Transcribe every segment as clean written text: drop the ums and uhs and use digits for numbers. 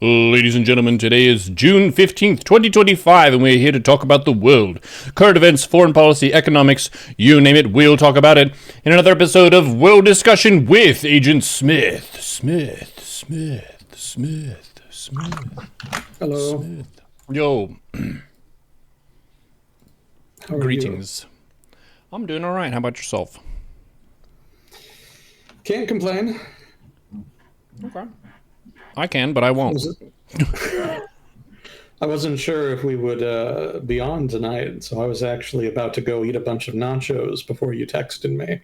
Ladies and gentlemen, today is June 15th, 2025, and we're here to talk about the world. Current events, foreign policy, economics, you name it, we'll talk about it in another episode of World Discussion with Agent Smith. Hello. Smith. Yo. How are Greetings. I'm doing all right. How about yourself? you? Can't complain. Okay. I can, but I won't. I wasn't sure if we would be on tonight, so I was actually about to go eat a bunch of nachos before you texted me.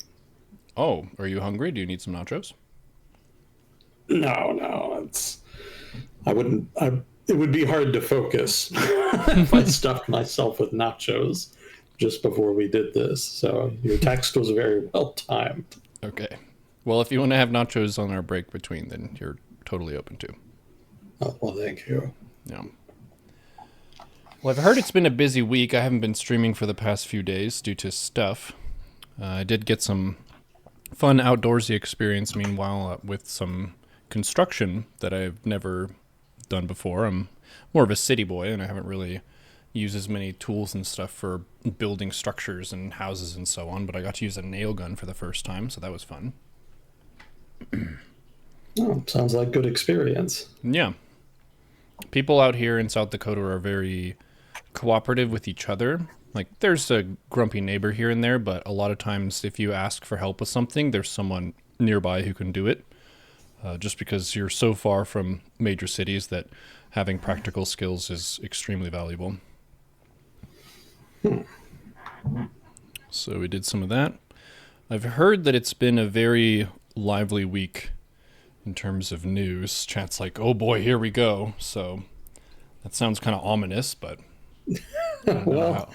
Oh, are you hungry? Do you need some nachos? No, it would be hard to focus if I stuffed myself with nachos just before we did this. So your text was very well timed. Okay. Well, if you want to have nachos on our break between, then you're totally open to. Oh, well, thank you. Yeah. Well, I've heard it's been a busy week. I haven't been streaming for the past few days due to stuff. I did get some fun outdoorsy experience, meanwhile, with some construction that I've never done before. I'm more of a city boy, and I haven't really used as many tools and stuff for building structures and houses and so on, but I got to use a nail gun for the first time, so that was fun. Oh, sounds like good experience. Yeah. People out here in South Dakota are very cooperative with each other. Like, there's a grumpy neighbor here and there, but a lot of times if you ask for help with something, there's someone nearby who can do it. Just because you're so far from major cities that having practical skills is extremely valuable. So we did some of that. I've heard that it's been a very lively week in terms of news. Chat's like, oh boy, here we go. So that sounds kind of ominous, but Well,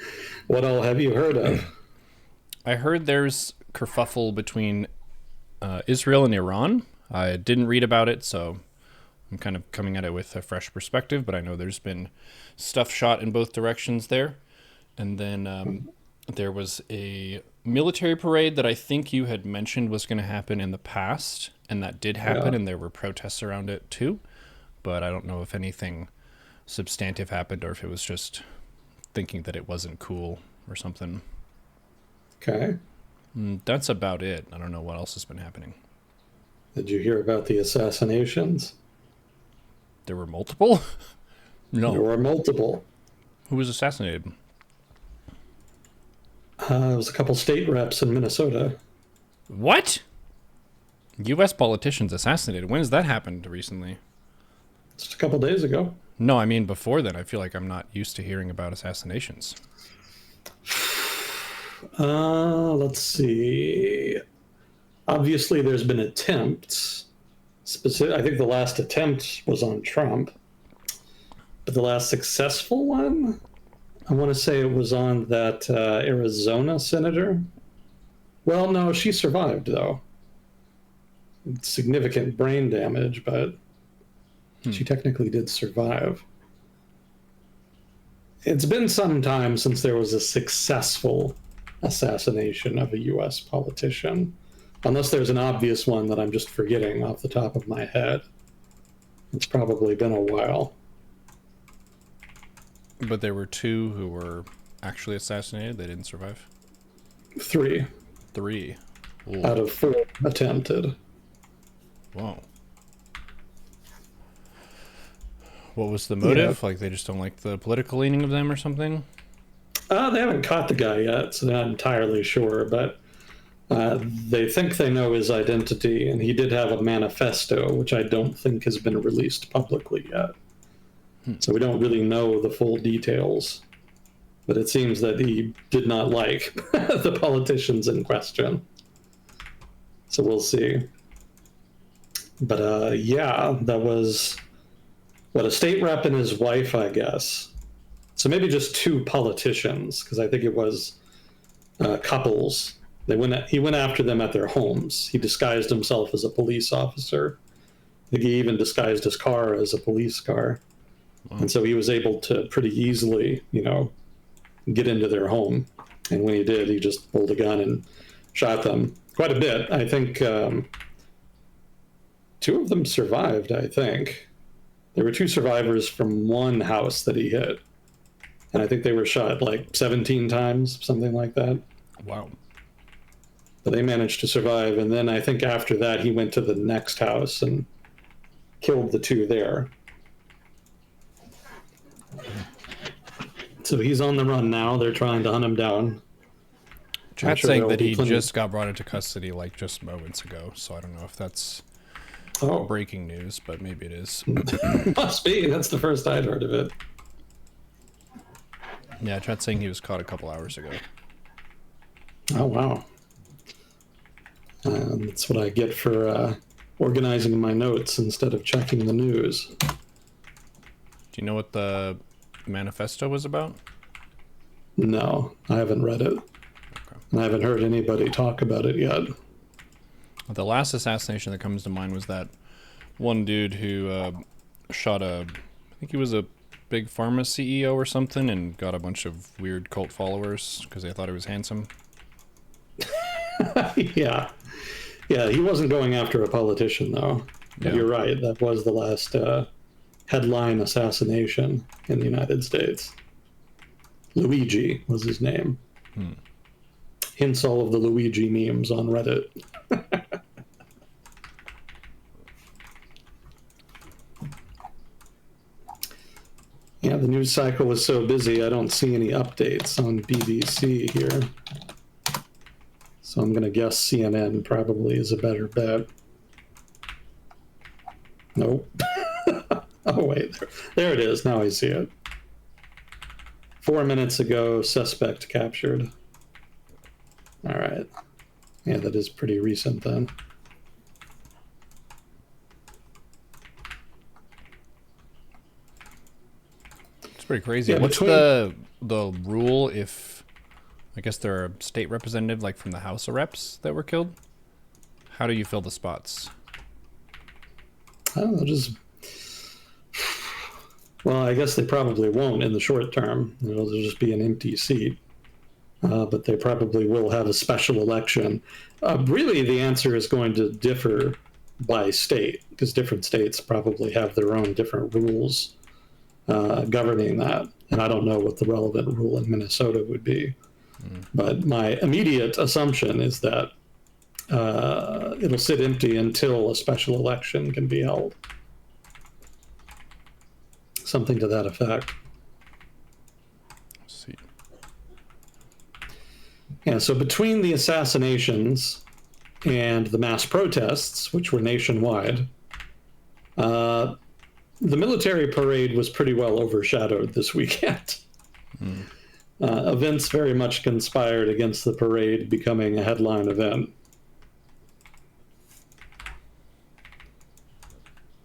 what all have you heard of? I heard there's kerfuffle between Israel and Iran. I didn't read about it, so I'm kind of coming at it with a fresh perspective, but I know there's been stuff shot in both directions there. And then there was a military parade that I think you had mentioned was going to happen in the past, and that did happen, Yeah. and there were protests around it too. But I don't know if anything substantive happened or if it was just thinking that it wasn't cool or something. Okay. That's about it. I don't know what else has been happening. Did you hear about the assassinations? There were multiple? There No. were multiple. Who was assassinated? It was a couple state reps in Minnesota. What? U.S. politicians assassinated. When has that happened recently? Just a couple days ago. No, I mean before then. I feel like I'm not used to hearing about assassinations. Let's see. Obviously, there's been attempts. I think the last attempt was on Trump. But the last successful one, I want to say it was on that Arizona senator. Well, no, she survived, though. Significant brain damage, but she technically did survive. It's been some time since there was a successful assassination of a U.S. politician, unless there's an obvious one that I'm just forgetting off the top of my head. It's probably been a while. But there were two who were actually assassinated. They didn't survive. 3 3. Ooh. out of 4 attempted. Whoa. What was the motive? Like they just don't like the political leaning of them or something? They haven't caught the guy yet, so they're not entirely sure, but they think they know his identity, and he did have a manifesto, which I don't think has been released publicly yet. So we don't really know the full details, but it seems that he did not like the politicians in question. So we'll see. But yeah, that was a state rep and his wife, I guess. So maybe just 2 politicians, because I think it was couples. He went after them at their homes. He disguised himself as a police officer. I think he even disguised his car as a police car. Wow. And so he was able to pretty easily, get into their home. And when he did, he just pulled a gun and shot them quite a bit. I think 2 of them survived, I think. There were two survivors from one house that he hit, and I think they were shot like 17 times, something like that. Wow. But they managed to survive, and then I think after that he went to the next house and killed the two there. So he's on the run now. They're trying to hunt him down. Chat saying that he just got brought into custody like just moments ago, so I don't know if that's breaking news, but maybe it is. Must be. That's the first I'd heard of it. Yeah, chat saying he was caught a couple hours ago. Oh, wow. That's what I get for organizing my notes instead of checking the news. Do you know what the manifesto was about? No, I haven't read it. Okay. And I haven't heard anybody talk about it yet. The last assassination that comes to mind was that one dude who shot I think he was a big pharma CEO or something, and got a bunch of weird cult followers because they thought he was handsome. Yeah, he wasn't going after a politician, though. Yeah. You're right. That was the last headline assassination in the United States. Luigi was his name. Hence all of the Luigi memes on Reddit. Yeah, the news cycle was so busy, I don't see any updates on BBC here. So I'm going to guess CNN probably is a better bet. Nope. Oh, wait. There it is. Now I see it. 4 minutes ago, suspect captured. All right. Yeah, that is pretty recent then. It's pretty crazy. Yeah, what's the rule if, I guess there are state representatives like from the House of Reps that were killed? How do you fill the spots? I don't know, well, I guess they probably won't in the short term. It'll just be an empty seat. But they probably will have a special election. Really, the answer is going to differ by state, because different states probably have their own different rules governing that. And I don't know what the relevant rule in Minnesota would be. But my immediate assumption is that it'll sit empty until a special election can be held. Something to that effect. Let's see. Yeah, so between the assassinations and the mass protests, which were nationwide, the military parade was pretty well overshadowed this weekend. Events very much conspired against the parade becoming a headline event.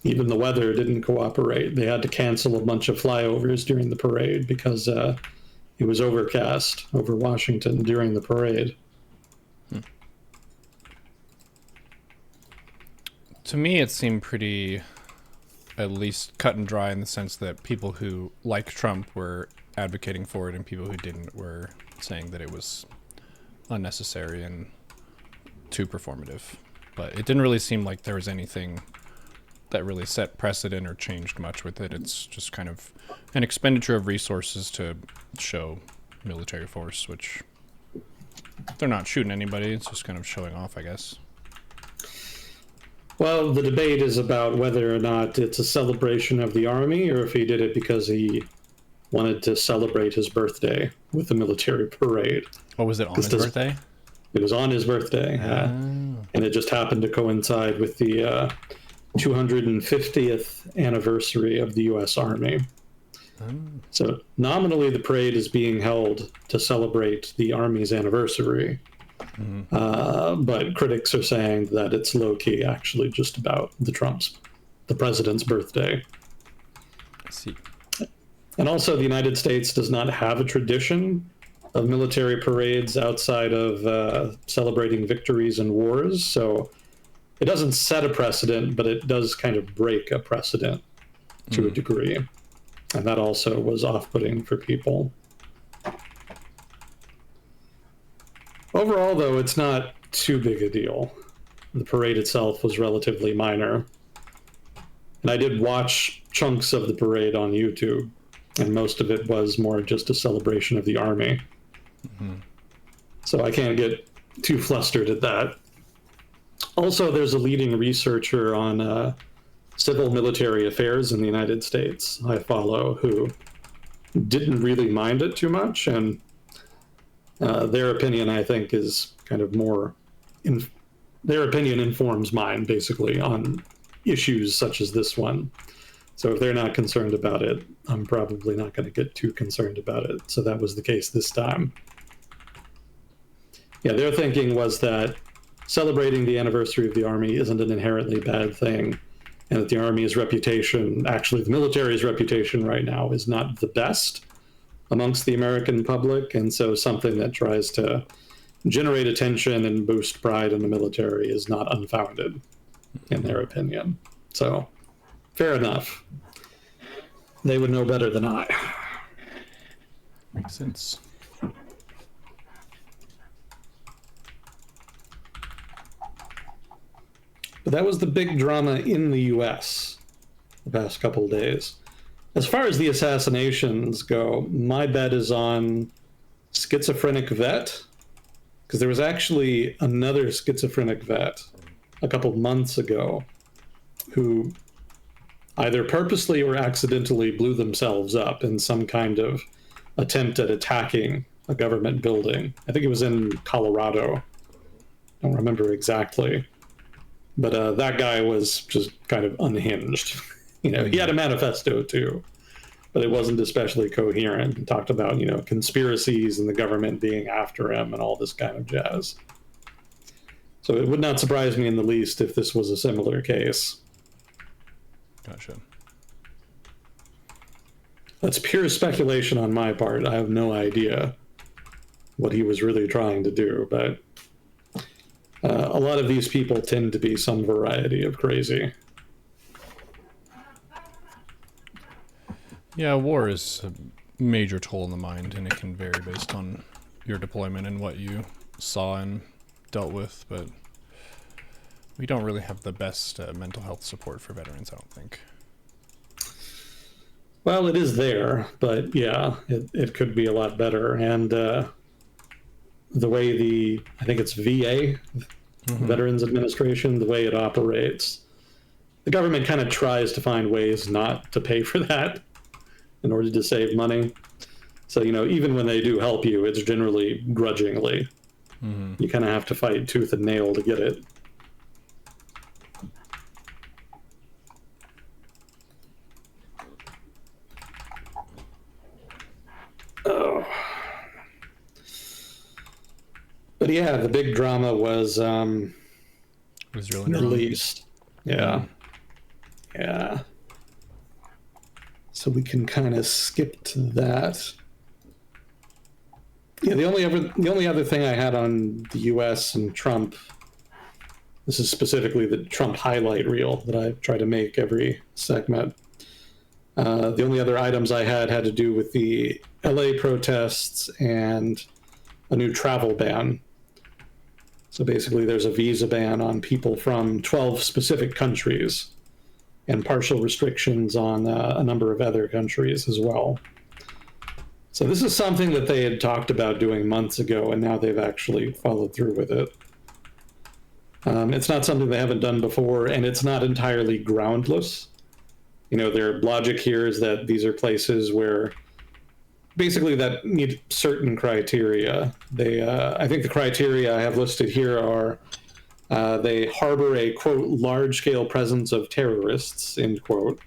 Even the weather didn't cooperate. They had to cancel a bunch of flyovers during the parade because it was overcast over Washington during the parade. To me, it seemed pretty, at least cut and dry, in the sense that people who like Trump were advocating for it and people who didn't were saying that it was unnecessary and too performative. But it didn't really seem like there was anything that really set precedent or changed much with it. It's just kind of an expenditure of resources to show military force, which they're not shooting anybody. It's just kind of showing off, I guess. Well, the debate is about whether or not it's a celebration of the army or if he did it because he wanted to celebrate his birthday with a military parade. Oh, was it on his birthday? It was on his birthday, and it just happened to coincide with the 250th anniversary of the U.S. Army. So nominally the parade is being held to celebrate the Army's anniversary, but critics are saying that it's low-key actually just about the president's birthday. I see. And also the United States does not have a tradition of military parades outside of celebrating victories in wars, so it doesn't set a precedent, but it does kind of break a precedent to a degree. And that also was off-putting for people. Overall, though, it's not too big a deal. The parade itself was relatively minor. And I did watch chunks of the parade on YouTube, and most of it was more just a celebration of the Army. So I can't get too flustered at that. Also, there's a leading researcher on civil military affairs in the United States I follow who didn't really mind it too much, and their opinion, I think, is kind of more... their opinion informs mine, basically, on issues such as this one. So if they're not concerned about it, I'm probably not going to get too concerned about it. So that was the case this time. Yeah, their thinking was that celebrating the anniversary of the Army isn't an inherently bad thing, and that the Army's reputation, actually the military's reputation right now, is not the best amongst the American public, and so something that tries to generate attention and boost pride in the military is not unfounded, in their opinion. So, fair enough. They would know better than I. Makes sense. But that was the big drama in the US the past couple of days. As far as the assassinations go, my bet is on schizophrenic vet, because there was actually another schizophrenic vet a couple months ago who either purposely or accidentally blew themselves up in some kind of attempt at attacking a government building. I think it was in Colorado. I don't remember exactly. But that guy was just kind of unhinged. You know, he had a manifesto too, but it wasn't especially coherent. He talked about, you know, conspiracies and the government being after him and all this kind of jazz. So it would not surprise me in the least if this was a similar case. Gotcha. That's pure speculation on my part. I have no idea what he was really trying to do, but a lot of these people tend to be some variety of crazy. Yeah, war is a major toll in the mind, and it can vary based on your deployment and what you saw and dealt with, but we don't really have the best mental health support for veterans, I don't think. Well, it is there, but yeah, it could be a lot better. And the way I think it's VA, Veterans Administration, the way it operates, the government kind of tries to find ways not to pay for that in order to save money. So, you know, even when they do help you, it's generally grudgingly. You kind of have to fight tooth and nail to get it. Oh. But yeah, the big drama was Israel Middle East. Yeah. Yeah. So we can kind of skip to that. Yeah, the only other thing I had on the US and Trump, this is specifically the Trump highlight reel that I try to make every segment. The only other items I had to do with the LA protests and a new travel ban. So basically there's a visa ban on people from 12 specific countries and partial restrictions on a number of other countries as well. So this is something that they had talked about doing months ago, and now they've actually followed through with it. It's not something they haven't done before, and it's not entirely groundless. You know, their logic here is that these are places where basically that meet certain criteria. I think the criteria I have listed here are they harbor a, quote, large-scale presence of terrorists, end quote,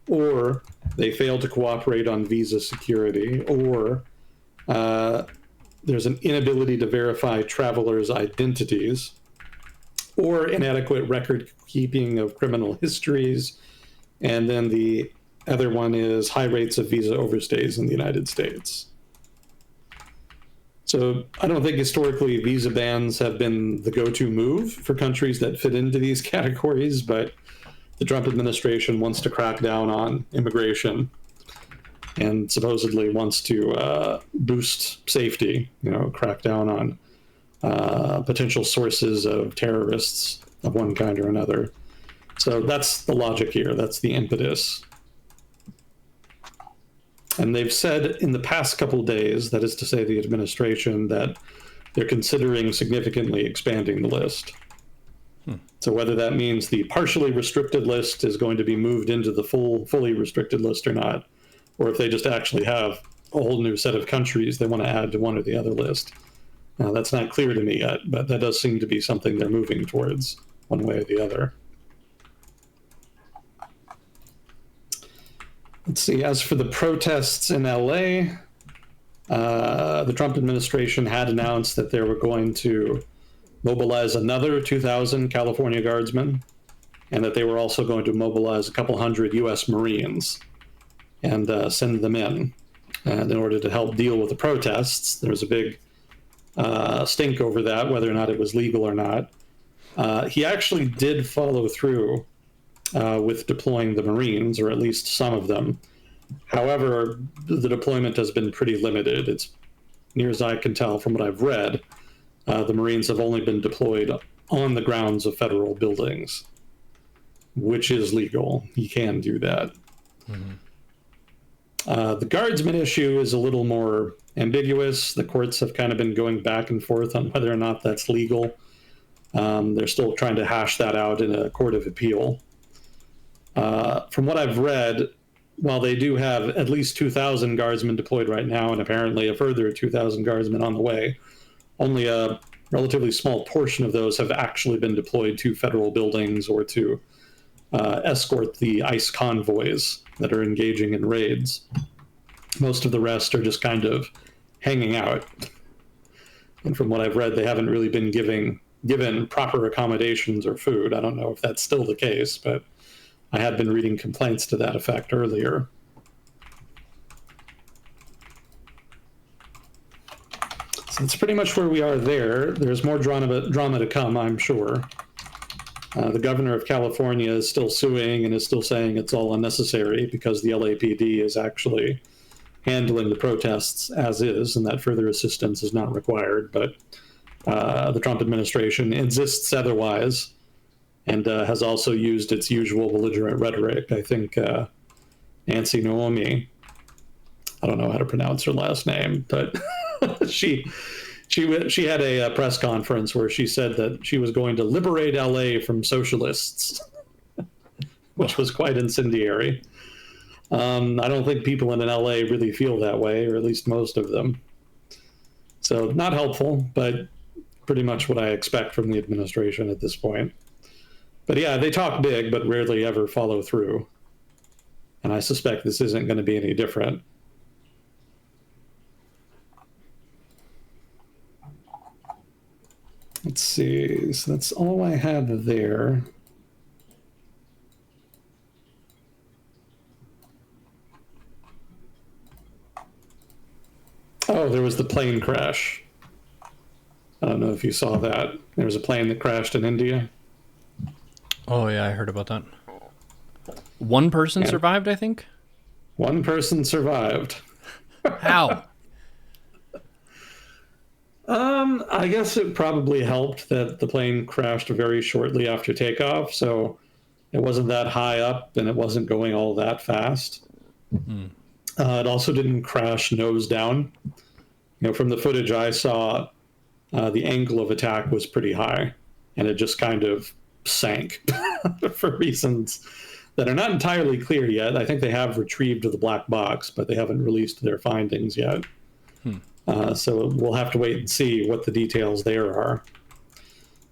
or they fail to cooperate on visa security, or there's an inability to verify travelers' identities, or inadequate record keeping of criminal histories, and then the other one is high rates of visa overstays in the United States. So I don't think historically visa bans have been the go-to move for countries that fit into these categories, but the Trump administration wants to crack down on immigration and supposedly wants to boost safety, you know, crack down on potential sources of terrorists of one kind or another. So that's the logic here. That's the impetus. And they've said in the past couple days, that is to say, the administration, that they're considering significantly expanding the list. So whether that means the partially restricted list is going to be moved into the fully restricted list or not, or if they just actually have a whole new set of countries they want to add to one or the other list. Now, that's not clear to me yet, but that does seem to be something they're moving towards one way or the other. Let's see, as for the protests in LA, the Trump administration had announced that they were going to mobilize another 2,000 California Guardsmen, and that they were also going to mobilize a couple hundred U.S. Marines and send them in order to help deal with the protests. There was a big stink over that, whether or not it was legal or not. He actually did follow through with deploying the Marines, or at least some of them. However, the deployment has been pretty limited. It's near as I can tell from what I've read. The Marines have only been deployed on the grounds of federal buildings, which is legal. You can do that. The Guardsman issue is a little more ambiguous. The courts have kind of been going back and forth on whether or not that's legal. They're still trying to hash that out in a court of appeal. From what I've read, while they do have at least 2,000 Guardsmen deployed right now, and apparently a further 2,000 Guardsmen on the way, only a relatively small portion of those have actually been deployed to federal buildings or to escort the ICE convoys that are engaging in raids. Most of the rest are just kind of hanging out. And from what I've read, they haven't really been given proper accommodations or food. I don't know if that's still the case, but I had been reading complaints to that effect earlier. So that's pretty much where we are there. There's more drama to come, I'm sure. The governor of California is still suing and is still saying it's all unnecessary because the LAPD is actually handling the protests as is, and that further assistance is not required. But the Trump administration insists otherwise, and has also used its usual belligerent rhetoric. I think Nancy Naomi, I don't know how to pronounce her last name, but she had a press conference where she said that she was going to liberate LA from socialists, which was quite incendiary. I don't think people in LA really feel that way, or at least most of them. So not helpful, but pretty much what I expect from the administration at this point. But yeah, they talk big, but rarely ever follow through. And I suspect this isn't going to be any different. Let's see, so that's all I have there. Oh, there was the plane crash. I don't know if you saw that. There was a plane that crashed in India. Oh, yeah, I heard about that. One person survived, I think? One person survived. How? I guess it probably helped that the plane crashed very shortly after takeoff, so it wasn't that high up and it wasn't going all that fast. It also didn't crash nose down. From the footage I saw, the angle of attack was pretty high, and it just kind of sank for reasons that are not entirely clear yet. I think they have retrieved the black box, but they haven't released their findings yet. So we'll have to wait and see what the details there are.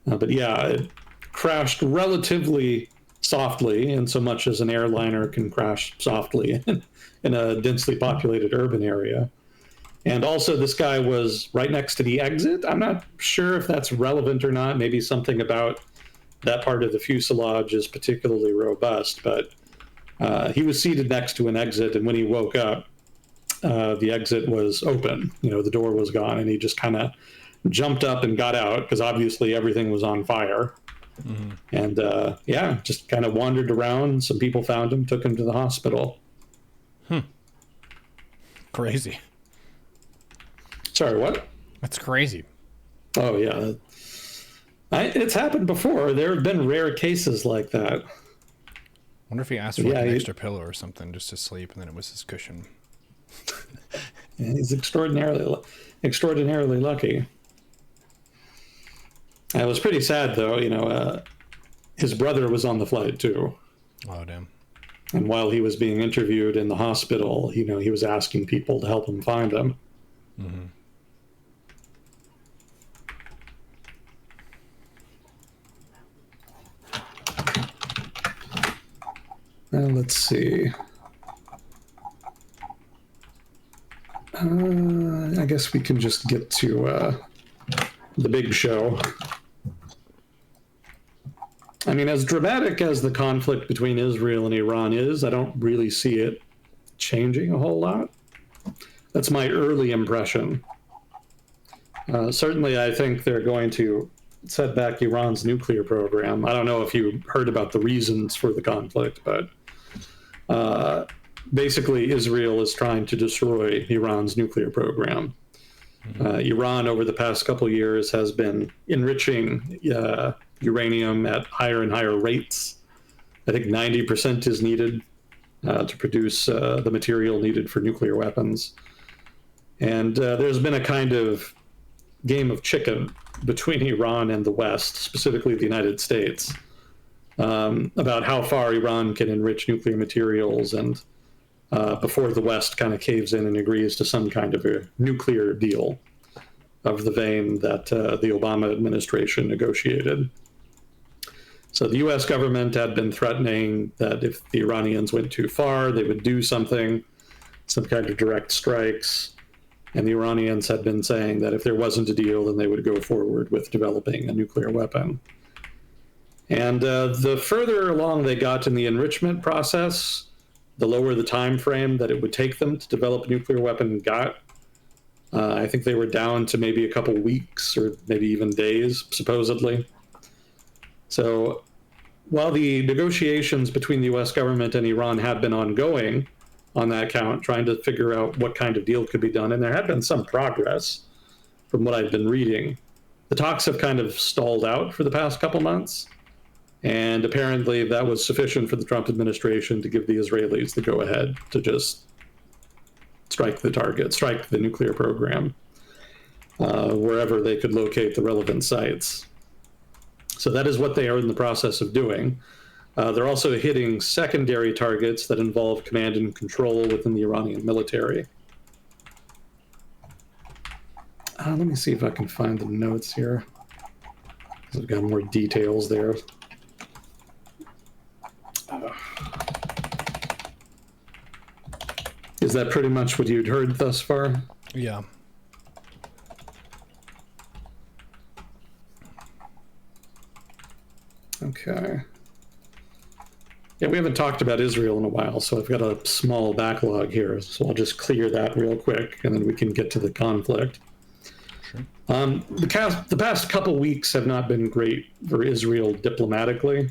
But yeah, it crashed relatively softly, in so much as an airliner can crash softly in a densely populated urban area. And also, this guy was right next to the exit. I'm not sure if that's relevant or not. Maybe something about that part of the fuselage is particularly robust, but he was seated next to an exit, and when he woke up, the exit was open. The door was gone, and he just kind of jumped up and got out because obviously everything was on fire. And just kind of wandered around. Some people found him, took him to the hospital. Crazy. Sorry, what? That's crazy. Oh, yeah. It's happened before. There have been rare cases like that. Wonder if he asked for like an extra pillow or something just to sleep, and then it was his cushion. Yeah, he's extraordinarily lucky. It was pretty sad, though. His brother was on the flight too, Oh damn. and while he was being interviewed in the hospital, he was asking people to help him find him. Mm-hmm. Let's see. I guess we can just get to the big show. I mean, as dramatic as the conflict between Israel and Iran is, I don't really see it changing a whole lot. That's my early impression. Certainly, I think they're going to set back Iran's nuclear program. I don't know if you heard about the reasons for the conflict, but basically, Israel is trying to destroy Iran's nuclear program. Iran, over the past couple years, has been enriching uranium at higher and higher rates. I think 90% is needed to produce the material needed for nuclear weapons. And there's been a kind of game of chicken between Iran and the West, specifically the United States, about how far Iran can enrich nuclear materials, and before the West kind of caves in and agrees to some kind of a nuclear deal of the vein that the Obama administration negotiated. So the US government had been threatening that if the Iranians went too far, they would do something, some kind of direct strikes. And the Iranians had been saying that if there wasn't a deal, then they would go forward with developing a nuclear weapon. And the further along they got in the enrichment process, the lower the time frame that it would take them to develop a nuclear weapon got. I think they were down to maybe a couple weeks or maybe even days, supposedly. So while the negotiations between the US government and Iran had been ongoing on that count, trying to figure out what kind of deal could be done, and there had been some progress from what I've been reading, the talks have kind of stalled out for the past couple months. And apparently that was sufficient for the Trump administration to give the Israelis the go-ahead to just strike the target, strike the nuclear program, wherever they could locate the relevant sites. So that is what they are in the process of doing. They're also hitting secondary targets that involve command and control within the Iranian military. Let me see if I can find the notes here. I've got more details there. Is that pretty much what you'd heard thus far? Yeah. Okay. Yeah, we haven't talked about Israel in a while, so I've got a small backlog here. So I'll just clear that real quick, and then we can get to the conflict. Sure. The past couple weeks have not been great for Israel diplomatically.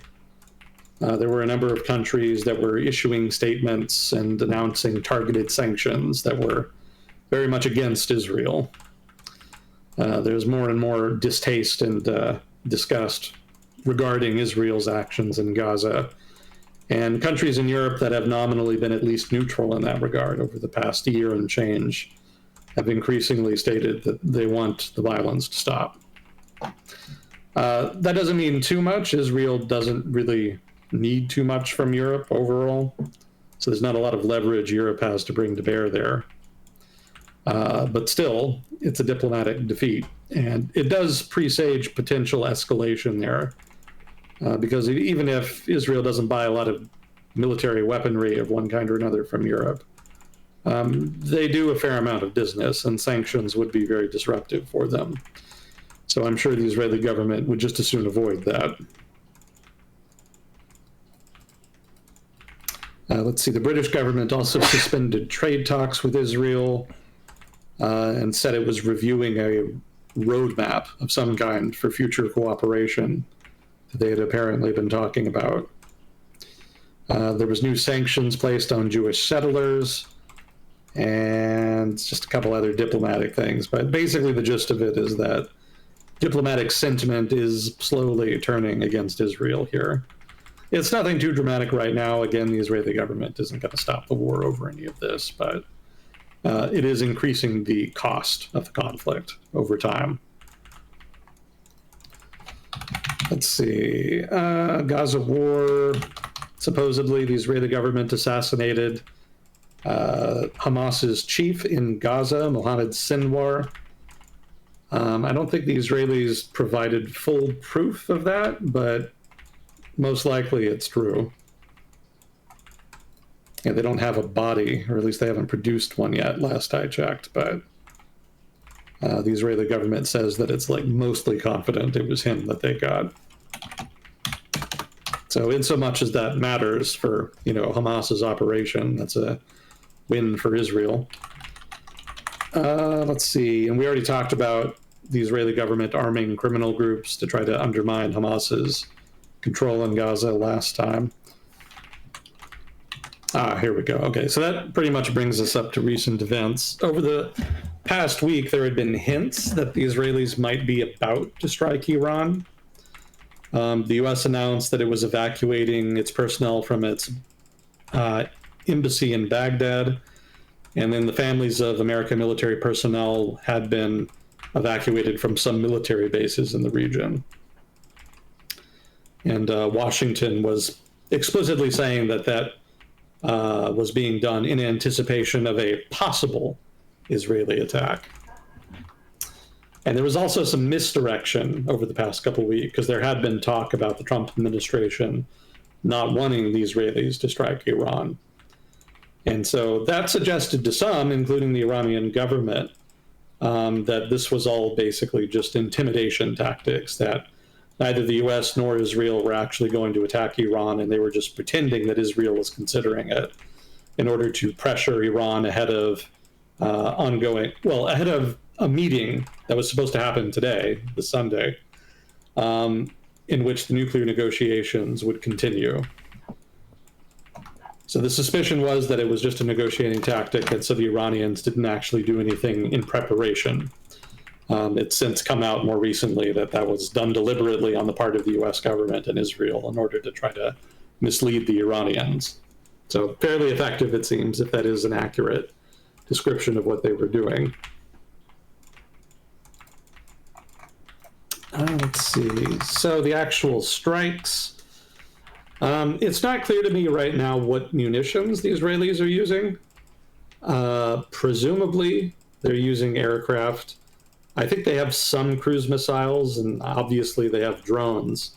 There were a number of countries that were issuing statements and announcing targeted sanctions that were very much against Israel. There's more and more distaste and disgust regarding Israel's actions in Gaza. And countries in Europe that have nominally been at least neutral in that regard over the past year and change have increasingly stated that they want the violence to stop. That doesn't mean too much. Israel doesn't really need too much from Europe overall. So there's not a lot of leverage Europe has to bring to bear there. But still, it's a diplomatic defeat. And it does presage potential escalation there. Because even if Israel doesn't buy a lot of military weaponry of one kind or another from Europe, they do a fair amount of business, and sanctions would be very disruptive for them. So I'm sure the Israeli government would just as soon avoid that. Let's see, the British government also suspended trade talks with Israel and said it was reviewing a roadmap of some kind for future cooperation that they had apparently been talking about. There was new sanctions placed on Jewish settlers and just a couple other diplomatic things. But basically the gist of it is that diplomatic sentiment is slowly turning against Israel here. It's nothing too dramatic right now. Again, the Israeli government isn't going to stop the war over any of this, but it is increasing the cost of the conflict over time. Let's see. Gaza war. Supposedly, the Israeli government assassinated Hamas's chief in Gaza, Mohammed Sinwar. I don't think the Israelis provided full proof of that, but most likely it's true. Yeah, they don't have a body, or at least they haven't produced one yet, last I checked, but the Israeli government says that it's like mostly confident it was him that they got. So in so much as that matters for, Hamas's operation, that's a win for Israel. Let's see, and we already talked about the Israeli government arming criminal groups to try to undermine Hamas's control in Gaza last time. Here we go. Okay, so that pretty much brings us up to recent events. Over the past week, there had been hints that the Israelis might be about to strike Iran. The U.S. announced that it was evacuating its personnel from its embassy in Baghdad, and then the families of American military personnel had been evacuated from some military bases in the region. And Washington was explicitly saying that was being done in anticipation of a possible Israeli attack. And there was also some misdirection over the past couple of weeks, because there had been talk about the Trump administration not wanting the Israelis to strike Iran. And so that suggested to some, including the Iranian government, that this was all basically just intimidation tactics, that neither the US nor Israel were actually going to attack Iran, and they were just pretending that Israel was considering it in order to pressure Iran ahead of ahead of a meeting that was supposed to happen today, this Sunday, in which the nuclear negotiations would continue. So the suspicion was that it was just a negotiating tactic, and so the Iranians didn't actually do anything in preparation. It's since come out more recently that was done deliberately on the part of the U.S. government and Israel in order to try to mislead the Iranians. So fairly effective, it seems, if that is an accurate description of what they were doing. Let's see. So the actual strikes. It's not clear to me right now what munitions the Israelis are using. Presumably, they're using aircraft. I think they have some cruise missiles, and obviously they have drones.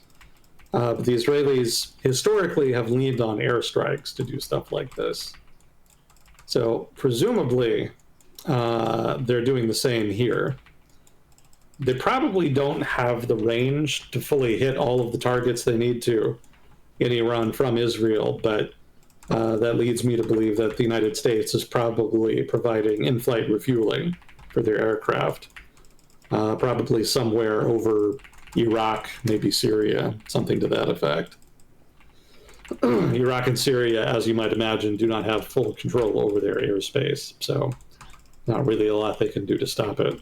But the Israelis historically have leaned on airstrikes to do stuff like this. So presumably, they're doing the same here. They probably don't have the range to fully hit all of the targets they need to in Iran from Israel, but that leads me to believe that the United States is probably providing in-flight refueling for their aircraft, probably somewhere over Iraq, maybe Syria, something to that effect. Iraq and Syria, as you might imagine, do not have full control over their airspace, so not really a lot they can do to stop it.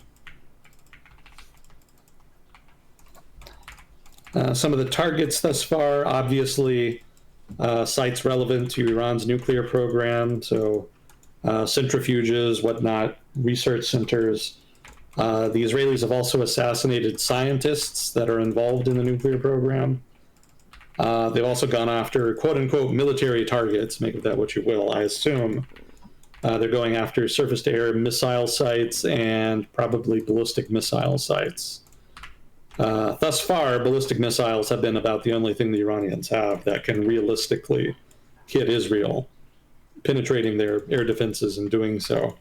Some of the targets thus far, obviously, sites relevant to Iran's nuclear program, so centrifuges, whatnot, research centers. The Israelis have also assassinated scientists that are involved in the nuclear program. They've also gone after quote-unquote military targets, make of that what you will, I assume. They're going after surface-to-air missile sites and probably ballistic missile sites. Thus far, ballistic missiles have been about the only thing the Iranians have that can realistically hit Israel, penetrating their air defenses and doing so.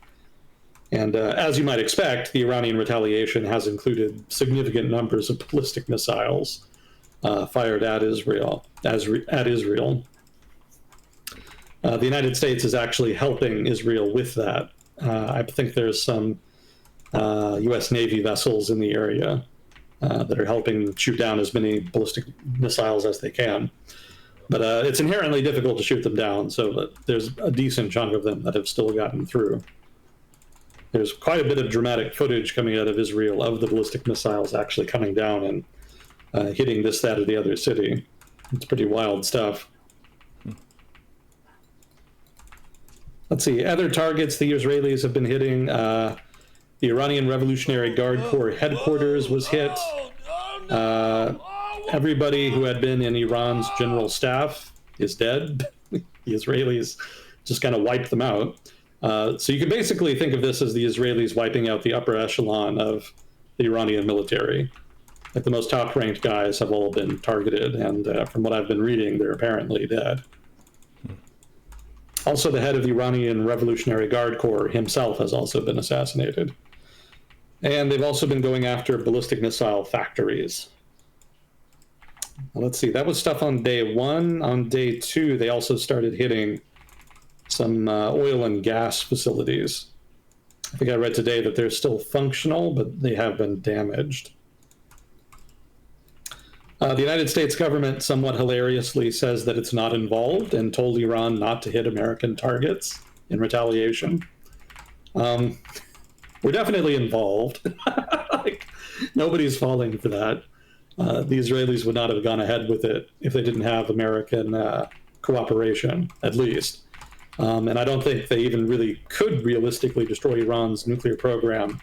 And as you might expect, the Iranian retaliation has included significant numbers of ballistic missiles fired at Israel. The United States is actually helping Israel with that. I think there's some U.S. Navy vessels in the area that are helping shoot down as many ballistic missiles as they can. But it's inherently difficult to shoot them down, so there's a decent chunk of them that have still gotten through. There's quite a bit of dramatic footage coming out of Israel of the ballistic missiles actually coming down and hitting this, that, or the other city. It's pretty wild stuff. Let's see, other targets the Israelis have been hitting. The Iranian Revolutionary Guard Corps headquarters was hit. Everybody who had been in Iran's general staff is dead. The Israelis just kind of wiped them out. So you can basically think of this as the Israelis wiping out the upper echelon of the Iranian military. Like the most top-ranked guys have all been targeted, and from what I've been reading, they're apparently dead. Also, the head of the Iranian Revolutionary Guard Corps himself has also been assassinated. And they've also been going after ballistic missile factories. Let's see, that was stuff on day 1. On day 2, they also started hitting some oil and gas facilities. I think I read today that they're still functional, but they have been damaged. The United States government somewhat hilariously says that it's not involved and told Iran not to hit American targets in retaliation. We're definitely involved. Like, nobody's falling for that. The Israelis would not have gone ahead with it if they didn't have American cooperation, at least. And I don't think they even really could realistically destroy Iran's nuclear program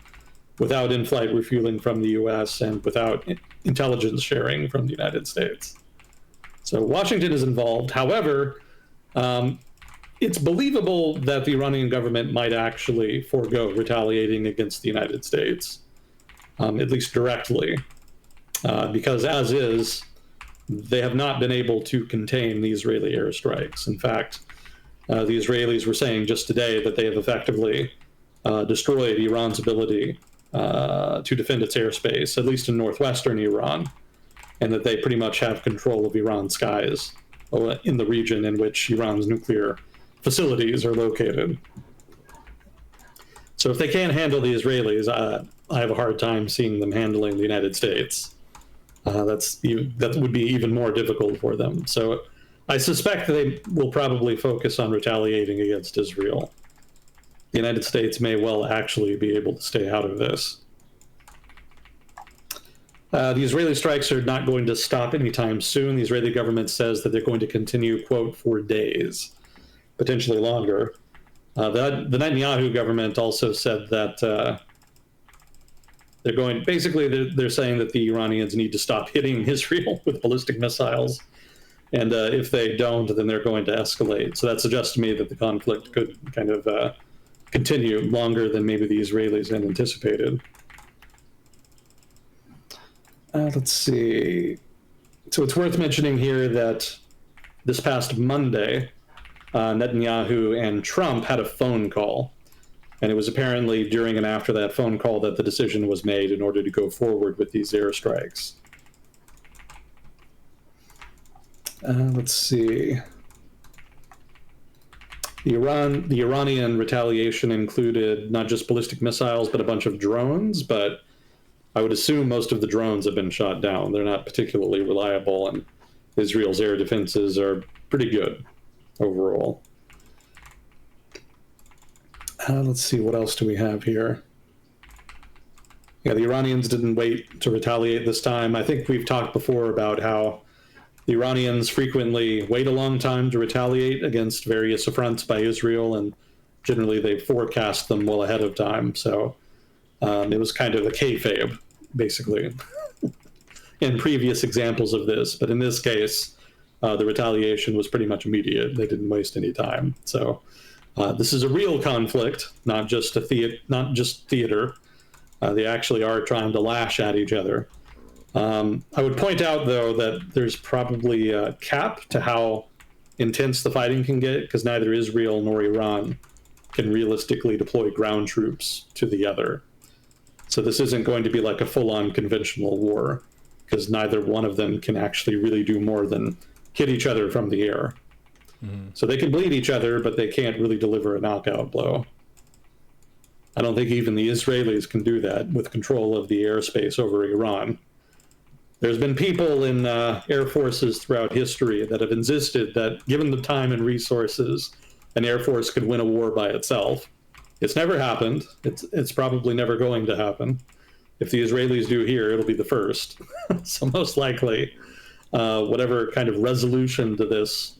without in-flight refueling from the US and without intelligence sharing from the United States. So Washington is involved. However, it's believable that the Iranian government might actually forego retaliating against the United States, at least directly, because as is, they have not been able to contain the Israeli airstrikes. In fact, the Israelis were saying just today that they have effectively destroyed Iran's ability to defend its airspace, at least in northwestern Iran, and that they pretty much have control of Iran's skies in the region in which Iran's nuclear facilities are located. So if they can't handle the Israelis, I have a hard time seeing them handling the United States. That would be even more difficult for them. So I suspect they will probably focus on retaliating against Israel. The United States may well actually be able to stay out of this. The Israeli strikes are not going to stop anytime soon. The Israeli government says that they're going to continue, quote, for days, potentially longer. The Netanyahu government also said that they're saying that the Iranians need to stop hitting Israel with ballistic missiles. And if they don't, then they're going to escalate. So that suggests to me that the conflict could kind of continue longer than maybe the Israelis had anticipated. Let's see. So it's worth mentioning here that this past Monday, Netanyahu and Trump had a phone call. And it was apparently during and after that phone call that the decision was made in order to go forward with these airstrikes. Let's see. The Iranian retaliation included not just ballistic missiles, but a bunch of drones. But I would assume most of the drones have been shot down. They're not particularly reliable, and Israel's air defenses are pretty good overall. Let's see, what else do we have here? Yeah, the Iranians didn't wait to retaliate this time. I think we've talked before about how the Iranians frequently wait a long time to retaliate against various affronts by Israel, and generally they forecast them well ahead of time. So it was kind of a kayfabe, basically, in previous examples of this. But in this case, the retaliation was pretty much immediate. They didn't waste any time. So this is a real conflict, not just theater. They actually are trying to lash at each other. I would point out, though, that there's probably a cap to how intense the fighting can get, because neither Israel nor Iran can realistically deploy ground troops to the other. So this isn't going to be like a full-on conventional war, because neither one of them can actually really do more than hit each other from the air. Mm-hmm. So they can bleed each other, but they can't really deliver a knockout blow. I don't think even the Israelis can do that with control of the airspace over Iran. There's been people in air forces throughout history that have insisted that, given the time and resources, an air force could win a war by itself. It's never happened. It's probably never going to happen. If the Israelis do here, it'll be the first. So most likely, whatever kind of resolution to this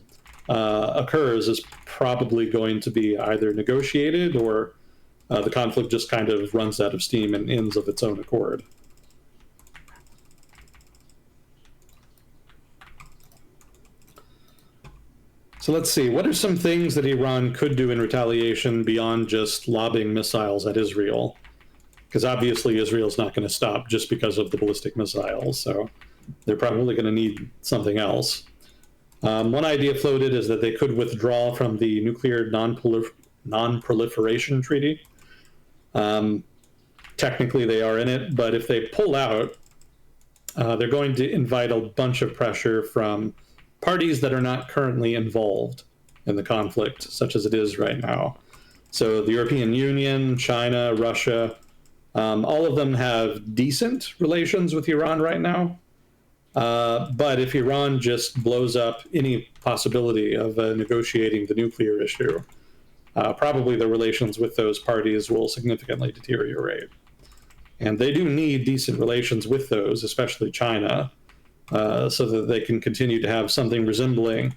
occurs is probably going to be either negotiated or the conflict just kind of runs out of steam and ends of its own accord. So let's see, what are some things that Iran could do in retaliation beyond just lobbing missiles at Israel? Because obviously Israel's not going to stop just because of the ballistic missiles, so they're probably going to need something else. One idea floated is that they could withdraw from the Nuclear Non-Proliferation Treaty. Technically, they are in it, but if they pull out, they're going to invite a bunch of pressure from parties that are not currently involved in the conflict, such as it is right now. So the European Union, China, Russia, all of them have decent relations with Iran right now. But if Iran just blows up any possibility of negotiating the nuclear issue, probably the relations with those parties will significantly deteriorate. And they do need decent relations with those, especially China, so that they can continue to have something resembling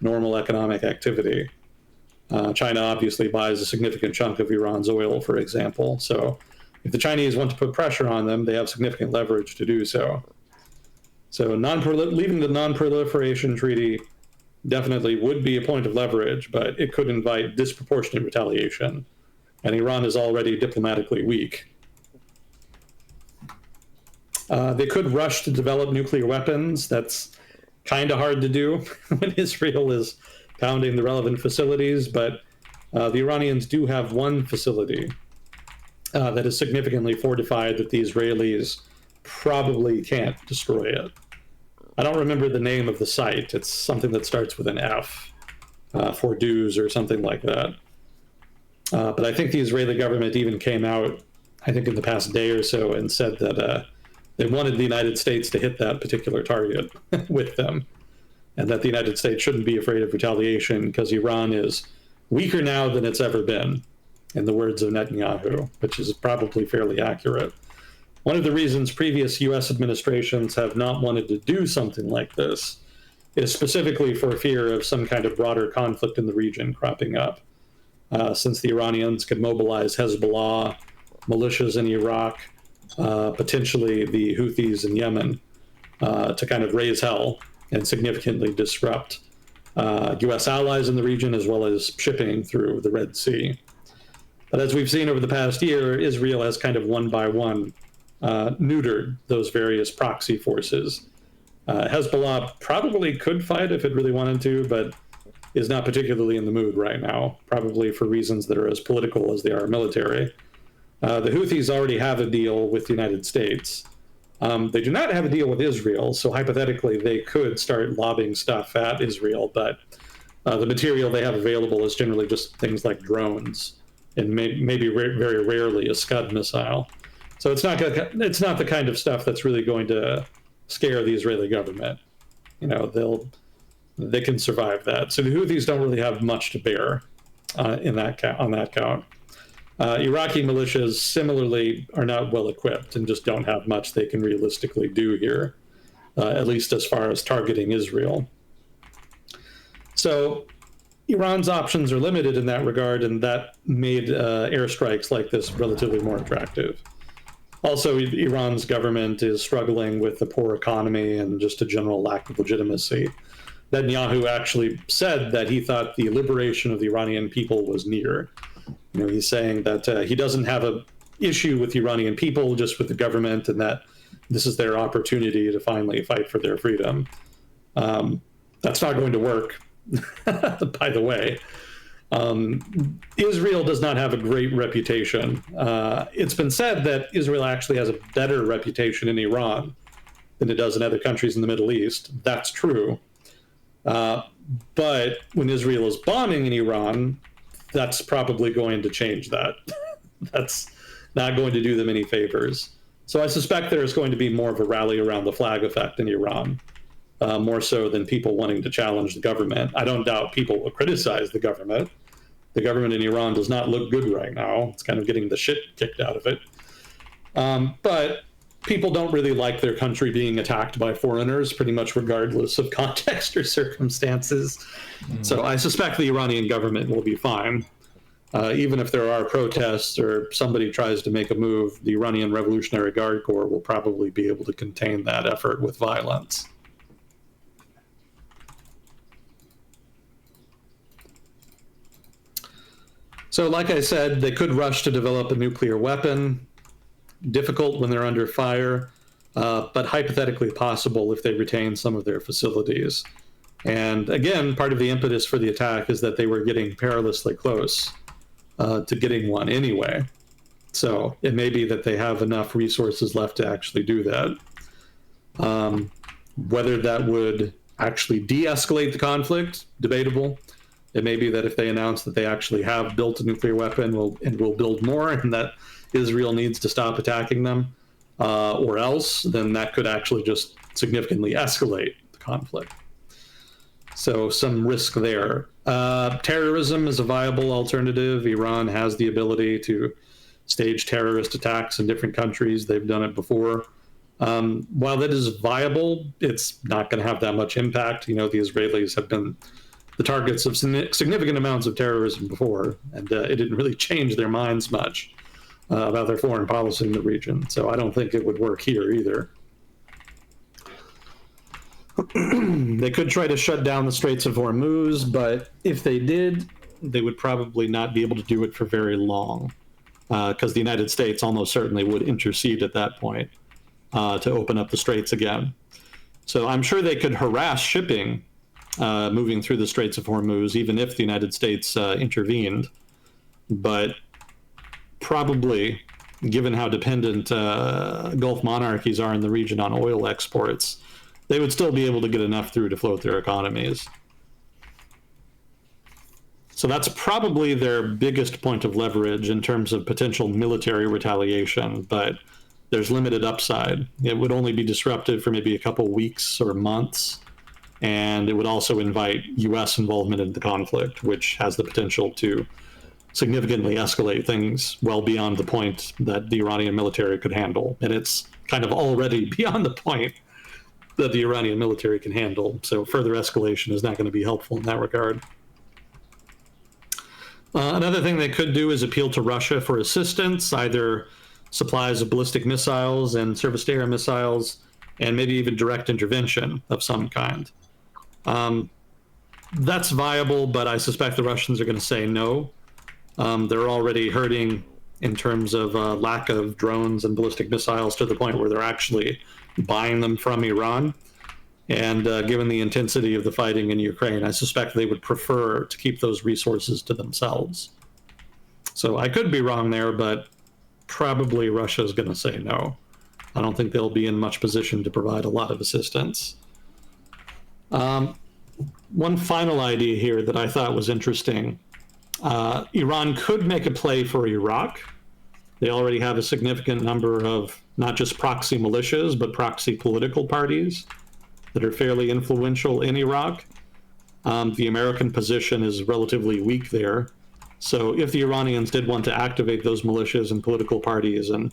normal economic activity. China obviously buys a significant chunk of Iran's oil, for example. So if the Chinese want to put pressure on them, they have significant leverage to do so. So leaving the non-proliferation treaty definitely would be a point of leverage, but it could invite disproportionate retaliation. And Iran is already diplomatically weak. They could rush to develop nuclear weapons. That's kind of hard to do when Israel is pounding the relevant facilities, but the Iranians do have one facility that is significantly fortified that the Israelis probably can't destroy it. I don't remember the name of the site. It's something that starts with an F, Fordouz or something like that. But I think the Israeli government even came out, I think in the past day or so, and said that they wanted the United States to hit that particular target with them, and that the United States shouldn't be afraid of retaliation because Iran is weaker now than it's ever been, in the words of Netanyahu, which is probably fairly accurate. One of the reasons previous U.S. administrations have not wanted to do something like this is specifically for fear of some kind of broader conflict in the region cropping up, since the Iranians could mobilize Hezbollah, militias in Iraq, potentially the Houthis in Yemen, to kind of raise hell and significantly disrupt U.S. allies in the region as well as shipping through the Red Sea. But as we've seen over the past year, Israel has kind of one by one neutered those various proxy forces. Hezbollah probably could fight if it really wanted to, but is not particularly in the mood right now, probably for reasons that are as political as they are military. The Houthis already have a deal with the United States. They do not have a deal with Israel, so hypothetically they could start lobbing stuff at Israel, but the material they have available is generally just things like drones and maybe very rarely a Scud missile. So it's not the kind of stuff that's really going to scare the Israeli government. You know, they can survive that. So the Houthis don't really have much to bear on that count. Iraqi militias similarly are not well equipped and just don't have much they can realistically do here, at least as far as targeting Israel. So Iran's options are limited in that regard, and that made airstrikes like this relatively more attractive. Also, Iran's government is struggling with the poor economy and just a general lack of legitimacy. Netanyahu actually said that he thought the liberation of the Iranian people was near. You know, he's saying that he doesn't have an issue with the Iranian people, just with the government, and that this is their opportunity to finally fight for their freedom. That's not going to work, by the way. Israel does not have a great reputation. It's been said that Israel actually has a better reputation in Iran than it does in other countries in the Middle East. That's true. But when Israel is bombing in Iran, that's probably going to change that. That's not going to do them any favors. So I suspect there's going to be more of a rally around the flag effect in Iran, more so than people wanting to challenge the government. I don't doubt people will criticize the government. The government in Iran does not look good right now. It's kind of getting the shit kicked out of it. But people don't really like their country being attacked by foreigners, pretty much regardless of context or circumstances. So I suspect the Iranian government will be fine. Even if there are protests or somebody tries to make a move, the Iranian Revolutionary Guard Corps will probably be able to contain that effort with violence. So, like I said, they could rush to develop a nuclear weapon. Difficult when they're under fire, but hypothetically possible if they retain some of their facilities. And again, part of the impetus for the attack is that they were getting perilously close to getting one anyway. So it may be that they have enough resources left to actually do that. Whether that would actually de-escalate the conflict, debatable. It may be that if they announce that they actually have built a nuclear weapon and will build more, and that Israel needs to stop attacking them, or else, then that could actually just significantly escalate the conflict. So some risk there. Terrorism is a viable alternative. Iran has the ability to stage terrorist attacks in different countries. They've done it before. While that is viable, it's not going to have that much impact. You know, the Israelis have been the targets of significant amounts of terrorism before, and it didn't really change their minds much about their foreign policy in the region. So I don't think it would work here either. They could try to shut down the Straits of Hormuz, but if they did, they would probably not be able to do it for very long, because the United States almost certainly would intercede at that point to open up the straits again. So I'm sure they could harass shipping moving through the Straits of Hormuz, even if the United States intervened. But probably, given how dependent Gulf monarchies are in the region on oil exports, they would still be able to get enough through to float their economies. So that's probably their biggest point of leverage in terms of potential military retaliation, but there's limited upside. It would only be disruptive for maybe a couple weeks or months, and it would also invite U.S. involvement in the conflict, which has the potential to significantly escalate things well beyond the point that the Iranian military could handle. And it's kind of already beyond the point that the Iranian military can handle. So further escalation is not going to be helpful in that regard. Another thing they could do is appeal to Russia for assistance, either supplies of ballistic missiles and surface-to-air missiles, and maybe even direct intervention of some kind. That's viable, but I suspect the Russians are going to say no. They're already hurting in terms of lack of drones and ballistic missiles to the point where they're actually buying them from Iran. And given the intensity of the fighting in Ukraine, I suspect they would prefer to keep those resources to themselves. So I could be wrong there, but probably Russia is going to say no. I don't think they'll be in much position to provide a lot of assistance. One final idea here that I thought was interesting. Iran could make a play for Iraq. They already have a significant number of not just proxy militias, but proxy political parties that are fairly influential in Iraq. The American position is relatively weak there. So if the Iranians did want to activate those militias and political parties and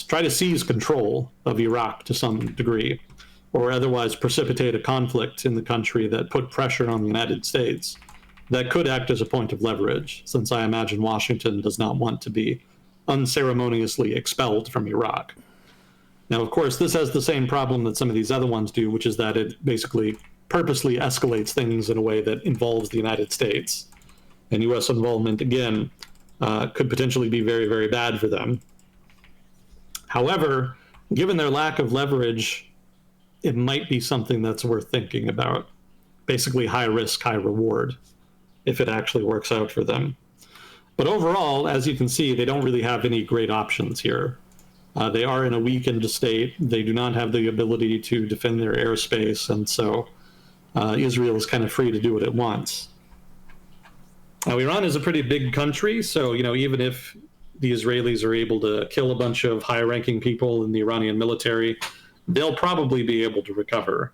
try to seize control of Iraq to some degree, or otherwise precipitate a conflict in the country that put pressure on the United States, that could act as a point of leverage, since I imagine Washington does not want to be unceremoniously expelled from Iraq. Now, of course, this has the same problem that some of these other ones do, which is that it basically purposely escalates things in a way that involves the United States. And U.S. involvement, again, could potentially be very, very bad for them. However, given their lack of leverage, it might be something that's worth thinking about. Basically, high risk, high reward, if it actually works out for them. But overall, as you can see, they don't really have any great options here. They are in a weakened state. They do not have the ability to defend their airspace, and so Israel is kind of free to do what it wants. Now, Iran is a pretty big country, so even if the Israelis are able to kill a bunch of high-ranking people in the Iranian military, they'll probably be able to recover.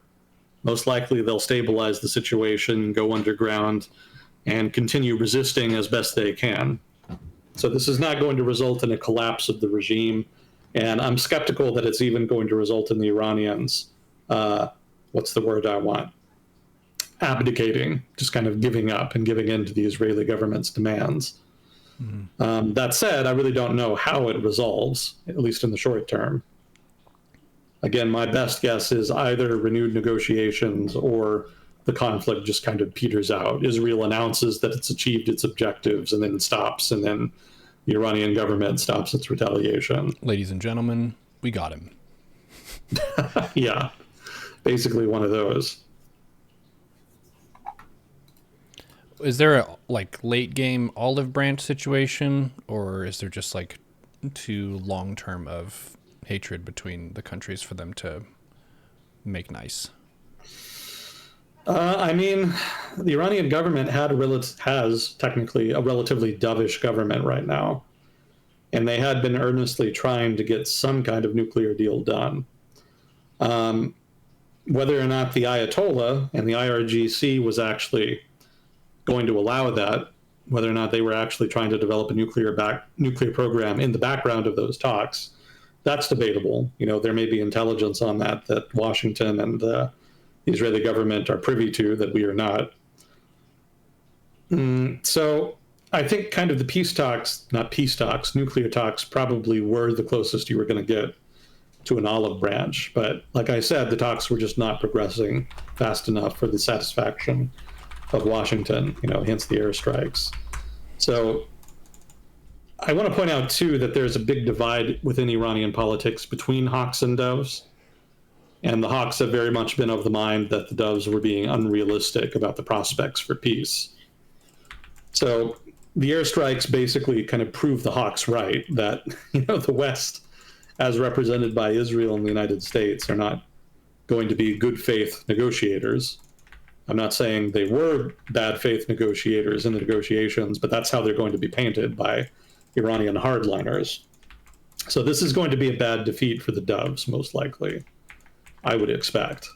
Most likely, they'll stabilize the situation, go underground, and continue resisting as best they can. So this is not going to result in a collapse of the regime. And I'm skeptical that it's even going to result in the Iranians, what's the word I want? Abdicating, just kind of giving up and giving in to the Israeli government's demands. That said, I really don't know how it resolves, at least in the short term. Again, my best guess is either renewed negotiations or the conflict just kind of peters out. Israel announces that it's achieved its objectives and then stops, and then the Iranian government stops its retaliation. Ladies and gentlemen, we got him. Yeah, basically one of those. Is there a like late game olive branch situation, or is there just like too long term of hatred between the countries for them to make nice? I mean, the Iranian government has technically a relatively dovish government right now, and they had been earnestly trying to get some kind of nuclear deal done. Whether or not the Ayatollah and the IRGC was actually going to allow that, whether or not they were actually trying to develop a nuclear program in the background of those talks, that's debatable. You know, there may be intelligence on that Washington and the Israeli government are privy to that we are not. So I think kind of the nuclear talks probably were the closest you were going to get to an olive branch. But like I said, the talks were just not progressing fast enough for the satisfaction of Washington, hence the airstrikes. So I want to point out, too, that there's a big divide within Iranian politics between hawks and doves. And the hawks have very much been of the mind that the doves were being unrealistic about the prospects for peace. So the airstrikes basically kind of prove the hawks right, that, the West, as represented by Israel and the United States, are not going to be good faith negotiators. I'm not saying they were bad faith negotiators in the negotiations, but that's how they're going to be painted by Iranian hardliners. So this is going to be a bad defeat for the doves, most likely, I would expect.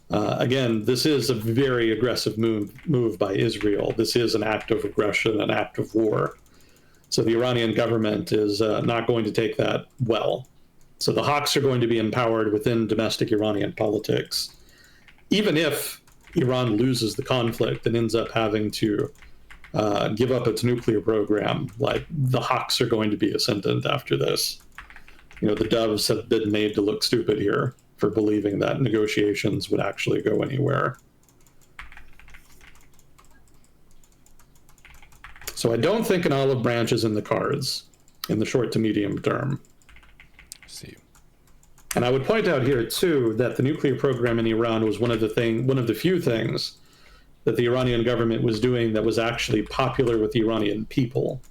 Again, this is a very aggressive move by Israel. This is an act of aggression, an act of war. So the Iranian government is not going to take that well. So the hawks are going to be empowered within domestic Iranian politics. Even if Iran loses the conflict and ends up having to give up its nuclear program, like the hawks are going to be ascendant after this. The doves have been made to look stupid here for believing that negotiations would actually go anywhere. So I don't think an olive branch is in the cards in the short to medium term. See. And I would point out here, too, that the nuclear program in Iran was one of the few things that the Iranian government was doing that was actually popular with the Iranian people.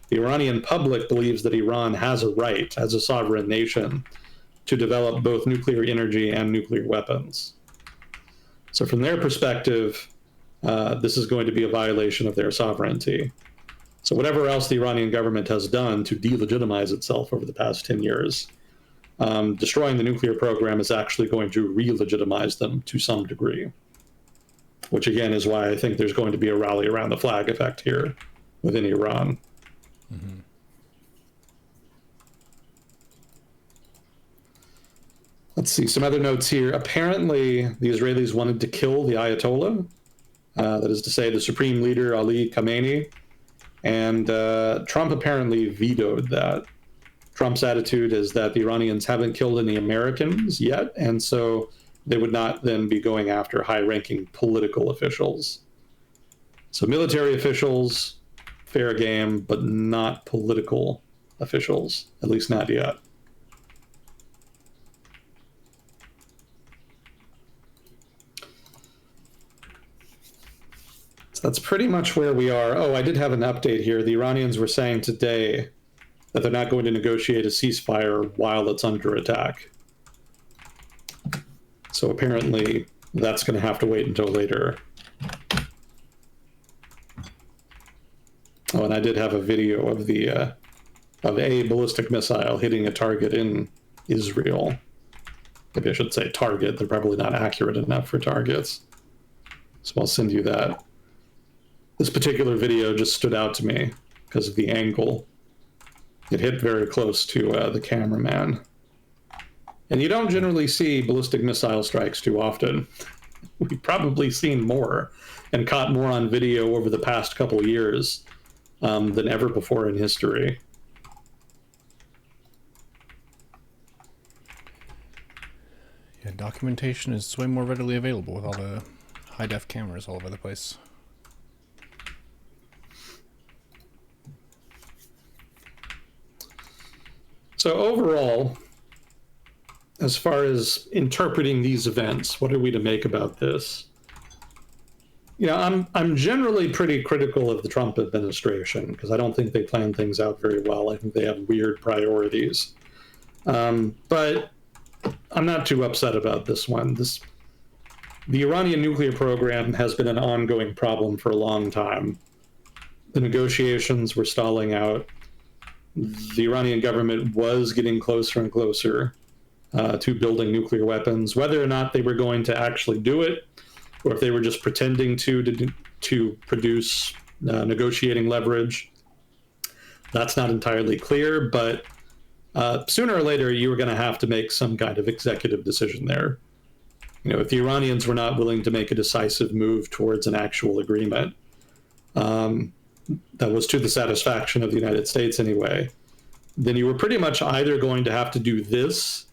The Iranian public believes that Iran has a right, as a sovereign nation, to develop both nuclear energy and nuclear weapons. So from their perspective, this is going to be a violation of their sovereignty. So whatever else the Iranian government has done to delegitimize itself over the past 10 years, destroying the nuclear program is actually going to re-legitimize them to some degree, which again is why I think there's going to be a rally around the flag effect here within Iran. Mm-hmm. Let's see, some other notes here. Apparently, the Israelis wanted to kill the Ayatollah, that is to say, the supreme leader, Ali Khamenei, and Trump apparently vetoed that. Trump's attitude is that the Iranians haven't killed any Americans yet, and so they would not then be going after high-ranking political officials. So military officials, fair game, but not political officials, at least not yet. So that's pretty much where we are. Oh, I did have an update here. The Iranians were saying today that they're not going to negotiate a ceasefire while it's under attack. So apparently that's going to have to wait until later. Oh, and I did have a video of a ballistic missile hitting a target in Israel. Maybe I should say target. They're probably not accurate enough for targets. So I'll send you that. This particular video just stood out to me because of the angle. It hit very close to the cameraman. And you don't generally see ballistic missile strikes too often. We've probably seen more and caught more on video over the past couple years than ever before in history. Yeah, documentation is way more readily available with all the high-def cameras all over the place. So overall, as far as interpreting these events, what are we to make about this? You know, I'm generally pretty critical of the Trump administration because I don't think they plan things out very well. I think they have weird priorities. But I'm not too upset about this one. The Iranian nuclear program has been an ongoing problem for a long time. The negotiations were stalling out. The Iranian government was getting closer and closer to building nuclear weapons. Whether or not they were going to actually do it, or if they were just pretending to produce negotiating leverage, that's not entirely clear. But sooner or later, you were going to have to make some kind of executive decision there. You know, if the Iranians were not willing to make a decisive move towards an actual agreement, that was to the satisfaction of the United States anyway, then you were pretty much either going to have to do this,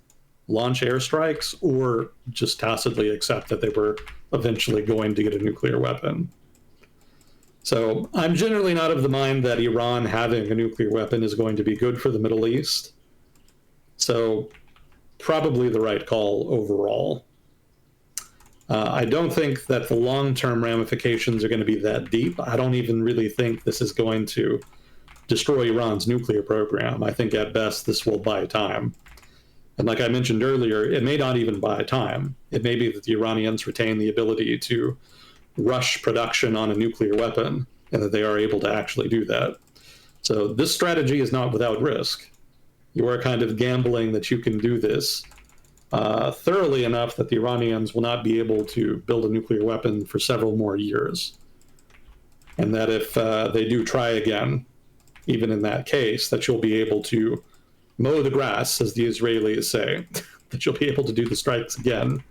launch airstrikes, or just tacitly accept that they were eventually going to get a nuclear weapon. So I'm generally not of the mind that Iran having a nuclear weapon is going to be good for the Middle East. So probably the right call overall. I don't think that the long-term ramifications are going to be that deep. I don't even really think this is going to destroy Iran's nuclear program. I think at best this will buy time. And like I mentioned earlier, it may not even buy time. It may be that the Iranians retain the ability to rush production on a nuclear weapon and that they are able to actually do that. So this strategy is not without risk. You are kind of gambling that you can do this thoroughly enough that the Iranians will not be able to build a nuclear weapon for several more years. And that if they do try again, even in that case, that you'll be able to mow the grass, as the Israelis say, that you'll be able to do the strikes again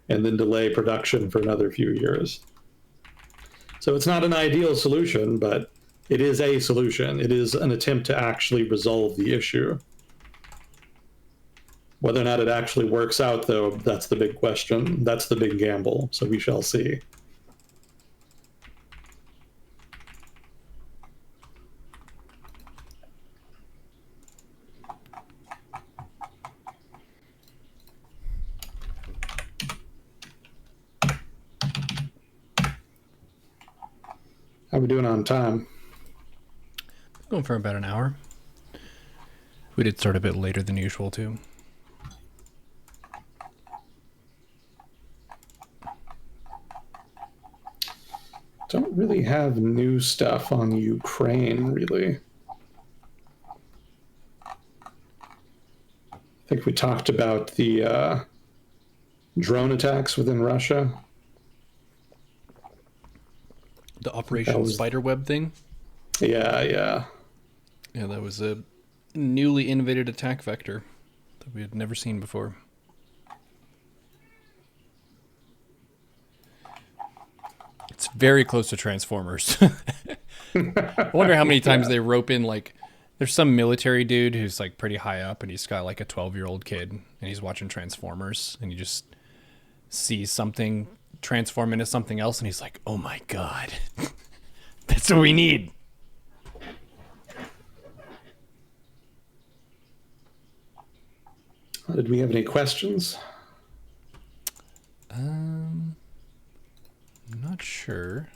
and then delay production for another few years. So it's not an ideal solution, but it is a solution. It is an attempt to actually resolve the issue. Whether or not it actually works out, though, that's the big question. That's the big gamble. So we shall see. How are we doing on time? Going for about an hour. We did start a bit later than usual, too. Don't really have new stuff on Ukraine, really. I think we talked about the drone attacks within Russia. The Operation Spiderweb thing? Yeah. Yeah, that was a newly innovated attack vector that we had never seen before. It's very close to Transformers. I wonder how many times they rope in, like, there's some military dude who's, like, pretty high up, and he's got, like, a 12-year-old kid, and he's watching Transformers, and you just see something transform into something else, and he's like, oh my god, that's what we need. Did we have any questions? I'm not sure.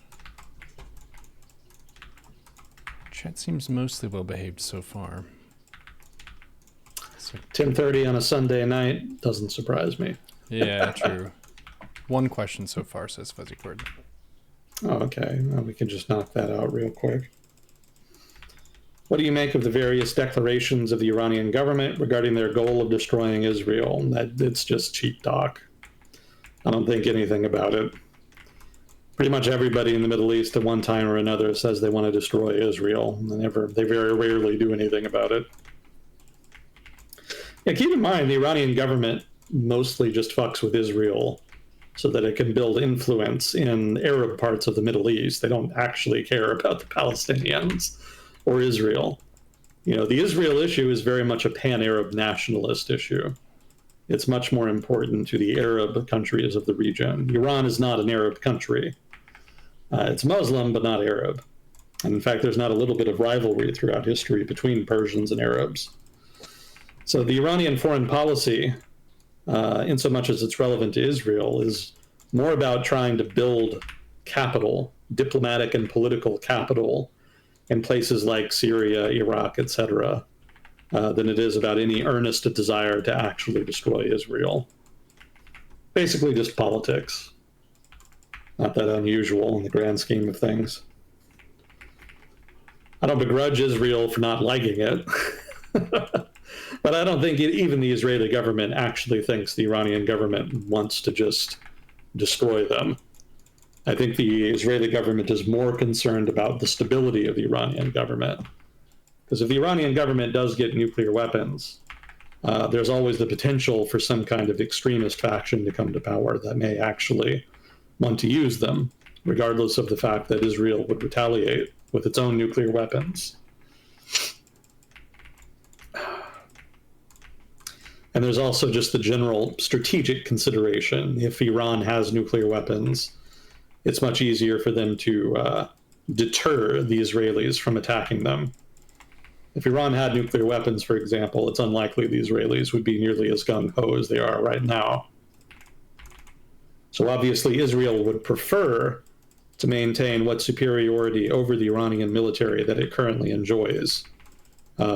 Chat seems mostly well behaved so far. So, 10:30 on a Sunday night doesn't surprise me. yeah, true. One question so far, says Fuzzy Cord. Oh, okay. Well, we can just knock that out real quick. What do you make of the various declarations of the Iranian government regarding their goal of destroying Israel? It's just cheap talk. I don't think anything about it. Pretty much everybody in the Middle East at one time or another says they want to destroy Israel. They very rarely do anything about it. Yeah, keep in mind the Iranian government mostly just fucks with Israel so that it can build influence in Arab parts of the Middle East. They don't actually care about the Palestinians or Israel. The Israel issue is very much a pan-Arab nationalist issue. It's much more important to the Arab countries of the region. Iran is not an Arab country. It's Muslim, but not Arab. And in fact, there's not a little bit of rivalry throughout history between Persians and Arabs. So the Iranian foreign policy, in so much as it's relevant to Israel, is more about trying to build capital, diplomatic and political capital, in places like Syria, Iraq, etc., than it is about any earnest desire to actually destroy Israel. Basically, just politics. Not that unusual in the grand scheme of things. I don't begrudge Israel for not liking it. But I don't think even the Israeli government actually thinks the Iranian government wants to just destroy them. I think the Israeli government is more concerned about the stability of the Iranian government. Because if the Iranian government does get nuclear weapons, there's always the potential for some kind of extremist faction to come to power that may actually want to use them, regardless of the fact that Israel would retaliate with its own nuclear weapons. And there's also just the general strategic consideration. If Iran has nuclear weapons, it's much easier for them to deter the Israelis from attacking them. If Iran had nuclear weapons, for example, it's unlikely the Israelis would be nearly as gung-ho as they are right now. So obviously Israel would prefer to maintain what superiority over the Iranian military that it currently enjoys,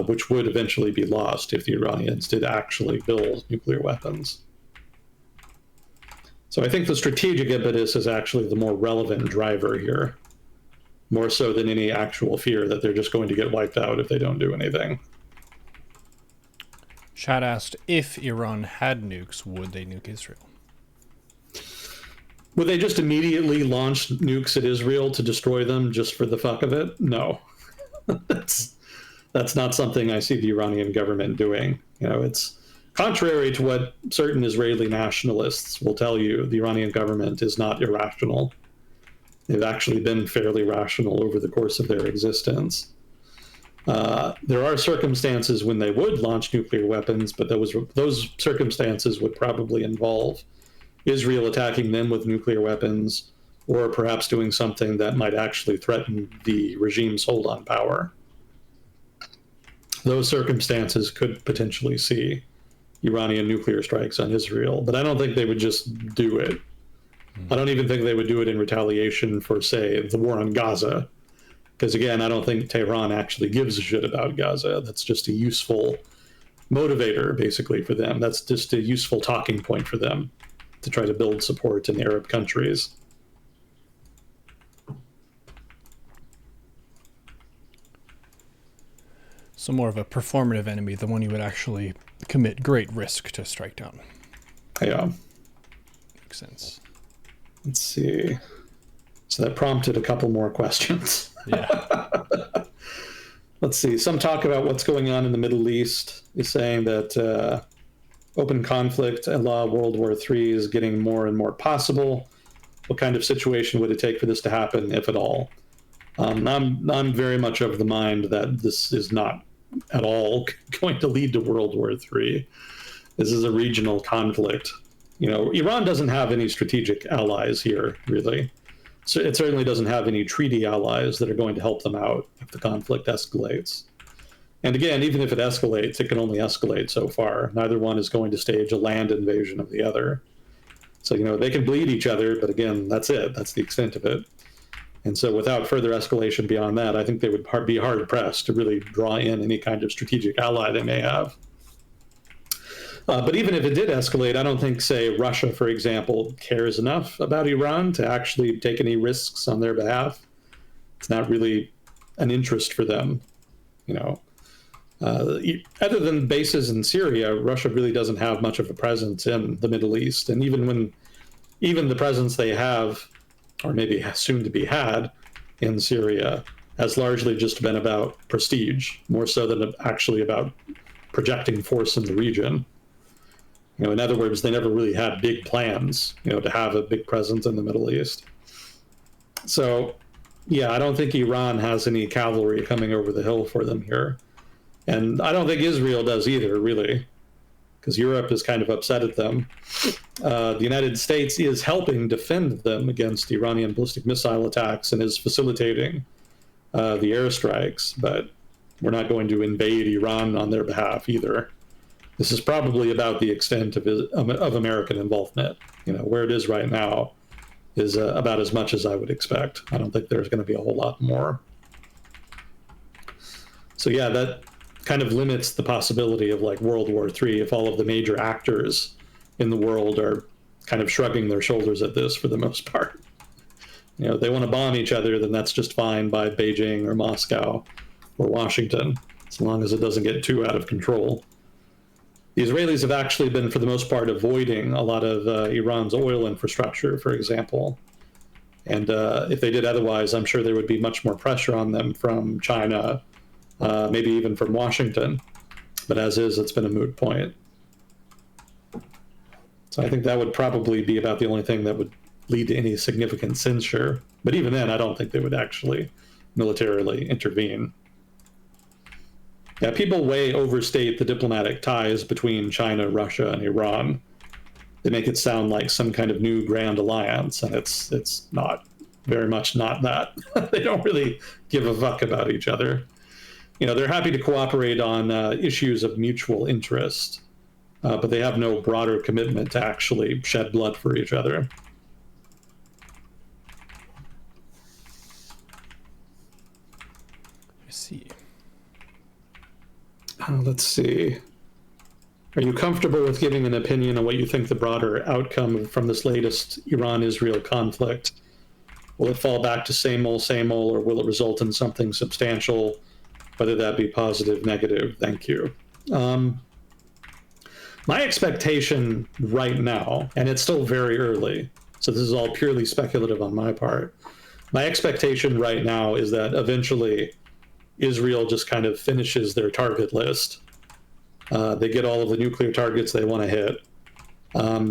which would eventually be lost if the Iranians did actually build nuclear weapons. So I think the strategic impetus is actually the more relevant driver here, more so than any actual fear that they're just going to get wiped out if they don't do anything. Chad asked, if Iran had nukes, would they nuke Israel? Would they just immediately launch nukes at Israel to destroy them just for the fuck of it? No. That's not something I see the Iranian government doing. It's contrary to what certain Israeli nationalists will tell you. The Iranian government is not irrational. They've actually been fairly rational over the course of their existence. There are circumstances when they would launch nuclear weapons, but those circumstances would probably involve Israel attacking them with nuclear weapons, or perhaps doing something that might actually threaten the regime's hold on power. Those circumstances could potentially see Iranian nuclear strikes on Israel, but I don't think they would just do it. I don't even think they would do it in retaliation for, say, the war on Gaza. Because again, I don't think Tehran actually gives a shit about Gaza. That's just a useful motivator, basically, for them. That's just a useful talking point for them to try to build support in Arab countries. So more of a performative enemy, the one you would actually commit great risk to strike down. Yeah. Makes sense. Let's see. So that prompted a couple more questions. Yeah. Let's see. Some talk about what's going on in the Middle East is saying that open conflict a la World War III is getting more and more possible. What kind of situation would it take for this to happen, if at all? I'm very much of the mind that this is not at all going to lead to World War III. This is a regional conflict. Iran doesn't have any strategic allies here, really. So it certainly doesn't have any treaty allies that are going to help them out if the conflict escalates. And again, even if it escalates, it can only escalate so far. Neither one is going to stage a land invasion of the other. So, they can bleed each other, but again, that's it. That's the extent of it. And so without further escalation beyond that, I think they would be hard-pressed to really draw in any kind of strategic ally they may have. But even if it did escalate, I don't think, say, Russia, for example, cares enough about Iran to actually take any risks on their behalf. It's not really an interest for them. Other than bases in Syria, Russia really doesn't have much of a presence in the Middle East. And even the presence they have, or maybe soon to be had, in Syria, has largely just been about prestige, more so than actually about projecting force in the region. In other words, they never really had big plans, to have a big presence in the Middle East. So, yeah, I don't think Iran has any cavalry coming over the hill for them here. And I don't think Israel does either, really, because Europe is kind of upset at them. The United States is helping defend them against Iranian ballistic missile attacks and is facilitating the airstrikes, but we're not going to invade Iran on their behalf either. This is probably about the extent of American involvement. Where it is right now is about as much as I would expect. I don't think there's going to be a whole lot more. So yeah, that kind of limits the possibility of like World War III if all of the major actors in the world are kind of shrugging their shoulders at this for the most part. If they want to bomb each other, then that's just fine by Beijing or Moscow or Washington, as long as it doesn't get too out of control. The Israelis have actually been, for the most part, avoiding a lot of Iran's oil infrastructure, for example. And if they did otherwise, I'm sure there would be much more pressure on them from China, maybe even from Washington. But as is, it's been a moot point. So I think that would probably be about the only thing that would lead to any significant censure. But even then, I don't think they would actually militarily intervene. Yeah, people way overstate the diplomatic ties between China, Russia, and Iran. They make it sound like some kind of new grand alliance, and it's not, very much not that. They don't really give a fuck about each other. They're happy to cooperate on issues of mutual interest, but they have no broader commitment to actually shed blood for each other. I see. Let's see. Are you comfortable with giving an opinion on what you think the broader outcome from this latest Iran-Israel conflict? Will it fall back to same old, or will it result in something substantial, whether that be positive, negative? Thank you. My expectation right now, and it's still very early, so this is all purely speculative on my part, my expectation right now is that eventually Israel just kind of finishes their target list. They get all of the nuclear targets they want to hit.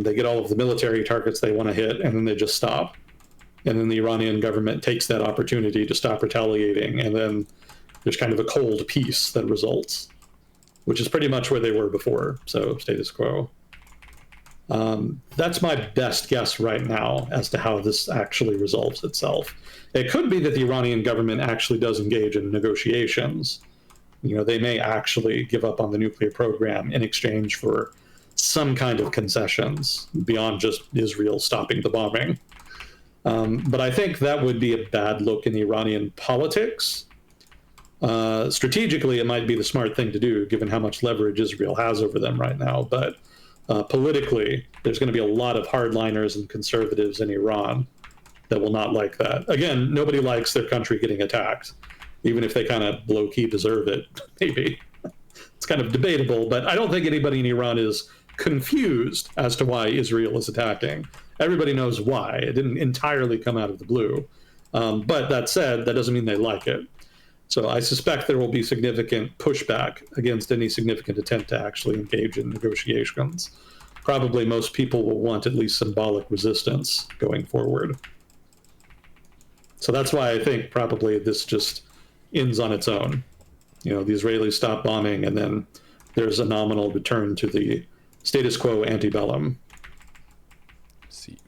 They get all of the military targets they want to hit, and then they just stop. And then the Iranian government takes that opportunity to stop retaliating, and then there's kind of a cold peace that results, which is pretty much where they were before, so status quo. That's my best guess right now as to how this actually resolves itself. It could be that the Iranian government actually does engage in negotiations. They may actually give up on the nuclear program in exchange for some kind of concessions beyond just Israel stopping the bombing. But I think that would be a bad look in Iranian politics. Strategically, it might be the smart thing to do, given how much leverage Israel has over them right now. But politically, there's going to be a lot of hardliners and conservatives in Iran that will not like that. Again, nobody likes their country getting attacked, even if they kind of low-key deserve it, maybe. It's kind of debatable, but I don't think anybody in Iran is confused as to why Israel is attacking. Everybody knows why. It didn't entirely come out of the blue. But that said, that doesn't mean they like it. So I suspect there will be significant pushback against any significant attempt to actually engage in negotiations. Probably most people will want at least symbolic resistance going forward. So that's why I think probably this just ends on its own. The Israelis stop bombing, and then there's a nominal return to the status quo antebellum. See.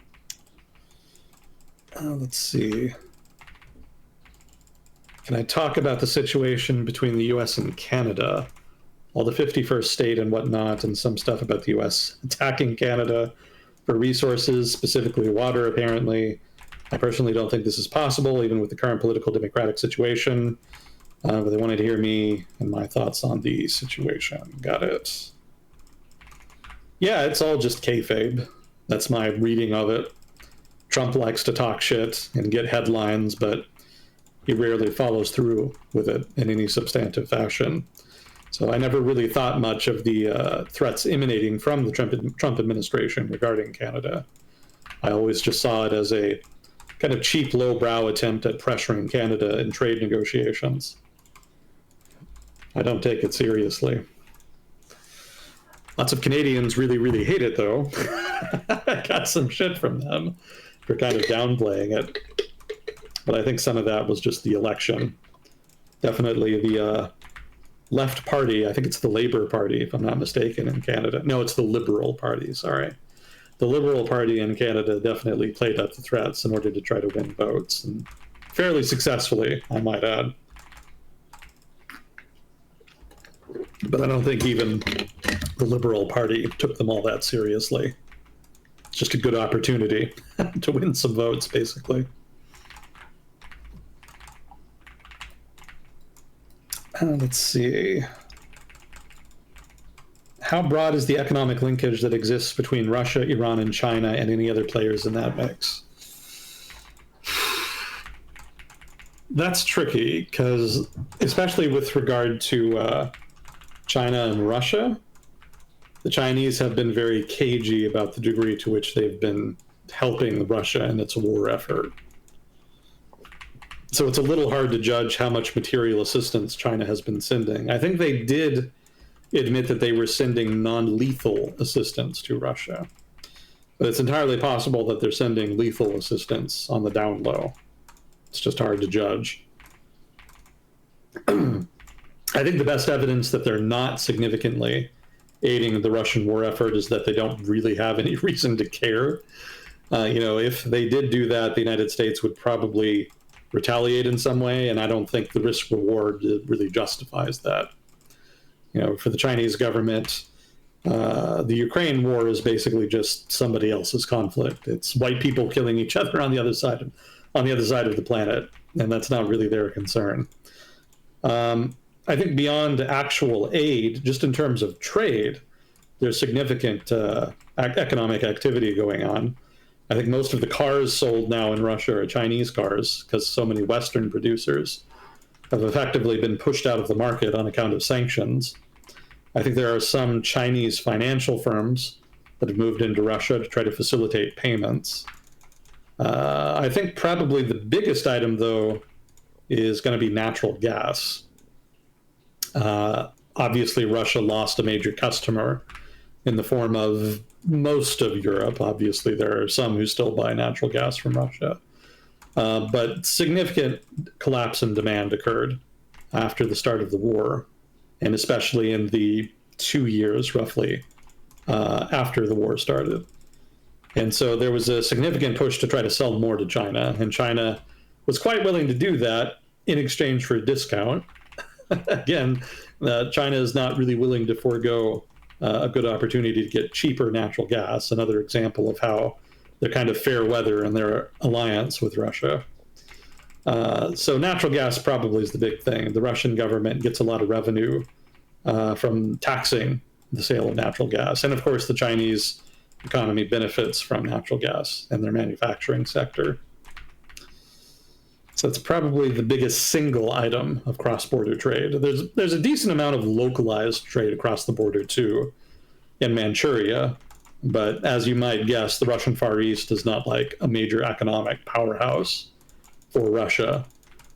Let's see. Can I talk about the situation between the U.S. and Canada? All the 51st state and whatnot, and some stuff about the U.S. attacking Canada for resources, specifically water, apparently. I personally don't think this is possible, even with the current political democratic situation. But they wanted to hear me and my thoughts on the situation. Got it. Yeah, it's all just kayfabe. That's my reading of it. Trump likes to talk shit and get headlines, but he rarely follows through with it in any substantive fashion. So I never really thought much of the threats emanating from the Trump administration regarding Canada. I always just saw it as a kind of cheap, lowbrow attempt at pressuring Canada in trade negotiations. I don't take it seriously. Lots of Canadians really, really hate it, though. I got some shit from them for kind of downplaying it. But I think some of that was just the election. Definitely the left party, I think it's the Labour Party, if I'm not mistaken, in Canada. No, it's the Liberal Party, sorry. The Liberal Party in Canada definitely played up the threats in order to try to win votes, and fairly successfully, I might add. But I don't think even the Liberal Party took them all that seriously. It's just a good opportunity to win some votes, basically. Let's see. How broad is the economic linkage that exists between Russia, Iran, and China, and any other players in that mix? That's tricky, because especially with regard to China and Russia, the Chinese have been very cagey about the degree to which they've been helping Russia in its war effort. So it's a little hard to judge how much material assistance China has been sending. I think they did admit that they were sending non-lethal assistance to Russia. But it's entirely possible that they're sending lethal assistance on the down low. It's just hard to judge. I think the best evidence that they're not significantly aiding the Russian war effort is that they don't really have any reason to care. If they did do that, the United States would probably retaliate in some way, and I don't think the risk reward really justifies that. For the Chinese government, the Ukraine war is basically just somebody else's conflict. It's white people killing each other on the other side of the planet, and that's not really their concern. I think beyond actual aid, just in terms of trade, there's significant economic activity going on. I think most of the cars sold now in Russia are Chinese cars, because so many Western producers have effectively been pushed out of the market on account of sanctions. I think there are some Chinese financial firms that have moved into Russia to try to facilitate payments. I think probably the biggest item, though, is going to be natural gas. Obviously, Russia lost a major customer in the form of most of Europe. Obviously, there are some who still buy natural gas from Russia. But significant collapse in demand occurred after the start of the war, and especially in the 2 years, roughly, after the war started. And so there was a significant push to try to sell more to China, and China was quite willing to do that in exchange for a discount. Again, China is not really willing to forego a good opportunity to get cheaper natural gas, another example of how they're kind of fair weather in their alliance with Russia. So natural gas probably is the big thing. The Russian government gets a lot of revenue from taxing the sale of natural gas. And of course, the Chinese economy benefits from natural gas and their manufacturing sector. So it's probably the biggest single item of cross-border trade. There's a decent amount of localized trade across the border, too, in Manchuria. But as you might guess, the Russian Far East is not like a major economic powerhouse for Russia.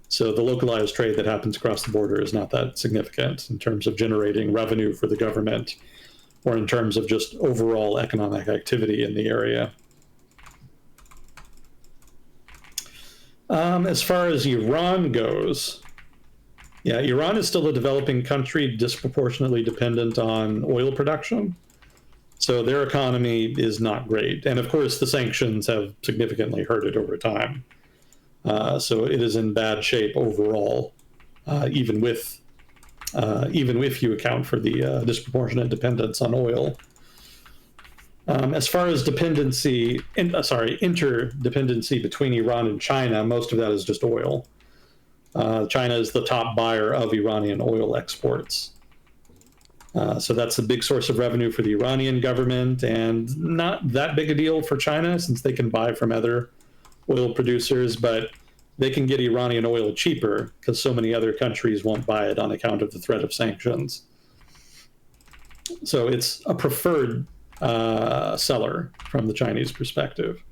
So the localized trade that happens across the border is not that significant in terms of generating revenue for the government or in terms of just overall economic activity in the area. As far as Iran goes, yeah, Iran is still a developing country disproportionately dependent on oil production. So their economy is not great. And of course, the sanctions have significantly hurt it over time. So it is in bad shape overall, even if you account for the disproportionate dependence on oil. As far as interdependency between Iran and China, most of that is just oil. China is the top buyer of Iranian oil exports. So that's a big source of revenue for the Iranian government, and not that big a deal for China since they can buy from other oil producers, but they can get Iranian oil cheaper because so many other countries won't buy it on account of the threat of sanctions. So it's a preferred seller from the Chinese perspective.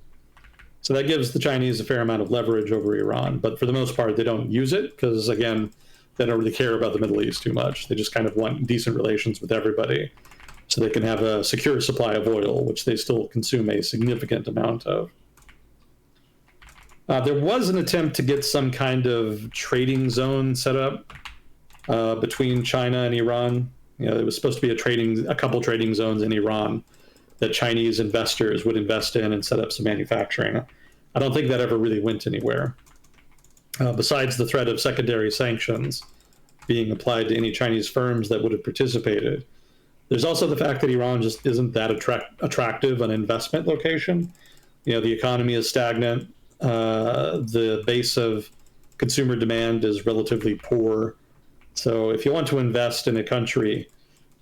So that gives the Chinese a fair amount of leverage over Iran, but for the most part, they don't use it because, again, they don't really care about the Middle East too much. They just kind of want decent relations with everybody. so they can have a secure supply of oil, which they still consume a significant amount of. There was an attempt to get some kind of trading zone set up between China and Iran. There was supposed to be a couple trading zones in Iran that Chinese investors would invest in and set up some manufacturing. I don't think that ever really went anywhere. Besides the threat of secondary sanctions being applied to any Chinese firms that would have participated, there's also the fact that Iran just isn't that attractive an investment location. The economy is stagnant. The base of consumer demand is relatively poor. So if you want to invest in a country,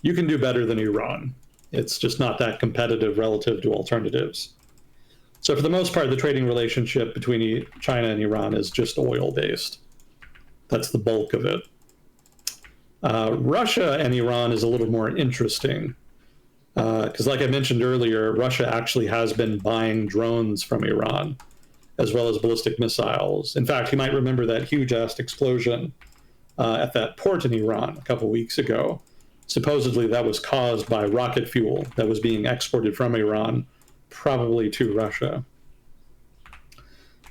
you can do better than Iran. It's just not that competitive relative to alternatives. So for the most part, the trading relationship between China and Iran is just oil-based. That's the bulk of it. Russia and Iran is a little more interesting because, like I mentioned earlier, Russia actually has been buying drones from Iran, as well as ballistic missiles. In fact, you might remember that huge-ass explosion at that port in Iran a couple weeks ago. Supposedly, that was caused by rocket fuel that was being exported from Iran, probably to Russia.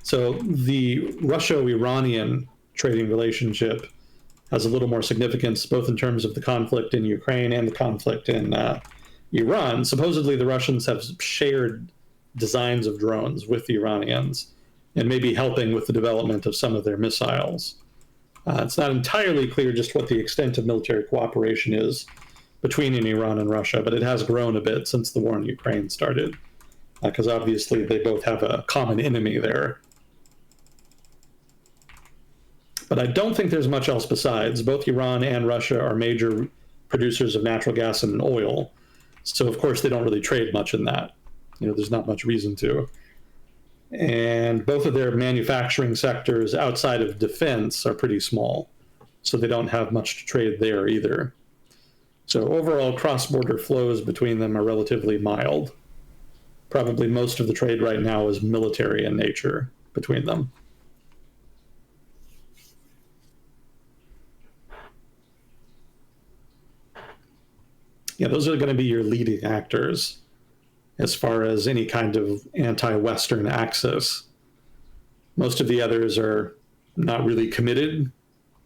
So the Russia-Iranian trading relationship has a little more significance, both in terms of the conflict in Ukraine and the conflict in Iran. Supposedly, the Russians have shared designs of drones with the Iranians and maybe helping with the development of some of their missiles. It's not entirely clear just what the extent of military cooperation is between Iran and Russia, but it has grown a bit since the war in Ukraine started, because obviously they both have a common enemy there. But I don't think there's much else besides. Both Iran and Russia are major producers of natural gas and oil, so of course they don't really trade much in that. There's not much reason to. And both of their manufacturing sectors outside of defense are pretty small, so they don't have much to trade there either. So overall, cross-border flows between them are relatively mild. Probably most of the trade right now is military in nature between them. Yeah, those are going to be your leading actors as far as any kind of anti-Western axis. Most of the others are not really committed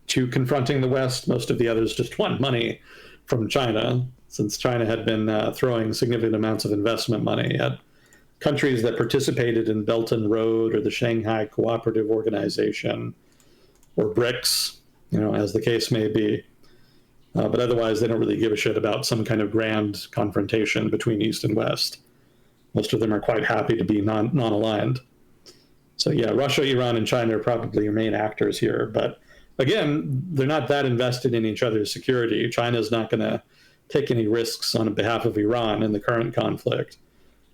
to confronting the West. Most of the others just want money from China, since China had been throwing significant amounts of investment money at countries that participated in Belt and Road or the Shanghai Cooperative Organization or BRICS, as the case may be. But otherwise, they don't really give a shit about some kind of grand confrontation between East and West. Most of them are quite happy to be non-aligned. So yeah, Russia, Iran, and China are probably your main actors here. But again, they're not that invested in each other's security. China's not going to take any risks on behalf of Iran in the current conflict.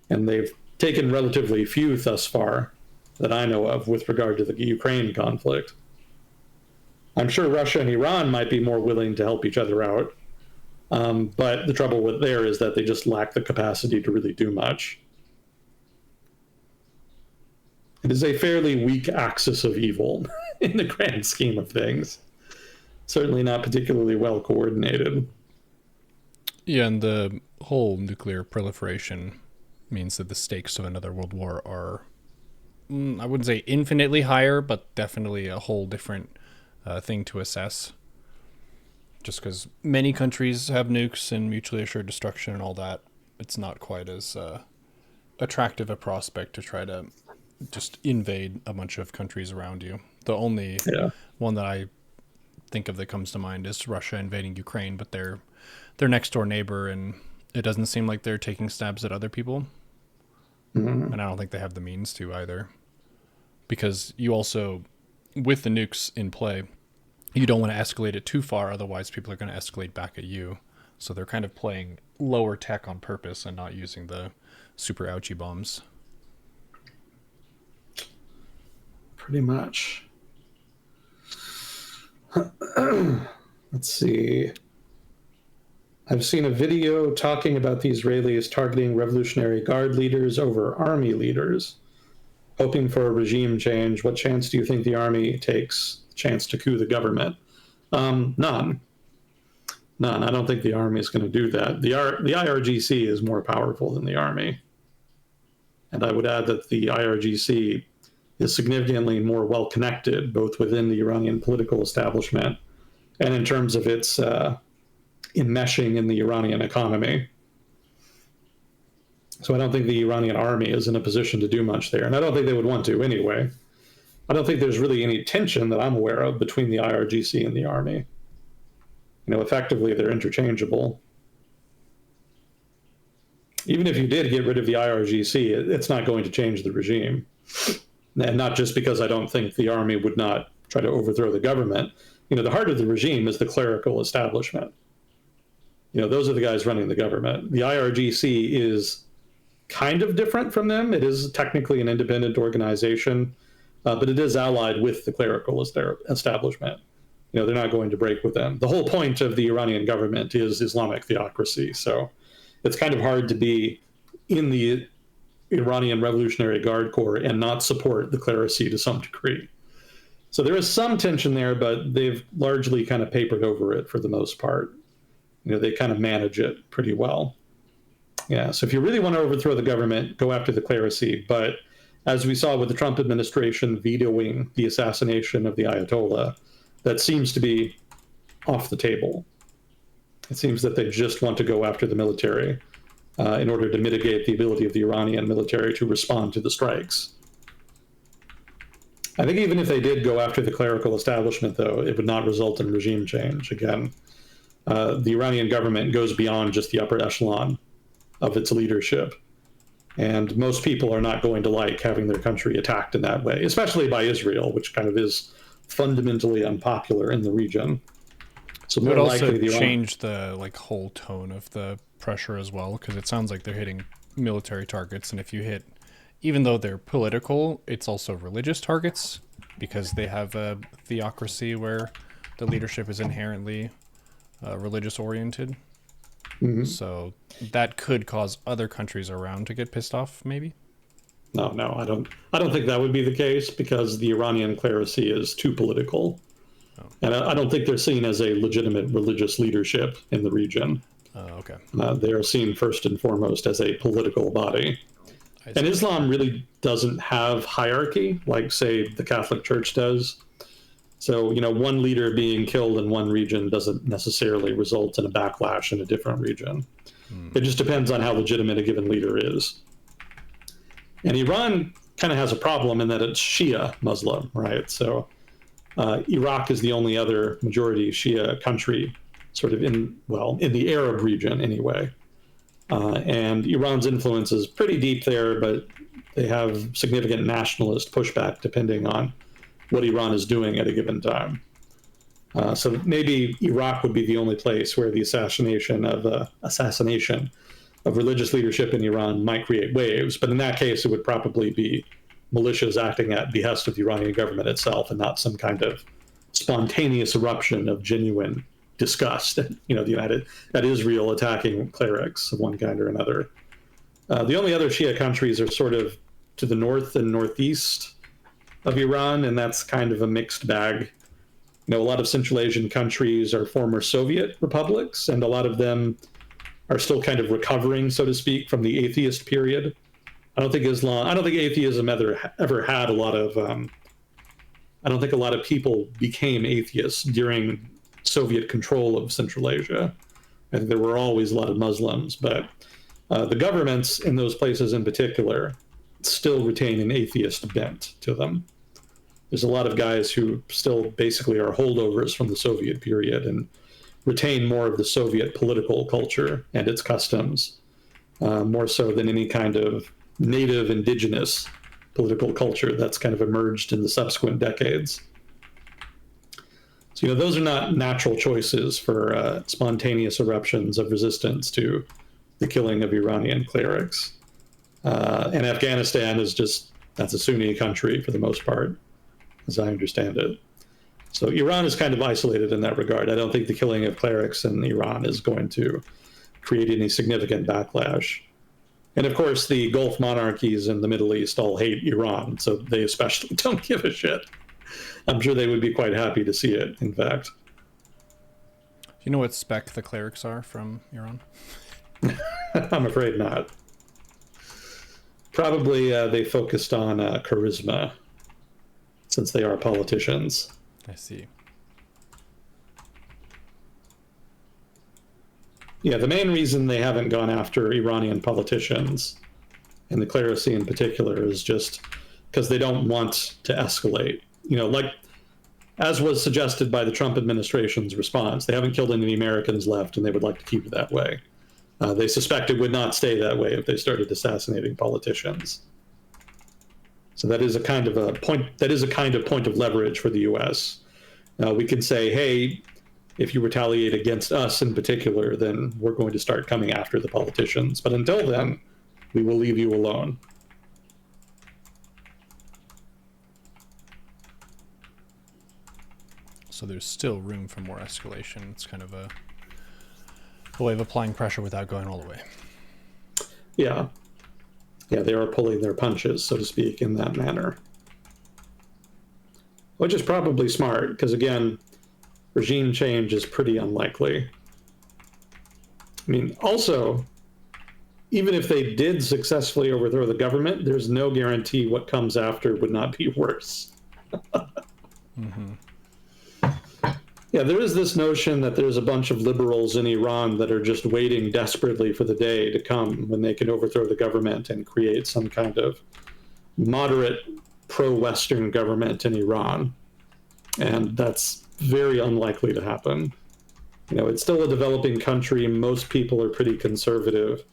And they've taken relatively few thus far that I know of with regard to the Ukraine conflict. I'm sure Russia and Iran might be more willing to help each other out. But the trouble with there is that they just lack the capacity to really do much. It is a fairly weak axis of evil in the grand scheme of things. Certainly not particularly well coordinated. Yeah, and the whole nuclear proliferation means that the stakes of another world war are, I wouldn't say infinitely higher, but definitely a whole different thing to assess. Just because many countries have nukes and mutually assured destruction and all that, it's not quite as attractive a prospect to try to just invade a bunch of countries around you. The only one that I think of that comes to mind is Russia invading Ukraine, but they're their next door neighbor, and it doesn't seem like they're taking stabs at other people. And I don't think they have the means to either. Because you also, with the nukes in play, you don't want to escalate it too far, otherwise people are going to escalate back at you. So they're kind of playing lower tech on purpose and not using the super ouchie bombs. Pretty much. Let's see. I've seen a video talking about the Israelis targeting Revolutionary Guard leaders over army leaders, hoping for a regime change. What chance do you think the army takes? Chance to coup the government? None. None. I don't think the army is going to do that. The IRGC is more powerful than the army. And I would add that the IRGC is significantly more well connected, both within the Iranian political establishment and in terms of its enmeshing in the Iranian economy. So I don't think the Iranian army is in a position to do much there. And I don't think they would want to anyway. I don't think there's really any tension that I'm aware of between the IRGC and the army. Effectively, they're interchangeable. Even if you did get rid of the IRGC, it's not going to change the regime. And not just because I don't think the army would not try to overthrow the government. The heart of the regime is the clerical establishment. Those are the guys running the government. The IRGC is kind of different from them. It is technically an independent organization, but it is allied with the clerical establishment. They're not going to break with them. The whole point of the Iranian government is Islamic theocracy. So it's kind of hard to be in the Iranian Revolutionary Guard Corps and not support the clerisy to some degree. So there is some tension there, but they've largely kind of papered over it for the most part. They kind of manage it pretty well. Yeah, so if you really want to overthrow the government, go after the clerisy. But as we saw with the Trump administration vetoing the assassination of the Ayatollah, that seems to be off the table. It seems that they just want to go after the military in order to mitigate the ability of the Iranian military to respond to the strikes. I think even if they did go after the clerical establishment, though, it would not result in regime change. Again, the Iranian government goes beyond just the upper echelon of its leadership. And most people are not going to like having their country attacked in that way, especially by Israel, which kind of is fundamentally unpopular in the region. So it would also change the whole tone of the pressure as well, because it sounds like they're hitting military targets, and if you hit, even though they're political, it's also religious targets, because they have a theocracy where the leadership is inherently religious oriented. Mm-hmm. So that could cause other countries around to get pissed off, maybe. No, I don't think that would be the case, because the Iranian clerisy is too political. Oh. And I don't think they're seen as a legitimate religious leadership in the region. Okay. They are seen first and foremost as a political body. And Islam really doesn't have hierarchy like, say, the Catholic Church does. So, one leader being killed in one region doesn't necessarily result in a backlash in a different region. It just depends on how legitimate a given leader is. And Iran kind of has a problem in that it's Shia Muslim, right? So Iraq is the only other majority Shia country sort of in the Arab region anyway. And Iran's influence is pretty deep there, but they have significant nationalist pushback depending on what Iran is doing at a given time. So maybe Iraq would be the only place where the assassination of religious leadership in Iran might create waves. But in that case, it would probably be militias acting at behest of the Iranian government itself, and not some kind of spontaneous eruption of genuine disgust at Israel attacking clerics of one kind or another. The only other Shia countries are sort of to the north and northeast of Iran, and that's kind of a mixed bag. A lot of Central Asian countries are former Soviet republics, and a lot of them are still kind of recovering, so to speak, from the atheist period. I don't think atheism ever had a lot of, I don't think a lot of people became atheists during Soviet control of Central Asia. I think there were always a lot of Muslims, but the governments in those places in particular still retain an atheist bent to them. There's a lot of guys who still basically are holdovers from the Soviet period and retain more of the Soviet political culture and its customs, more so than any kind of native indigenous political culture that's kind of emerged in the subsequent decades. So, those are not natural choices for spontaneous eruptions of resistance to the killing of Iranian clerics. And Afghanistan that's a Sunni country for the most part, as I understand it. So Iran is kind of isolated in that regard. I don't think the killing of clerics in Iran is going to create any significant backlash. And of course, the Gulf monarchies in the Middle East all hate Iran, so they especially don't give a shit. I'm sure they would be quite happy to see it, in fact. you know what spec the clerics are from Iran? I'm afraid not. Probably they focused on charisma, since they are politicians. I see. Yeah, the main reason they haven't gone after Iranian politicians, and the clerisy in particular, is just because they don't want to escalate. Like as was suggested by the Trump administration's response, they haven't killed any Americans left, and they would like to keep it that way. They suspect it would not stay that way if they started assassinating politicians. So that is a kind of a point. That is a kind of point of leverage for the U.S. We can say, hey, if you retaliate against us in particular, then we're going to start coming after the politicians. But until then, we will leave you alone. So there's still room for more escalation. It's kind of a way of applying pressure without going all the way. Yeah. Yeah, they are pulling their punches, so to speak, in that manner. Which is probably smart, because again, regime change is pretty unlikely. I mean, also, even if they did successfully overthrow the government, there's no guarantee what comes after would not be worse. Mm-hmm. Yeah, there is this notion that there's a bunch of liberals in Iran that are just waiting desperately for the day to come when they can overthrow the government and create some kind of moderate pro-Western government in Iran. And that's very unlikely to happen. It's still a developing country. Most people are pretty conservative.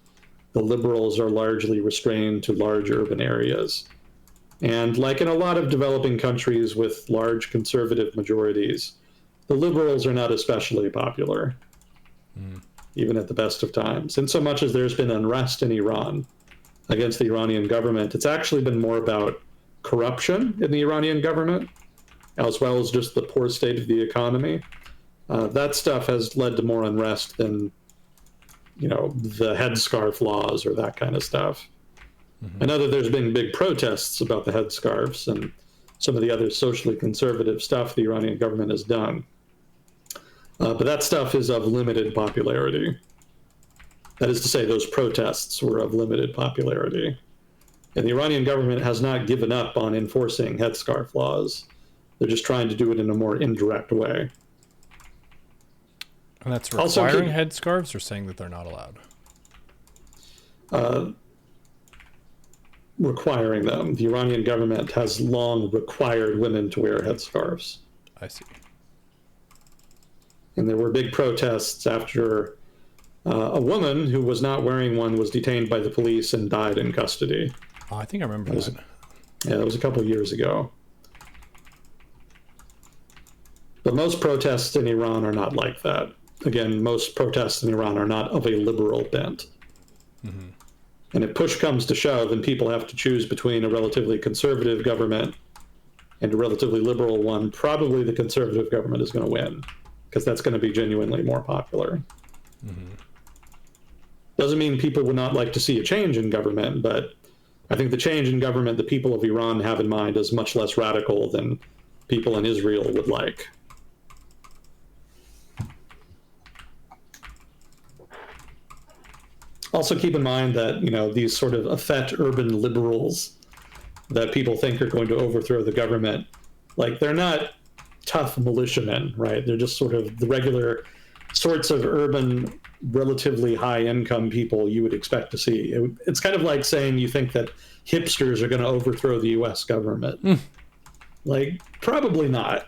The liberals are largely restrained to large urban areas. And like in a lot of developing countries with large conservative majorities, the liberals are not especially popular, even at the best of times. And so much as there's been unrest in Iran against the Iranian government, it's actually been more about corruption in the Iranian government, as well as just the poor state of the economy. That stuff has led to more unrest than, the headscarf laws or that kind of stuff. Mm-hmm. I know that there's been big protests about the headscarves and some of the other socially conservative stuff the Iranian government has done. But that stuff is of limited popularity. That is to say, those protests were of limited popularity. And the Iranian government has not given up on enforcing headscarf laws. They're just trying to do it in a more indirect way. And that's requiring headscarves or saying that they're not allowed? Requiring them. The Iranian government has long required women to wear headscarves. I see. And there were big protests after a woman who was not wearing one was detained by the police and died in custody. Oh, I think I remember that. Yeah, that was a couple of years ago. But most protests in Iran are not like that. Again, most protests in Iran are not of a liberal bent. Mm-hmm. And if push comes to shove and people have to choose between a relatively conservative government and a relatively liberal one, probably the conservative government is going to win, because that's going to be genuinely more popular. Mm-hmm. Doesn't mean people would not like to see a change in government, but I think the change in government the people of Iran have in mind is much less radical than people in Israel would like. Also keep in mind that, these sort of effete urban liberals that people think are going to overthrow the government, they're not tough militiamen, right? They're just sort of the regular sorts of urban, relatively high-income people you would expect to see. It's kind of like saying you think that hipsters are going to overthrow the U.S. government. Probably not.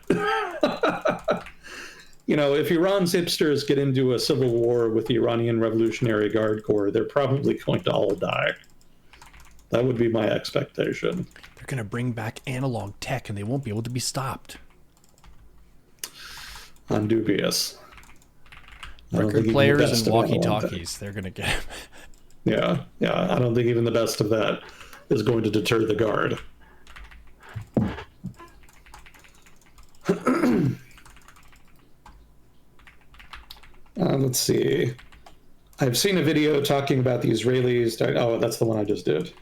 If Iran's hipsters get into a civil war with the Iranian Revolutionary Guard Corps, they're probably going to all die. That would be my expectation. They're going to bring back analog tech and they won't be able to be stopped. I'm dubious. Record players and walkie-talkies, they're going to get Yeah. I don't think even the best of that is going to deter the Guard. Let's see. I've seen a video talking about the Israelis. Oh, that's the one I just did.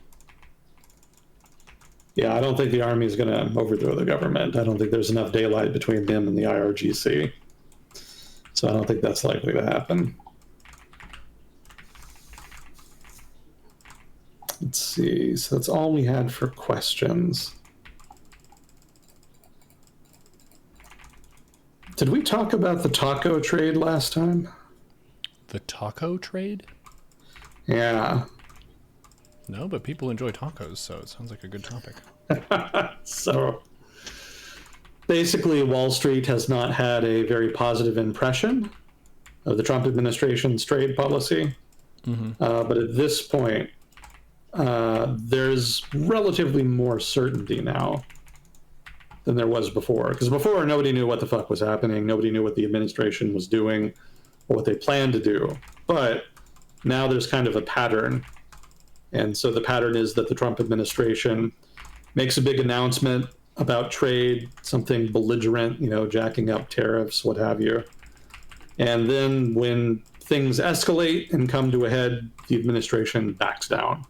Yeah, I don't think the army is going to overthrow the government. I don't think there's enough daylight between them and the IRGC. So I don't think that's likely to happen. Let's see. So that's all we had for questions. Did we talk about the taco trade last time? The taco trade? Yeah. No, but people enjoy tacos, so it sounds like a good topic. So basically, Wall Street has not had a very positive impression of the Trump administration's trade policy. But at this point, there's relatively more certainty now than there was before. Because before, nobody knew what the fuck was happening. Nobody knew what the administration was doing or what they planned to do. But now there's kind of a pattern. And so the pattern is that the Trump administration makes a big announcement about trade, something belligerent, jacking up tariffs, what have you. And then when things escalate and come to a head, the administration backs down.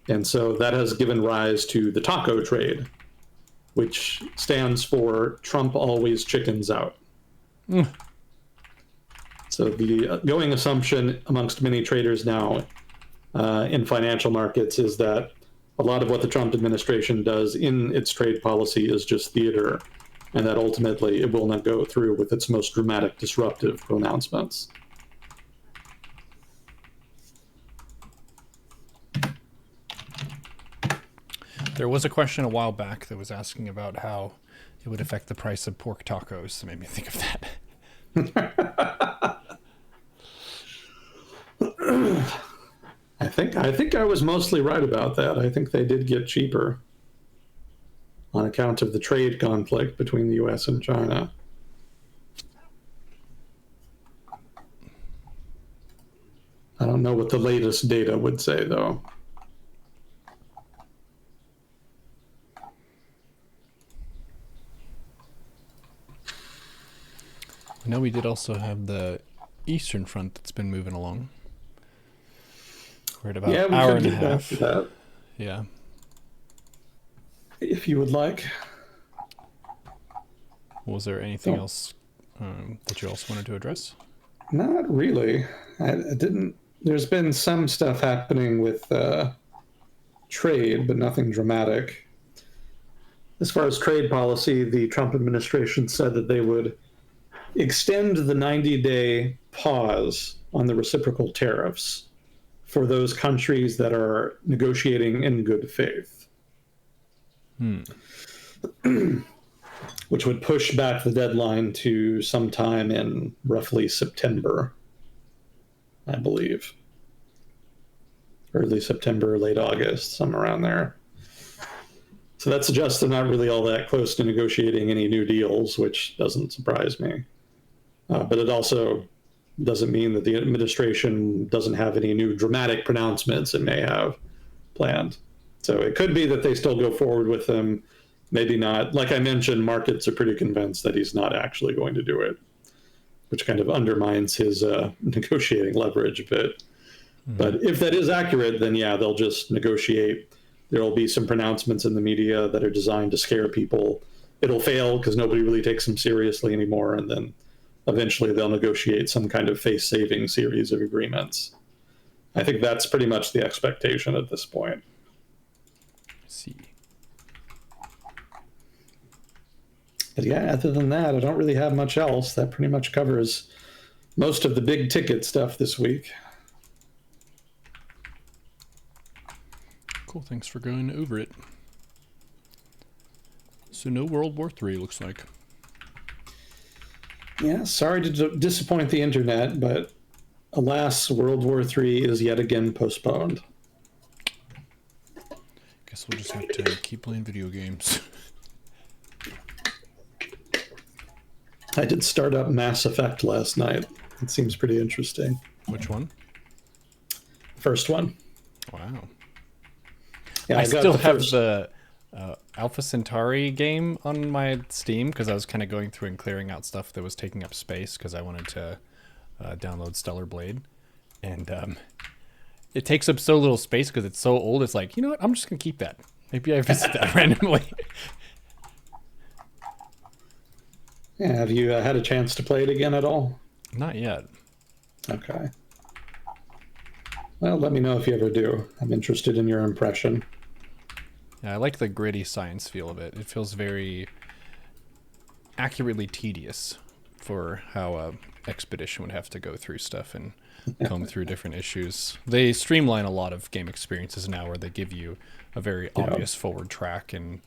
And so that has given rise to the taco trade, which stands for Trump always chickens out. So the going assumption amongst many traders now in financial markets is that a lot of what the Trump administration does in its trade policy is just theater, and that ultimately it will not go through with its most dramatic disruptive pronouncements. There was a question a while back that was asking about how it would affect the price of pork tacos, so it made me think of that. I think I was mostly right about that. I think they did get cheaper on account of the trade conflict between the US and China. I don't know what the latest data would say, though. I know we did also have the Eastern Front that's been moving along. We're at about an hour and a half. That, yeah. if you would like. Was there anything else that you also wanted to address? Not really. I didn't. There's been some stuff happening with trade, but nothing dramatic. As far as trade policy, the Trump administration said that they would extend the 90-day pause on the reciprocal tariffs for those countries that are negotiating in good faith. Which would push back the deadline to sometime in roughly September, I believe. Early September, late August, somewhere around there. So that suggests they're not really all that close to negotiating any new deals, which doesn't surprise me. But it also doesn't mean that the administration doesn't have any new dramatic pronouncements it may have planned. So it could be that they still go forward with them, maybe not. Like I mentioned, markets are pretty convinced that he's not actually going to do it, which kind of undermines his negotiating leverage a bit. But if that is accurate, then yeah, they'll just negotiate. There will be some pronouncements in the media that are designed to scare people. It'll fail because nobody really takes them seriously anymore, and then eventually they'll negotiate some kind of face-saving series of agreements. I think that's pretty much the expectation at this point. See. But yeah, other than that, I don't really have much else. That pretty much covers most of the big ticket stuff this week. Cool, thanks for going over it. So no World War III, looks like. Yeah, sorry to disappoint the internet, but alas, World War III is yet again postponed. Guess we'll just have to keep playing video games. I did start up Mass Effect last night. It seems pretty interesting. Which one? First one. Wow. Yeah, I still have the Alpha Centauri game on my Steam because I was kind of going through and clearing out stuff that was taking up space because I wanted to download Stellar Blade. And it takes up so little space because it's so old. It's like, you know what? I'm just going to keep that. Maybe I visit that randomly. Yeah, have you had a chance to play it again at all? Not yet. Okay. Well, let me know if you ever do. I'm interested in your impression. Yeah, I like the gritty science feel of it. It feels very accurately tedious for how a expedition would have to go through stuff and comb through different issues. They streamline a lot of game experiences now where they give you a very Yeah. obvious forward track and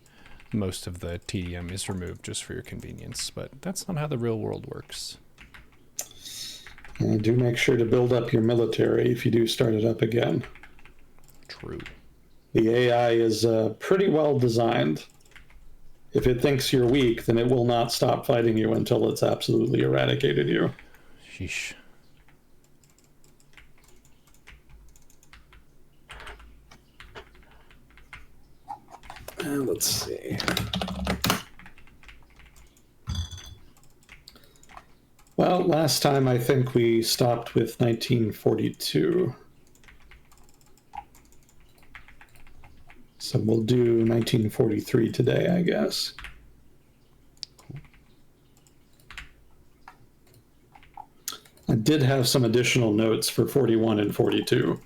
most of the tedium is removed just for your convenience, but that's not how the real world works. And do make sure to build up your military if you do start it up again. True. The AI is pretty well designed. If it thinks you're weak, then it will not stop fighting you until it's absolutely eradicated you. Sheesh. Let's see. Well, last time I think we stopped with 1942. So we'll do 1943 today, I guess. I did have some additional notes for 41 and 42.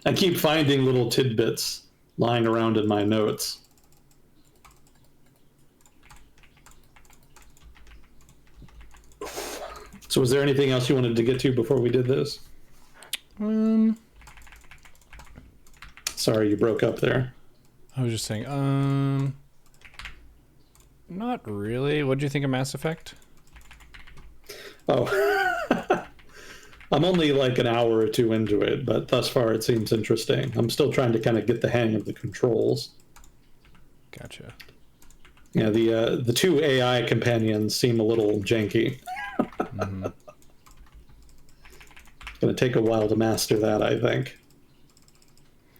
I keep finding little tidbits lying around in my notes. So was there anything else you wanted to get to before we did this? Sorry, you broke up there. I was just saying, not really. What do you think of Mass Effect? Oh, I'm only like an hour or two into it, but thus far it seems interesting. I'm still trying to kind of get the hang of the controls. Gotcha. Yeah, the two AI companions seem a little janky. Mm-hmm. It's going to take a while to master that, I think.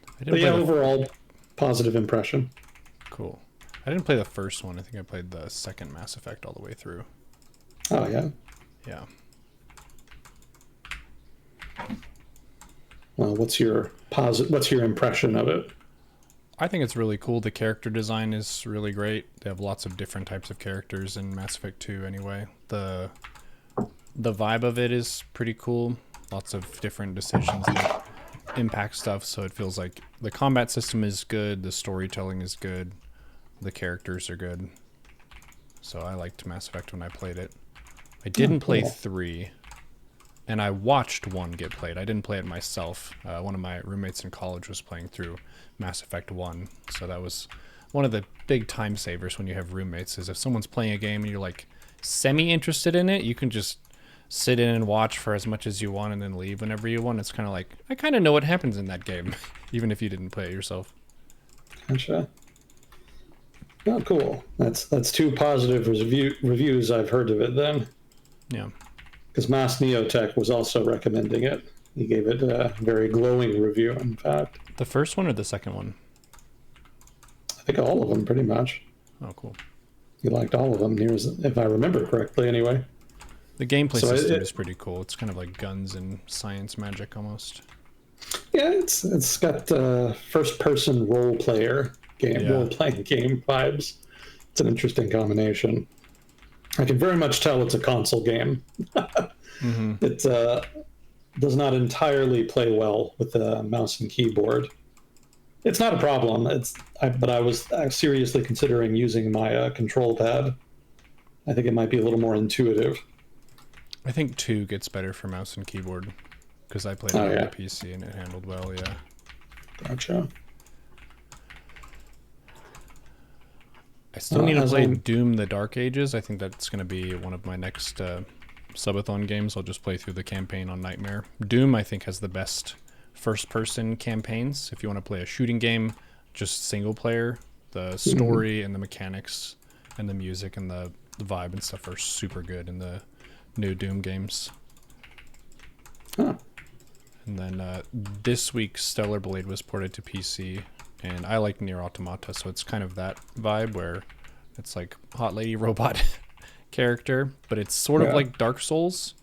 I But didn't yeah, play the overall, positive impression. cool. I didn't play the first one. I think I played the second Mass Effect all the way through. Oh, yeah. Yeah. Well, what's your impression of it? I think it's really cool. The character design is really great. They have lots of different types of characters in Mass Effect 2 anyway. The vibe of it is pretty cool. Lots of different decisions that impact stuff, so it feels like the combat system is good, the storytelling is good, the characters are good. So I liked Mass Effect when I played it. I didn't play cool. 3, and I watched 1 get played. I didn't play it myself. One of my roommates in college was playing through Mass Effect 1, so that was one of the big time savers when you have roommates, is if someone's playing a game and you're like semi-interested in it, you can just sit in and watch for as much as you want and then leave whenever you want. It's kind of like, I kind of know what happens in that game, even if you didn't play it yourself. Gotcha. Oh, cool. That's two positive reviews I've heard of it then. Yeah. Because Mass Neotech was also recommending it. He gave it a very glowing review, in fact. The first one or the second one? I think all of them, pretty much. Oh, cool. He liked all of them, if I remember correctly, anyway. The gameplay So system is pretty cool. It's kind of like guns and science magic almost. Yeah, it's got first-person role playing game vibes. It's an interesting combination. I can very much tell it's a console game. Mm-hmm. It does not entirely play well with the mouse and keyboard. It's not a problem. But I was seriously considering using my control pad. I think it might be a little more intuitive. I think 2 gets better for mouse and keyboard because I played it on the PC and it handled well, yeah. Gotcha. I still need to play Doom the Dark Ages. I think that's going to be one of my next subathon games. I'll just play through the campaign on Nightmare. Doom, I think, has the best first-person campaigns. If you want to play a shooting game, just single player, the story and the mechanics and the music and the vibe and stuff are super good in the new Doom games. Huh. And then this week, Stellar Blade was ported to PC, and I like Nier Automata, so it's kind of that vibe where it's like hot lady robot character, but it's sort of like Dark Souls,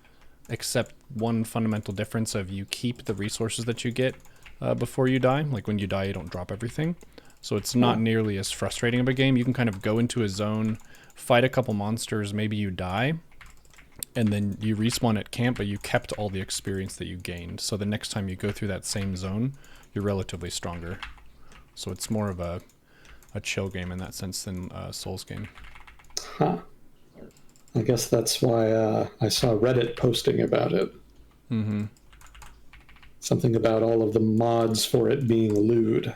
except one fundamental difference of you keep the resources that you get before you die. Like when you die, you don't drop everything. So it's not nearly as frustrating of a game. You can kind of go into a zone fight a couple monsters, maybe you die, and then you respawn at camp, but you kept all the experience that you gained. So the next time you go through that same zone, you're relatively stronger. So it's more of a chill game in that sense than a Souls game. Huh. I guess that's why I saw Reddit posting about it. Mm-hmm. Something about all of the mods for it being lewd.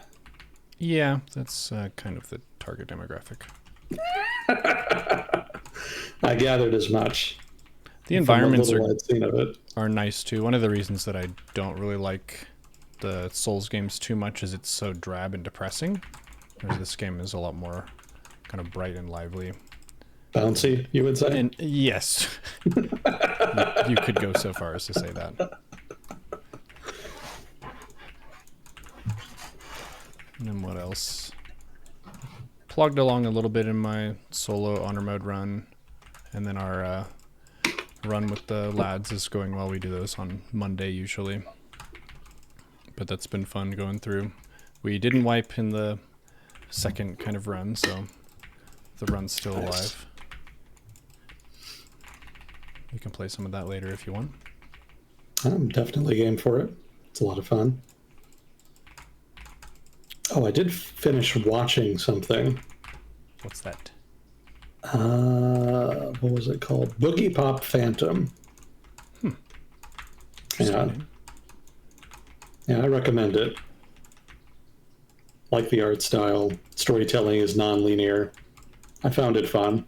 Yeah, that's kind of the target demographic. I gathered as much. The environments I'd seen of it. are nice too. One of the reasons that I don't really like the Souls games too much is it's so drab and depressing, whereas this game is a lot more kind of bright and lively. Bouncy, you would say? And yes, you could go so far as to say that. And then what else? Plugged along a little bit in my solo honor mode run, and then our run with the lads is going well. We do those on Monday usually, but that's been fun going through. We didn't wipe in the second kind of run, so the run's still alive. We can play some of that later if you want. I'm definitely game for it. It's a lot of fun. Oh, I did finish watching something. What's that? What was it called? Boogie Pop Phantom. Yeah. Yeah, I recommend it. Like the art style. Storytelling is non-linear. I found it fun.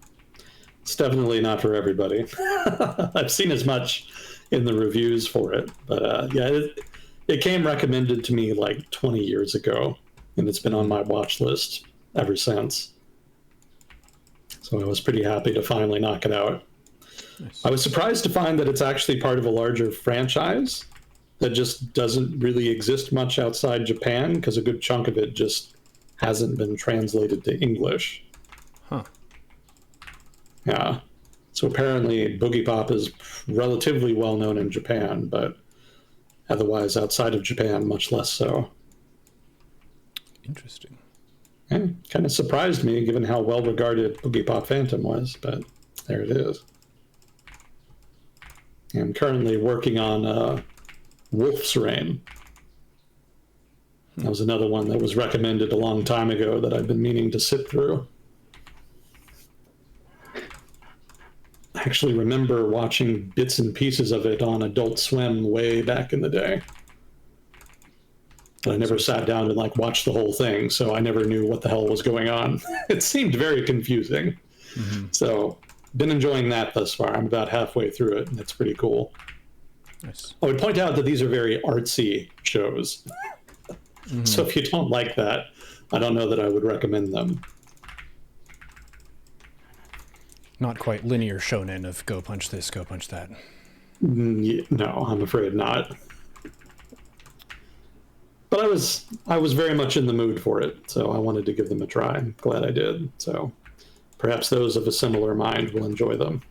It's definitely not for everybody. I've seen as much in the reviews for it, but yeah, it came recommended to me like 20 years ago, and it's been on my watch list ever since. So I was pretty happy to finally knock it out. Nice. I was surprised to find that it's actually part of a larger franchise that just doesn't really exist much outside Japan, because a good chunk of it just hasn't been translated to English. Huh. Yeah. So apparently Boogie Pop is relatively well known in Japan, but otherwise outside of Japan, much less so. Interesting. And kind of surprised me given how well regarded Boogie Pop Phantom was, but there it is. I'm currently working on Wolf's Rain. That was another one that was recommended a long time ago that I've been meaning to sit through. I actually remember watching bits and pieces of it on Adult Swim way back in the day. But I never sat down and like watched the whole thing, so I never knew what the hell was going on. It seemed very confusing. Mm-hmm. So, been enjoying that thus far. I'm about halfway through it, and it's pretty cool. Nice. I would point out that these are very artsy shows. Mm-hmm. So if you don't like that, I don't know that I would recommend them. Not quite linear shonen of go punch this, go punch that. No, I'm afraid not. But I was very much in the mood for it, so I wanted to give them a try. I'm glad I did. So perhaps those of a similar mind will enjoy them.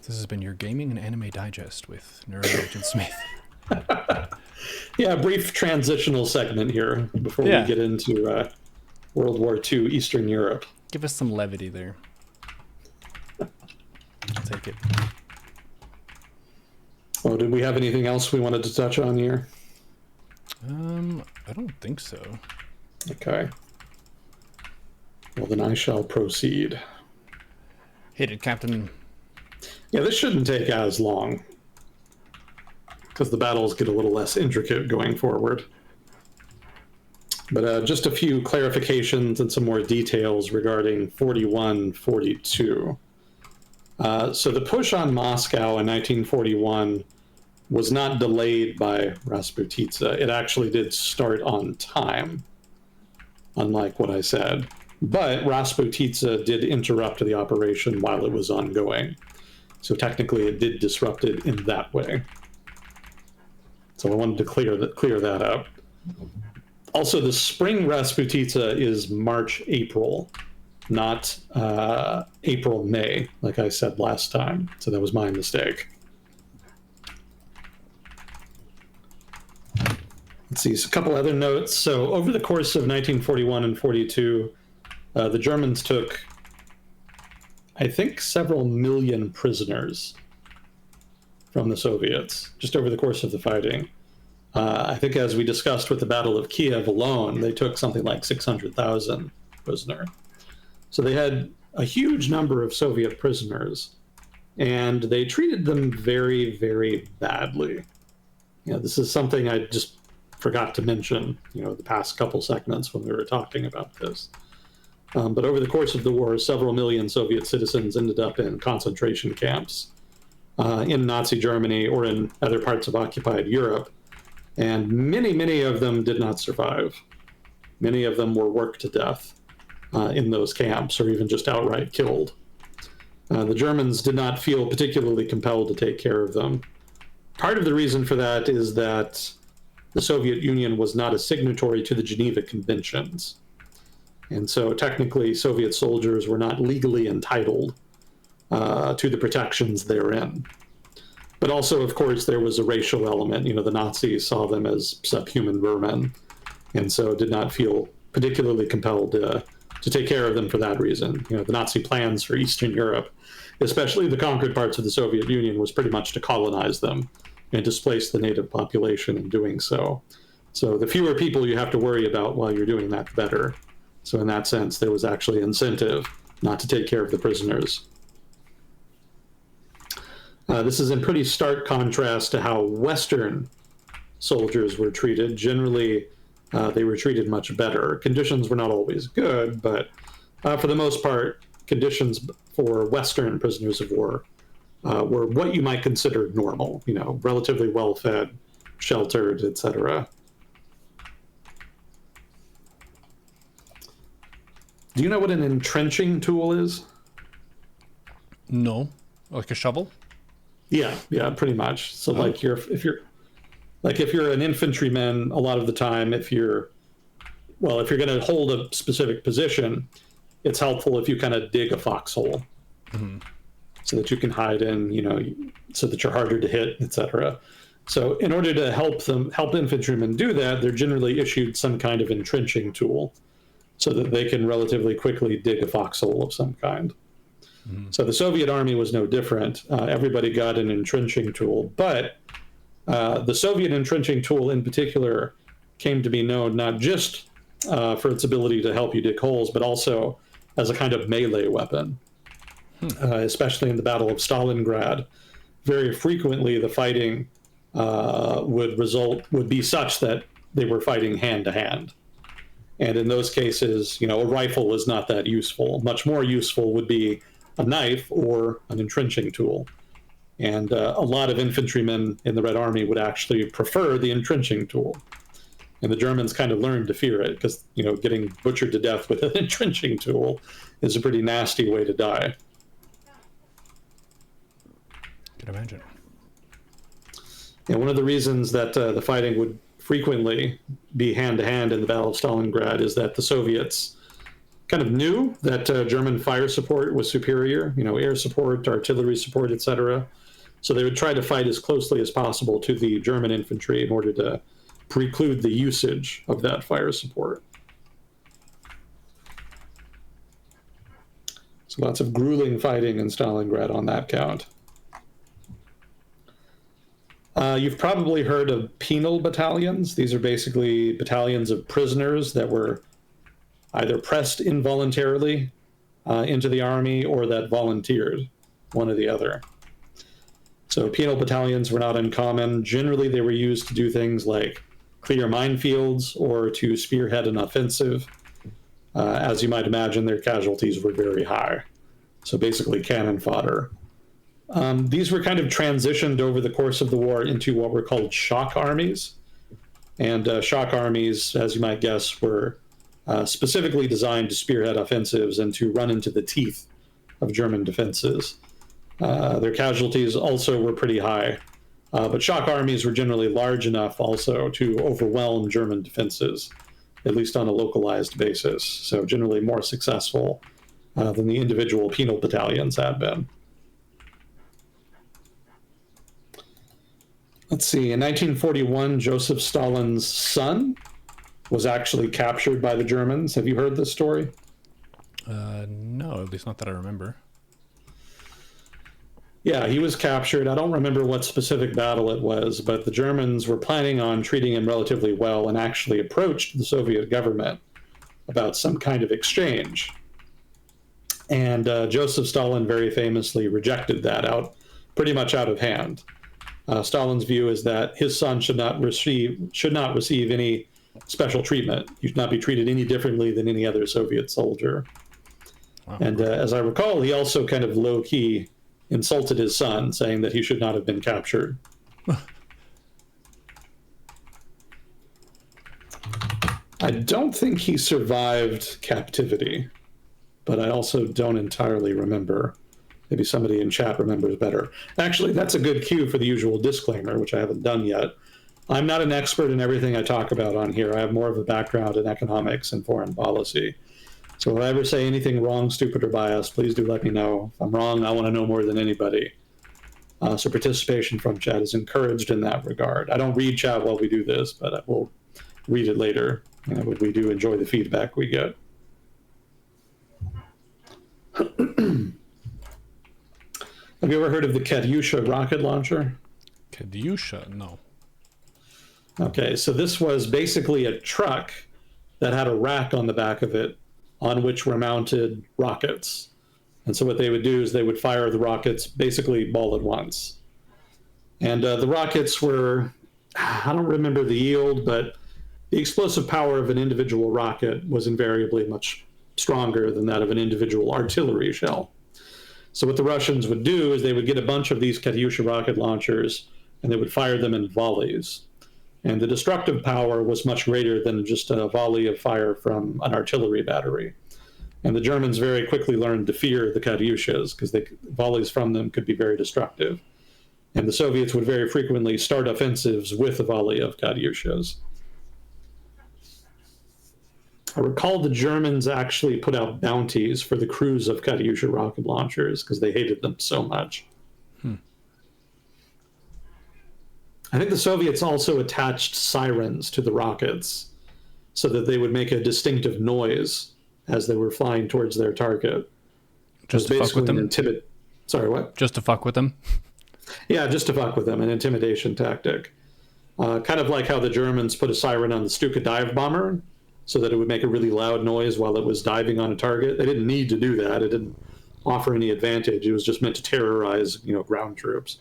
This has been your Gaming and Anime Digest with Neuro Agent Smith. Yeah, a brief transitional segment here before we get into World War II Eastern Europe. Give us some levity there. I'll take it. Oh, did we have anything else we wanted to touch on here? I don't think so. Okay. Well, then I shall proceed. Hit it, Captain. Yeah, this shouldn't take as long, because the battles get a little less intricate going forward. But just a few clarifications and some more details regarding 41-42. So the push on Moscow in 1941 was not delayed by Rasputitsa. It actually did start on time, unlike what I said. But Rasputitsa did interrupt the operation while it was ongoing. So technically it did disrupt it in that way. So I wanted to clear that up. Also, the spring Rasputitsa is March-April, not April-May, like I said last time. So that was my mistake. let's see, so a couple other notes. So over the course of 1941 and 42, the Germans took, I think, several million prisoners from the Soviets just over the course of the fighting. I think, as we discussed with the Battle of Kiev alone, they took something like 600,000 prisoner. So they had a huge number of Soviet prisoners, and they treated them very, very badly. This is something I just forgot to mention, the past couple segments when we were talking about this. But over the course of the war, several million Soviet citizens ended up in concentration camps in Nazi Germany or in other parts of occupied Europe. And many, many of them did not survive. Many of them were worked to death in those camps, or even just outright killed. The Germans did not feel particularly compelled to take care of them. Part of the reason for that is that the Soviet Union was not a signatory to the Geneva Conventions. And so technically, Soviet soldiers were not legally entitled to the protections therein. But also, of course, there was a racial element. The Nazis saw them as subhuman vermin, and so did not feel particularly compelled to take care of them for that reason. The Nazi plans for Eastern Europe, especially the conquered parts of the Soviet Union, was pretty much to colonize them and displace the native population in doing so. So the fewer people you have to worry about while you're doing that, the better. So in that sense, there was actually incentive not to take care of the prisoners. This is in pretty stark contrast to how Western soldiers were treated. Generally, they were treated much better. Conditions were not always good, but for the most part, conditions for Western prisoners of war were what you might consider normal, relatively well-fed, sheltered, etc. Do you know what an entrenching tool is? No. Like a shovel? Yeah, pretty much. So like if you're an infantryman, a lot of the time, if you're going to hold a specific position, it's helpful if you kind of dig a foxhole so that you can hide in, so that you're harder to hit, etc. So in order to help infantrymen do that, they're generally issued some kind of entrenching tool so that they can relatively quickly dig a foxhole of some kind. So the Soviet army was no different. Everybody got an entrenching tool, but the Soviet entrenching tool in particular came to be known not just for its ability to help you dig holes, but also as a kind of melee weapon, especially in the Battle of Stalingrad. Very frequently, the fighting would be such that they were fighting hand to hand. And in those cases, a rifle is not that useful. Much more useful would be a knife or an entrenching tool. And a lot of infantrymen in the Red Army would actually prefer the entrenching tool. And the Germans kind of learned to fear it because, getting butchered to death with an entrenching tool is a pretty nasty way to die. Can imagine. And one of the reasons that the fighting would frequently be hand-to-hand in the Battle of Stalingrad is that the Soviets kind of knew that German fire support was superior, air support, artillery support, etc. So they would try to fight as closely as possible to the German infantry in order to preclude the usage of that fire support. So lots of grueling fighting in Stalingrad on that count. You've probably heard of penal battalions. These are basically battalions of prisoners that were either pressed involuntarily into the army or that volunteered, one or the other. So penal battalions were not uncommon. Generally, they were used to do things like clear minefields or to spearhead an offensive. As you might imagine, their casualties were very high. So basically cannon fodder. These were kind of transitioned over the course of the war into what were called shock armies. And shock armies, as you might guess, were specifically designed to spearhead offensives and to run into the teeth of German defenses. Their casualties also were pretty high, but shock armies were generally large enough also to overwhelm German defenses, at least on a localized basis, so generally more successful than the individual penal battalions had been. let's see, in 1941, Joseph Stalin's son was actually captured by the Germans. Have you heard this story? No, at least not that I remember. Yeah, he was captured. I don't remember what specific battle it was, but the Germans were planning on treating him relatively well and actually approached the Soviet government about some kind of exchange. And Joseph Stalin very famously rejected that pretty much out of hand. Stalin's view is that his son should not receive any special treatment. He should not be treated any differently than any other Soviet soldier. Wow. And as I recall, he also kind of low-key insulted his son, saying that he should not have been captured. I don't think he survived captivity, but I also don't entirely remember. Maybe somebody in chat remembers better. Actually, that's a good cue for the usual disclaimer, which I haven't done yet. I'm not an expert in everything I talk about on here. I have more of a background in economics and foreign policy. So if I ever say anything wrong, stupid, or biased, please do let me know. If I'm wrong, I want to know more than anybody. So participation from chat is encouraged in that regard. I don't read chat while we do this, but I will read it later. We do enjoy the feedback we get. Have you ever heard of the Katyusha rocket launcher? Katyusha? No. Okay, so this was basically a truck that had a rack on the back of it on which were mounted rockets. And so what they would do is they would fire the rockets basically all at once. And the rockets were, I don't remember the yield, but the explosive power of an individual rocket was invariably much stronger than that of an individual artillery shell. So what the Russians would do is they would get a bunch of these Katyusha rocket launchers and they would fire them in volleys. And the destructive power was much greater than just a volley of fire from an artillery battery. And the Germans very quickly learned to fear the Katyushas because volleys from them could be very destructive. And the Soviets would very frequently start offensives with a volley of Katyushas. I recall the Germans actually put out bounties for the crews of Katyusha rocket launchers because they hated them so much. I think the Soviets also attached sirens to the rockets so that they would make a distinctive noise as they were flying towards their target. Just to fuck with them? Sorry, what? Just to fuck with them? Yeah, just to fuck with them, an intimidation tactic. Kind of like how the Germans put a siren on the Stuka dive bomber so that it would make a really loud noise while it was diving on a target. They didn't need to do that. It didn't offer any advantage. It was just meant to terrorize, ground troops.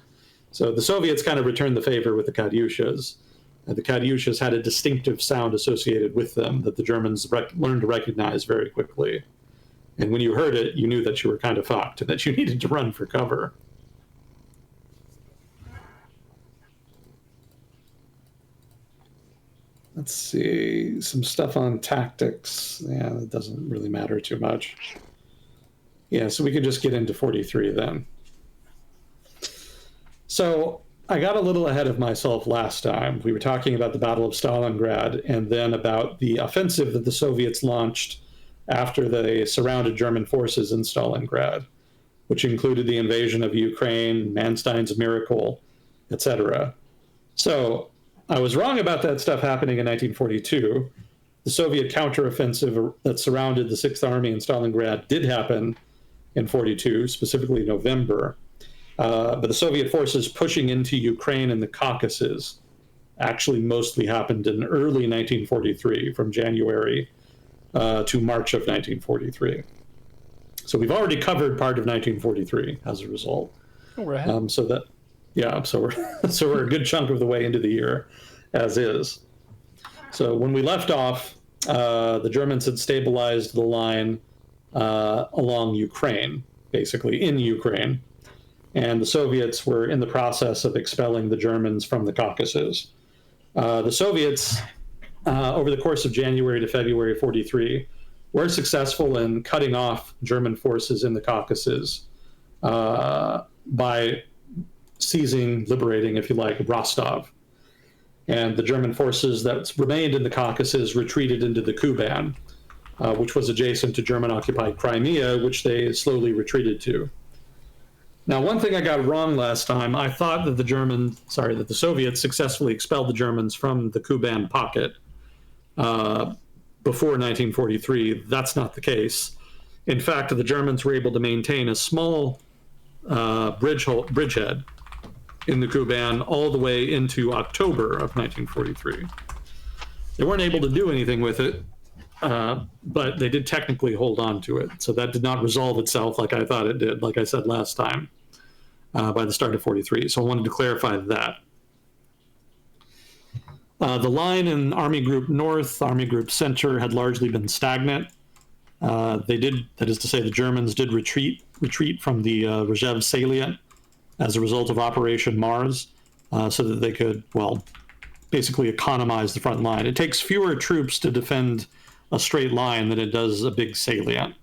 So the Soviets kind of returned the favor with the Katyushas. The Katyushas had a distinctive sound associated with them that the Germans learned to recognize very quickly. And when you heard it, you knew that you were kind of fucked and that you needed to run for cover. Let's see, some stuff on tactics. Yeah, that doesn't really matter too much. Yeah, so we could just get into 43 then. So I got a little ahead of myself last time. We were talking about the Battle of Stalingrad and then about the offensive that the Soviets launched after they surrounded German forces in Stalingrad, which included the invasion of Ukraine, Manstein's miracle, etc. So I was wrong about that stuff happening in 1942. The Soviet counteroffensive that surrounded the Sixth Army in Stalingrad did happen in 42, specifically November. But the Soviet forces pushing into Ukraine and the Caucasus actually mostly happened in early 1943, from January to March of 1943. So we've already covered part of 1943 as a result. Oh, we're ahead. So we're a good chunk of the way into the year, as is. So when we left off, the Germans had stabilized the line along Ukraine, basically in Ukraine. And the Soviets were in the process of expelling the Germans from the Caucasus. The Soviets, over the course of January to February 43, were successful in cutting off German forces in the Caucasus by liberating, if you like, Rostov. And the German forces that remained in the Caucasus retreated into the Kuban, which was adjacent to German-occupied Crimea, which they slowly retreated to. Now, one thing I got wrong last time, I thought that the Soviets successfully expelled the Germans from the Kuban pocket before 1943. That's not the case. In fact, the Germans were able to maintain a small bridgehead in the Kuban all the way into October of 1943. They weren't able to do anything with it, but they did technically hold on to it. So that did not resolve itself like I thought it did, like I said last time, by the start of 43. So I wanted to clarify that. The line in Army Group North, Army Group Center had largely been stagnant. That is to say, the Germans did retreat from the Rzhev salient as a result of Operation Mars, so that they could, basically economize the front line. It takes fewer troops to defend a straight line than it does a big salient.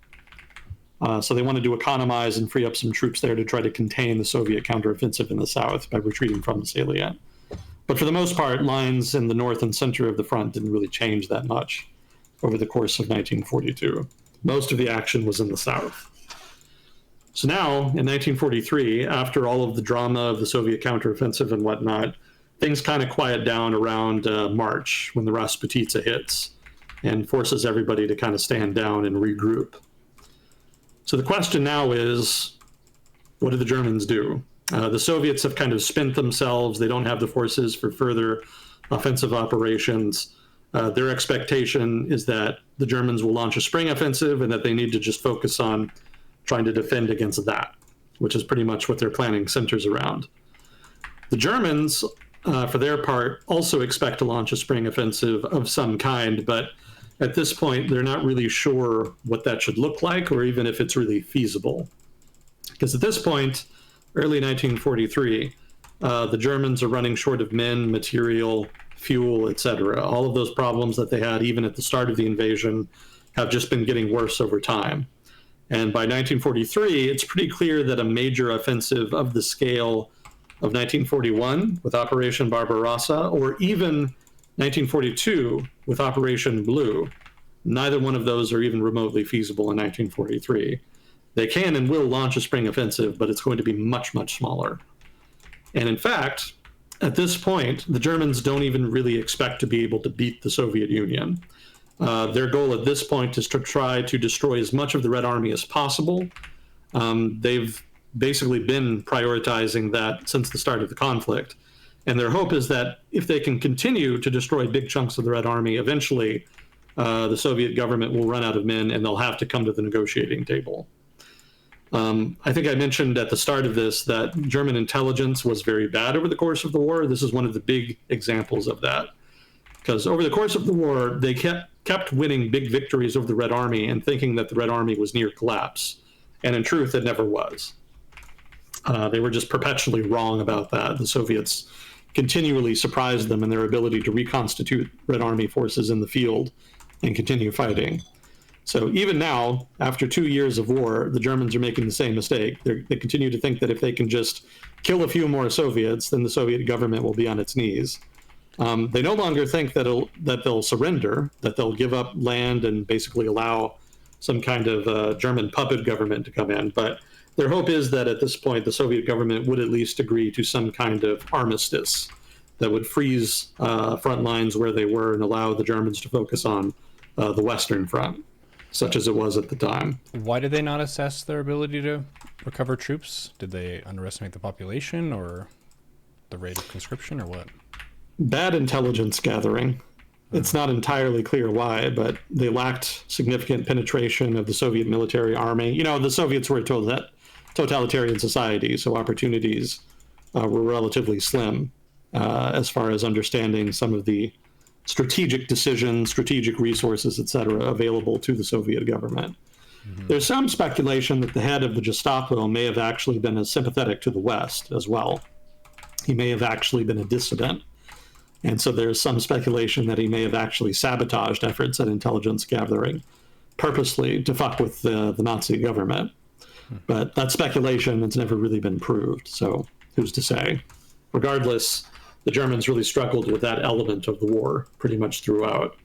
So they wanted to economize and free up some troops there to try to contain the Soviet counteroffensive in the south by retreating from the salient. But for the most part, lines in the north and center of the front didn't really change that much over the course of 1942. Most of the action was in the south. So now, in 1943, after all of the drama of the Soviet counteroffensive and whatnot, things kind of quiet down around March, when the Rasputitsa hits and forces everybody to kind of stand down and regroup. So the question now is, what do the Germans do? The Soviets have kind of spent themselves. They don't have the forces for further offensive operations. Their expectation is that the Germans will launch a spring offensive and that they need to just focus on trying to defend against that, which is pretty much what their planning centers around. The Germans, for their part, also expect to launch a spring offensive of some kind, but at this point, they're not really sure what that should look like or even if it's really feasible. Because at this point, early 1943, the Germans are running short of men, material, fuel, etc. All of those problems that they had even at the start of the invasion have just been getting worse over time. And by 1943, it's pretty clear that a major offensive of the scale of 1941 with Operation Barbarossa, or even 1942 with Operation Blue, neither one of those are even remotely feasible in 1943. They can and will launch a spring offensive, but it's going to be much, much smaller. And in fact, at this point, the Germans don't even really expect to be able to beat the Soviet Union. Their goal at this point is to try to destroy as much of the Red Army as possible. They've basically been prioritizing that since the start of the conflict. And their hope is that if they can continue to destroy big chunks of the Red Army, eventually the Soviet government will run out of men and they'll have to come to the negotiating table. I think I mentioned at the start of this that German intelligence was very bad over the course of the war. This is one of the big examples of that. Because over the course of the war, they kept winning big victories over the Red Army and thinking that the Red Army was near collapse. And in truth, it never was. They were just perpetually wrong about that. The Soviets continually surprised them in their ability to reconstitute Red Army forces in the field and continue fighting. So even now, after 2 years of war, the Germans are making the same mistake. They continue to think that if they can just kill a few more Soviets, then the Soviet government will be on its knees. They no longer think that they'll surrender, that they'll give up land and basically allow some kind of German puppet government to come in. But their hope is that at this point, the Soviet government would at least agree to some kind of armistice that would freeze front lines where they were and allow the Germans to focus on the Western Front, such as it was at the time. Why did they not assess their ability to recover troops? Did they underestimate the population or the rate of conscription or what? Bad intelligence gathering. It's not entirely clear why, but they lacked significant penetration of the Soviet military army. You know, the Soviets were a totalitarian society, so opportunities were relatively slim as far as understanding some of the strategic decisions, strategic resources, etc., available to the Soviet government. Mm-hmm. There's some speculation that the head of the Gestapo may have actually been as sympathetic to the West as well. He may have actually been a dissident. And so there's some speculation that he may have actually sabotaged efforts at intelligence gathering purposely to fuck with the Nazi government. But that speculation has never really been proved, so who's to say? Regardless, the Germans really struggled with that element of the war pretty much throughout.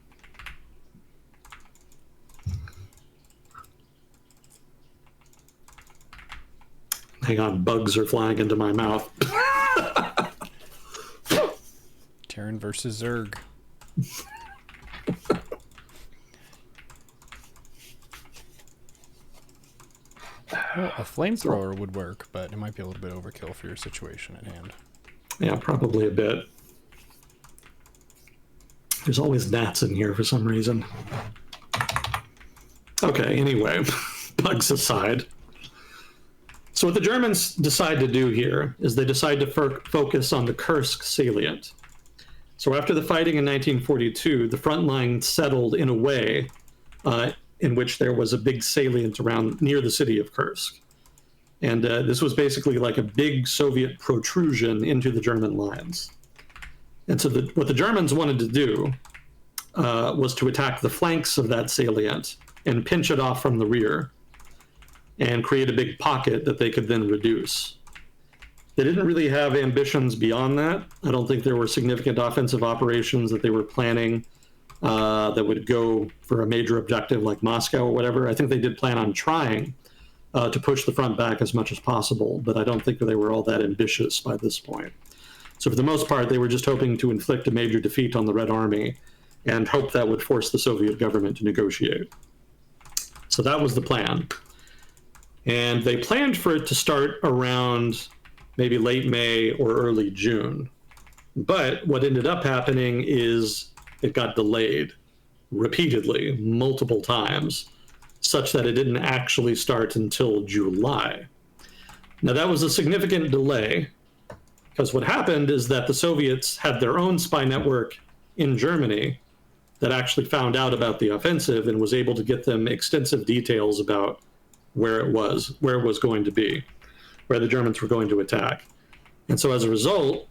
Hang on, bugs are flying into my mouth. Terran versus Zerg. Well, a flamethrower would work, but it might be a little bit overkill for your situation at hand. Yeah, probably a bit. There's always gnats in here for some reason. Okay, anyway, bugs aside. So what the Germans decide to do here is they decide to focus on the Kursk salient. So after the fighting in 1942, the front line settled in a way in which there was a big salient around near the city of Kursk. And this was basically like a big Soviet protrusion into the German lines. And so what the Germans wanted to do was to attack the flanks of that salient and pinch it off from the rear and create a big pocket that they could then reduce. They didn't really have ambitions beyond that. I don't think there were significant offensive operations that they were planning that would go for a major objective like Moscow or whatever. I think they did plan on trying to push the front back as much as possible, but I don't think they were all that ambitious by this point. So for the most part, they were just hoping to inflict a major defeat on the Red Army and hope that would force the Soviet government to negotiate. So that was the plan. And they planned for it to start around maybe late May or early June. But what ended up happening is it got delayed repeatedly, multiple times, such that it didn't actually start until July. Now, that was a significant delay, because what happened is that the Soviets had their own spy network in Germany that actually found out about the offensive and was able to get them extensive details about where it was going to be, where the Germans were going to attack. And so as a result,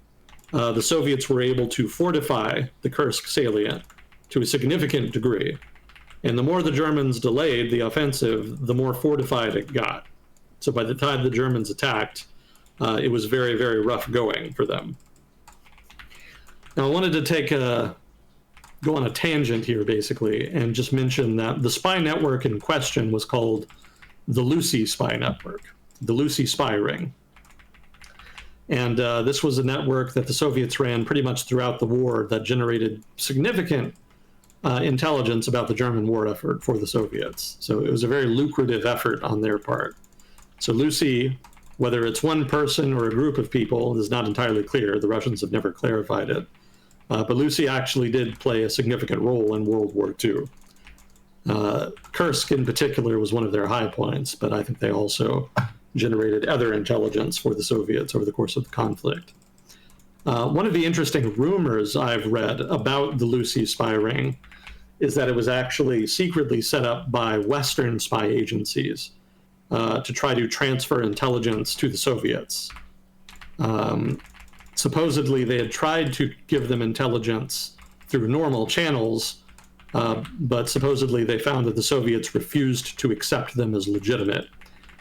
the Soviets were able to fortify the Kursk salient to a significant degree. And the more the Germans delayed the offensive, the more fortified it got. So by the time the Germans attacked, it was very, very rough going for them. Now I wanted to go on a tangent here, basically, and just mention that the spy network in question was called the Lucy spy network, the Lucy spy ring. And this was a network that the Soviets ran pretty much throughout the war that generated significant intelligence about the German war effort for the Soviets. So it was a very lucrative effort on their part. So Lucy, whether it's one person or a group of people, is not entirely clear. The Russians have never clarified it. But Lucy actually did play a significant role in World War II. Kursk in particular was one of their high points, but I think they also generated other intelligence for the Soviets over the course of the conflict. One of the interesting rumors I've read about the Lucy spy ring is that it was actually secretly set up by Western spy agencies to try to transfer intelligence to the Soviets. Supposedly, they had tried to give them intelligence through normal channels, but supposedly they found that the Soviets refused to accept them as legitimate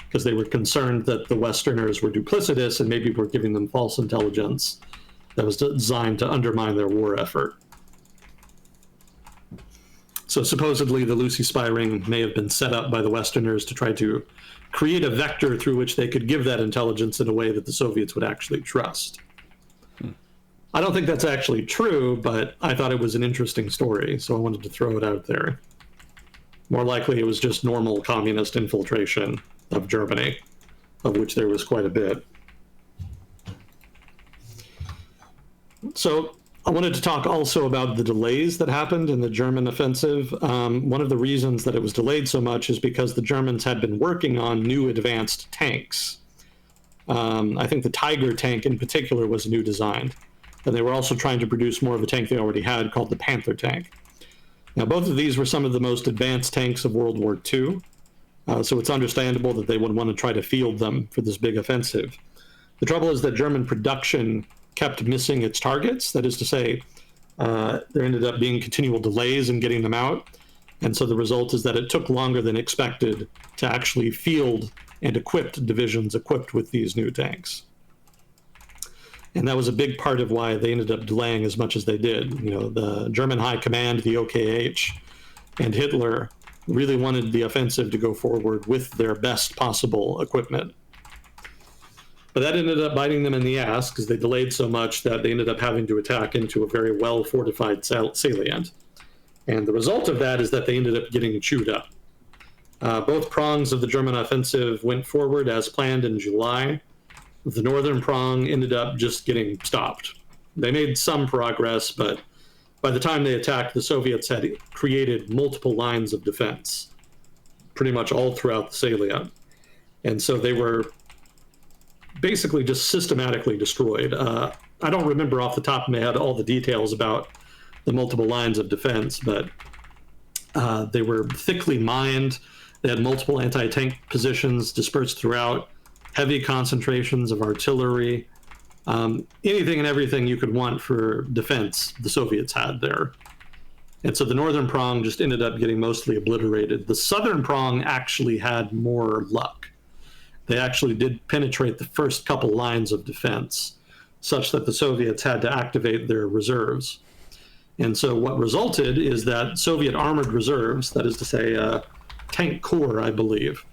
because they were concerned that the Westerners were duplicitous and maybe were giving them false intelligence that was designed to undermine their war effort. So supposedly the Lucy spy ring may have been set up by the Westerners to try to create a vector through which they could give that intelligence in a way that the Soviets would actually trust. I don't think that's actually true, but I thought it was an interesting story, so I wanted to throw it out there. More likely it was just normal communist infiltration of Germany, of which there was quite a bit. So I wanted to talk also about the delays that happened in the German offensive. One of the reasons that it was delayed so much is because the Germans had been working on new advanced tanks. I think the Tiger tank in particular was new designed. And they were also trying to produce more of a tank they already had called the Panther tank. Now, both of these were some of the most advanced tanks of World War II, so it's understandable that they would want to try to field them for this big offensive. The trouble is that German production kept missing its targets. That is to say, there ended up being continual delays in getting them out, and so the result is that it took longer than expected to actually field and equip divisions equipped with these new tanks. And that was a big part of why they ended up delaying as much as they did. You know, the German High Command, the OKH, and Hitler really wanted the offensive to go forward with their best possible equipment. But that ended up biting them in the ass because they delayed so much that they ended up having to attack into a very well-fortified salient. And the result of that is that they ended up getting chewed up. Both prongs of the German offensive went forward as planned in July. The northern prong ended up just getting stopped. They made some progress, but by the time they attacked, the Soviets had created multiple lines of defense, pretty much all throughout the salient. And so they were basically just systematically destroyed. I don't remember off the top of my head all the details about the multiple lines of defense, but they were thickly mined. They had multiple anti-tank positions dispersed throughout, heavy concentrations of artillery, anything and everything you could want for defense the Soviets had there. And so the northern prong just ended up getting mostly obliterated. The southern prong actually had more luck. They actually did penetrate the first couple lines of defense, such that the Soviets had to activate their reserves. And so what resulted is that Soviet armored reserves, that is to say, tank corps, I believe,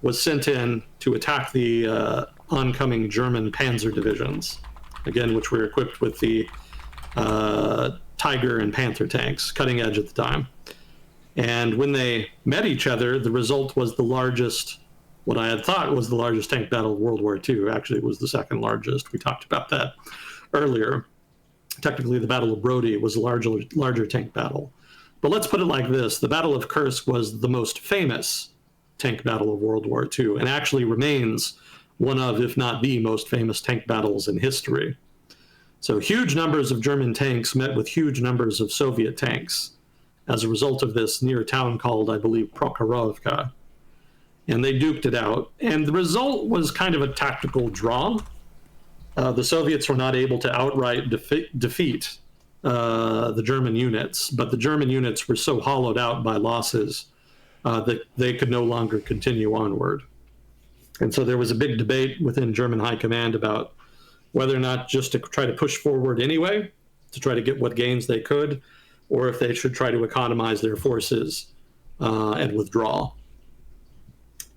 was sent in to attack the oncoming German panzer divisions, again, which were equipped with the Tiger and Panther tanks, cutting edge at the time. And when they met each other, the result was the largest, what I had thought was the largest tank battle of World War II. Actually, it was the second largest. We talked about that earlier. Technically, the Battle of Brody was a larger tank battle. But let's put it like this. The Battle of Kursk was the most famous tank battle of World War II, and actually remains one of, if not the most famous tank battles in history. So huge numbers of German tanks met with huge numbers of Soviet tanks as a result of this near town called, I believe, Prokhorovka. And they duked it out. And the result was kind of a tactical draw. The Soviets were not able to outright defeat the German units, but the German units were so hollowed out by losses that they could no longer continue onward. And so there was a big debate within German high command about whether or not just to try to push forward anyway, to try to get what gains they could, or if they should try to economize their forces and withdraw.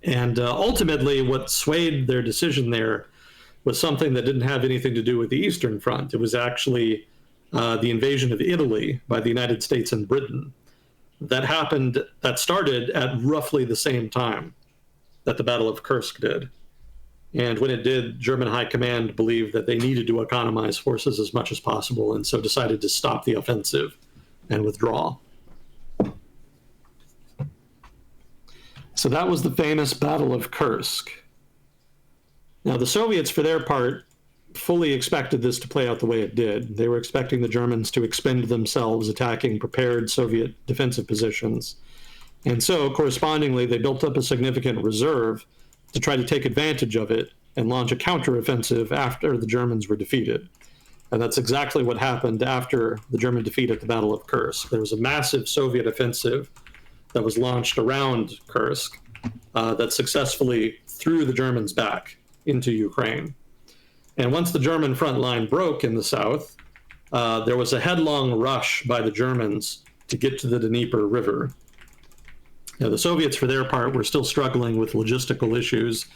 And ultimately, what swayed their decision there was something that didn't have anything to do with the Eastern Front. It was actually the invasion of Italy by the United States and Britain. That started at roughly the same time that the Battle of Kursk did. And when it did, German high command believed that they needed to economize forces as much as possible, and so decided to stop the offensive and withdraw. So that was the famous Battle of Kursk. Now, the Soviets, for their part, fully expected this to play out the way it did. They were expecting the Germans to expend themselves attacking prepared Soviet defensive positions. And so, correspondingly, they built up a significant reserve to try to take advantage of it and launch a counteroffensive after the Germans were defeated. And that's exactly what happened after the German defeat at the Battle of Kursk. There was a massive Soviet offensive that was launched around Kursk that successfully threw the Germans back into Ukraine. And once the German front line broke in the south, there was a headlong rush by the Germans to get to the Dnieper River. Now, the Soviets, for their part, were still struggling with logistical issues,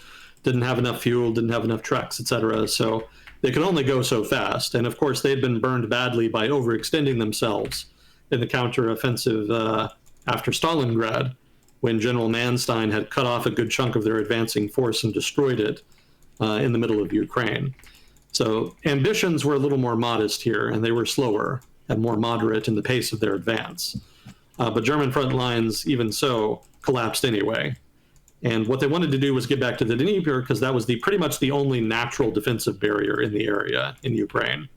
didn't have enough fuel, didn't have enough trucks, etc. So they could only go so fast. And of course, they'd been burned badly by overextending themselves in the counteroffensive after Stalingrad, when General Manstein had cut off a good chunk of their advancing force and destroyed it in the middle of Ukraine. So ambitions were a little more modest here, and they were slower and more moderate in the pace of their advance. But German front lines, even so, collapsed anyway. And what they wanted to do was get back to the Dnieper, because that was pretty much the only natural defensive barrier in the area in Ukraine.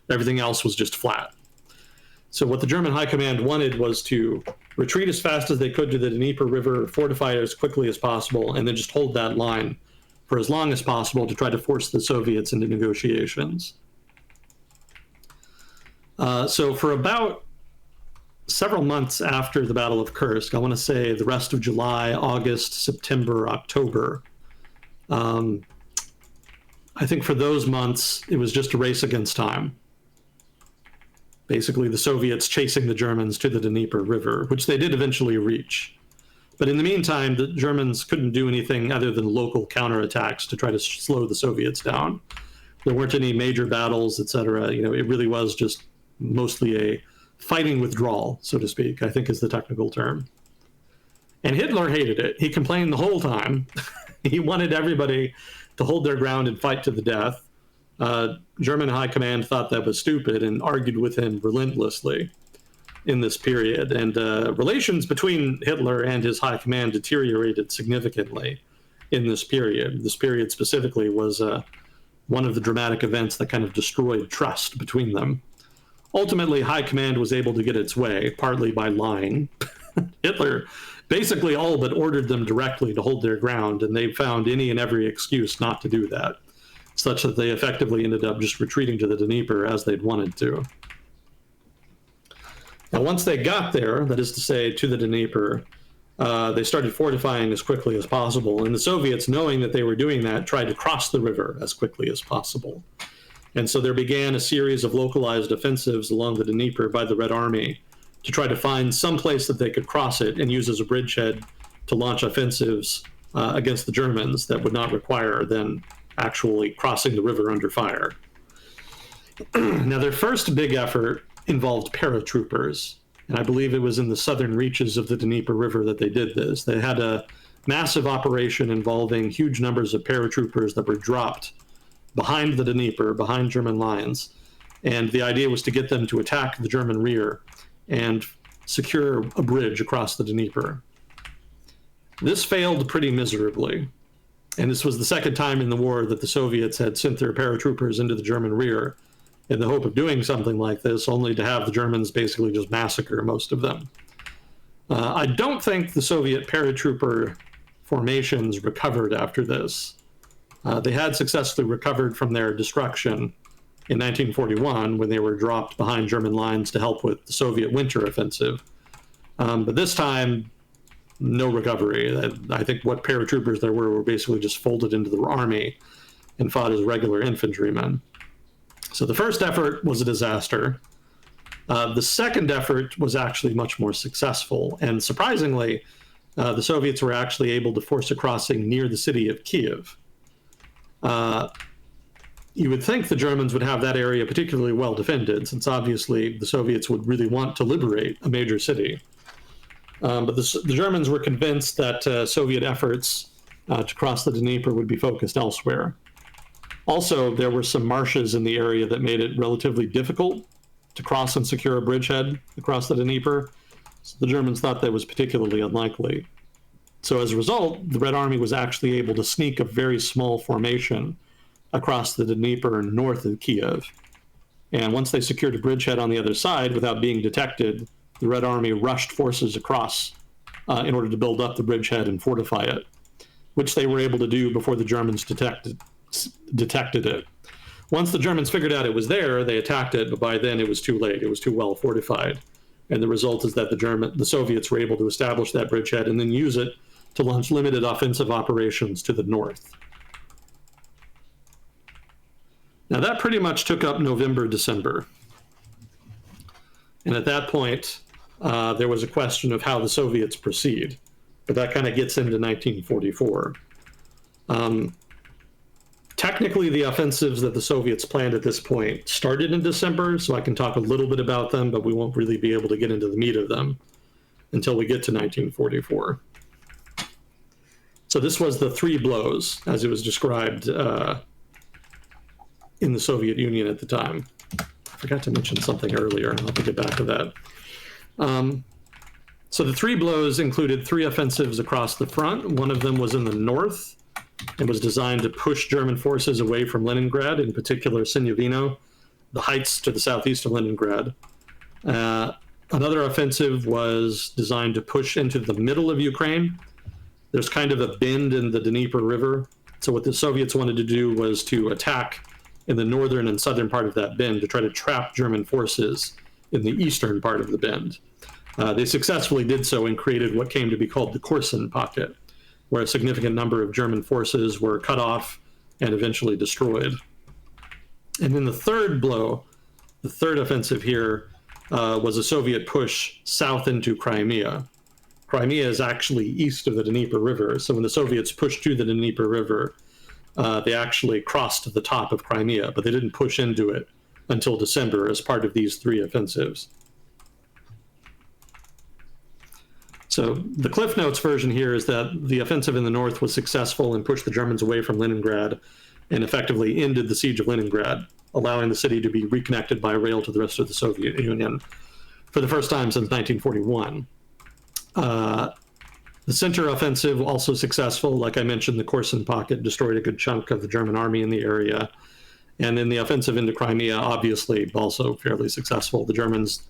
Everything else was just flat. So what the German high command wanted was to retreat as fast as they could to the Dnieper River, fortify it as quickly as possible, and then just hold that line for as long as possible to try to force the Soviets into negotiations. So for about several months after the Battle of Kursk, I want to say the rest of July, August, September, October, I think for those months, it was just a race against time. Basically, the Soviets chasing the Germans to the Dnieper River, which they did eventually reach. But in the meantime, the Germans couldn't do anything other than local counterattacks to try to slow the Soviets down. There weren't any major battles, etc. It really was just mostly a fighting withdrawal, so to speak, I think is the technical term. And Hitler hated it. He complained the whole time. He wanted everybody to hold their ground and fight to the death. German high command thought that was stupid and argued with him relentlessly in this period. And relations between Hitler and his high command deteriorated significantly in this period. This period specifically was one of the dramatic events that kind of destroyed trust between them. Ultimately, high command was able to get its way, partly by lying. Hitler basically all but ordered them directly to hold their ground, and they found any and every excuse not to do that, such that they effectively ended up just retreating to the Dnieper as they'd wanted to. Now, once they got there, that is to say, to the Dnieper, they started fortifying as quickly as possible, and the Soviets, knowing that they were doing that, tried to cross the river as quickly as possible. And so there began a series of localized offensives along the Dnieper by the Red Army to try to find some place that they could cross it and use as a bridgehead to launch offensives against the Germans that would not require then actually crossing the river under fire. Now, their first big effort involved paratroopers, and I believe it was in the southern reaches of the Dnieper River that they did this. They had a massive operation involving huge numbers of paratroopers that were dropped behind the Dnieper, behind German lines, and the idea was to get them to attack the German rear and secure a bridge across the Dnieper. This failed pretty miserably, and this was the second time in the war that the Soviets had sent their paratroopers into the German rear in the hope of doing something like this, only to have the Germans basically just massacre most of them. I don't think the Soviet paratrooper formations recovered after this. They had successfully recovered from their destruction in 1941 when they were dropped behind German lines to help with the Soviet winter offensive. But this time, no recovery. I think what paratroopers there were basically just folded into the army and fought as regular infantrymen. So the first effort was a disaster. The second effort was actually much more successful. And surprisingly, the Soviets were actually able to force a crossing near the city of Kiev. You would think the Germans would have that area particularly well defended, since obviously the Soviets would really want to liberate a major city. But the Germans were convinced that Soviet efforts to cross the Dnieper would be focused elsewhere. Also, there were some marshes in the area that made it relatively difficult to cross and secure a bridgehead across the Dnieper. So the Germans thought that was particularly unlikely. So as a result, the Red Army was actually able to sneak a very small formation across the Dnieper north of Kiev. And once they secured a bridgehead on the other side without being detected, the Red Army rushed forces across in order to build up the bridgehead and fortify it, which they were able to do before the Germans detected it. Once the Germans figured out it was there, they attacked it, but by then it was too late. It was too well fortified. And the result is that the Soviets were able to establish that bridgehead and then use it to launch limited offensive operations to the north. Now, that pretty much took up November, December. And at that point, there was a question of how the Soviets proceed. But that kind of gets into 1944. Technically, the offensives that the Soviets planned at this point started in December, so I can talk a little bit about them, but we won't really be able to get into the meat of them until we get to 1944. So this was the three blows, as it was described in the Soviet Union at the time. I forgot to mention something earlier. I'll have to get back to that. So the three blows included three offensives across the front. One of them was in the north. It was designed to push German forces away from Leningrad, in particular Sinyavino, the heights to the southeast of Leningrad. Another offensive was designed to push into the middle of Ukraine. There's kind of a bend in the Dnieper River. So what the Soviets wanted to do was to attack in the northern and southern part of that bend to try to trap German forces in the eastern part of the bend. They successfully did so and created what came to be called the Korsun Pocket, where a significant number of German forces were cut off and eventually destroyed. And then the third blow, the third offensive here, was a Soviet push south into Crimea. Crimea is actually east of the Dnieper River. So when the Soviets pushed to the Dnieper River, they actually crossed the top of Crimea, but they didn't push into it until December as part of these 3 offensives. So the Cliff Notes version here is that the offensive in the north was successful and pushed the Germans away from Leningrad and effectively ended the siege of Leningrad, allowing the city to be reconnected by rail to the rest of the Soviet Union for the first time since 1941. The center offensive also successful. Like I mentioned, the Korsun Pocket destroyed a good chunk of the German army in the area. And then the offensive into Crimea, obviously, also fairly successful. The Germans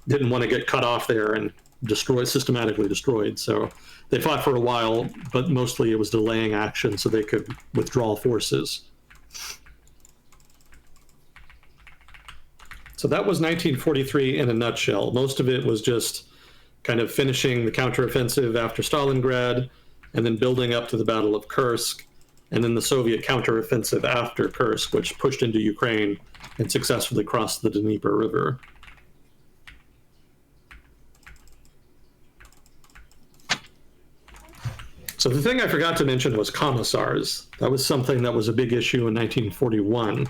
didn't want to get cut off there and systematically destroyed. So they fought for a while, but mostly it was delaying action so they could withdraw forces. So that was 1943 in a nutshell. Most of it was just kind of finishing the counteroffensive after Stalingrad, and then building up to the Battle of Kursk, and then the Soviet counteroffensive after Kursk, which pushed into Ukraine and successfully crossed the Dnieper River. So the thing I forgot to mention was commissars. That was something that was a big issue in 1941.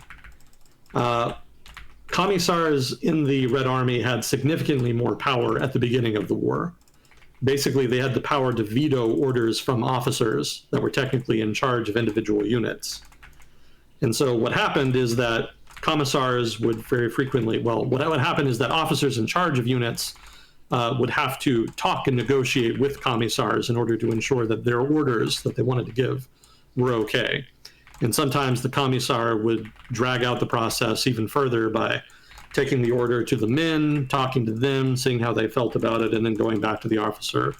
Commissars in the Red Army had significantly more power at the beginning of the war. Basically, they had the power to veto orders from officers that were technically in charge of individual units. And so what happened is that commissars would very frequently, what would happen is that officers in charge of units would have to talk and negotiate with commissars in order to ensure that their orders that they wanted to give were okay. And sometimes the commissar would drag out the process even further by taking the order to the men, talking to them, seeing how they felt about it, and then going back to the officer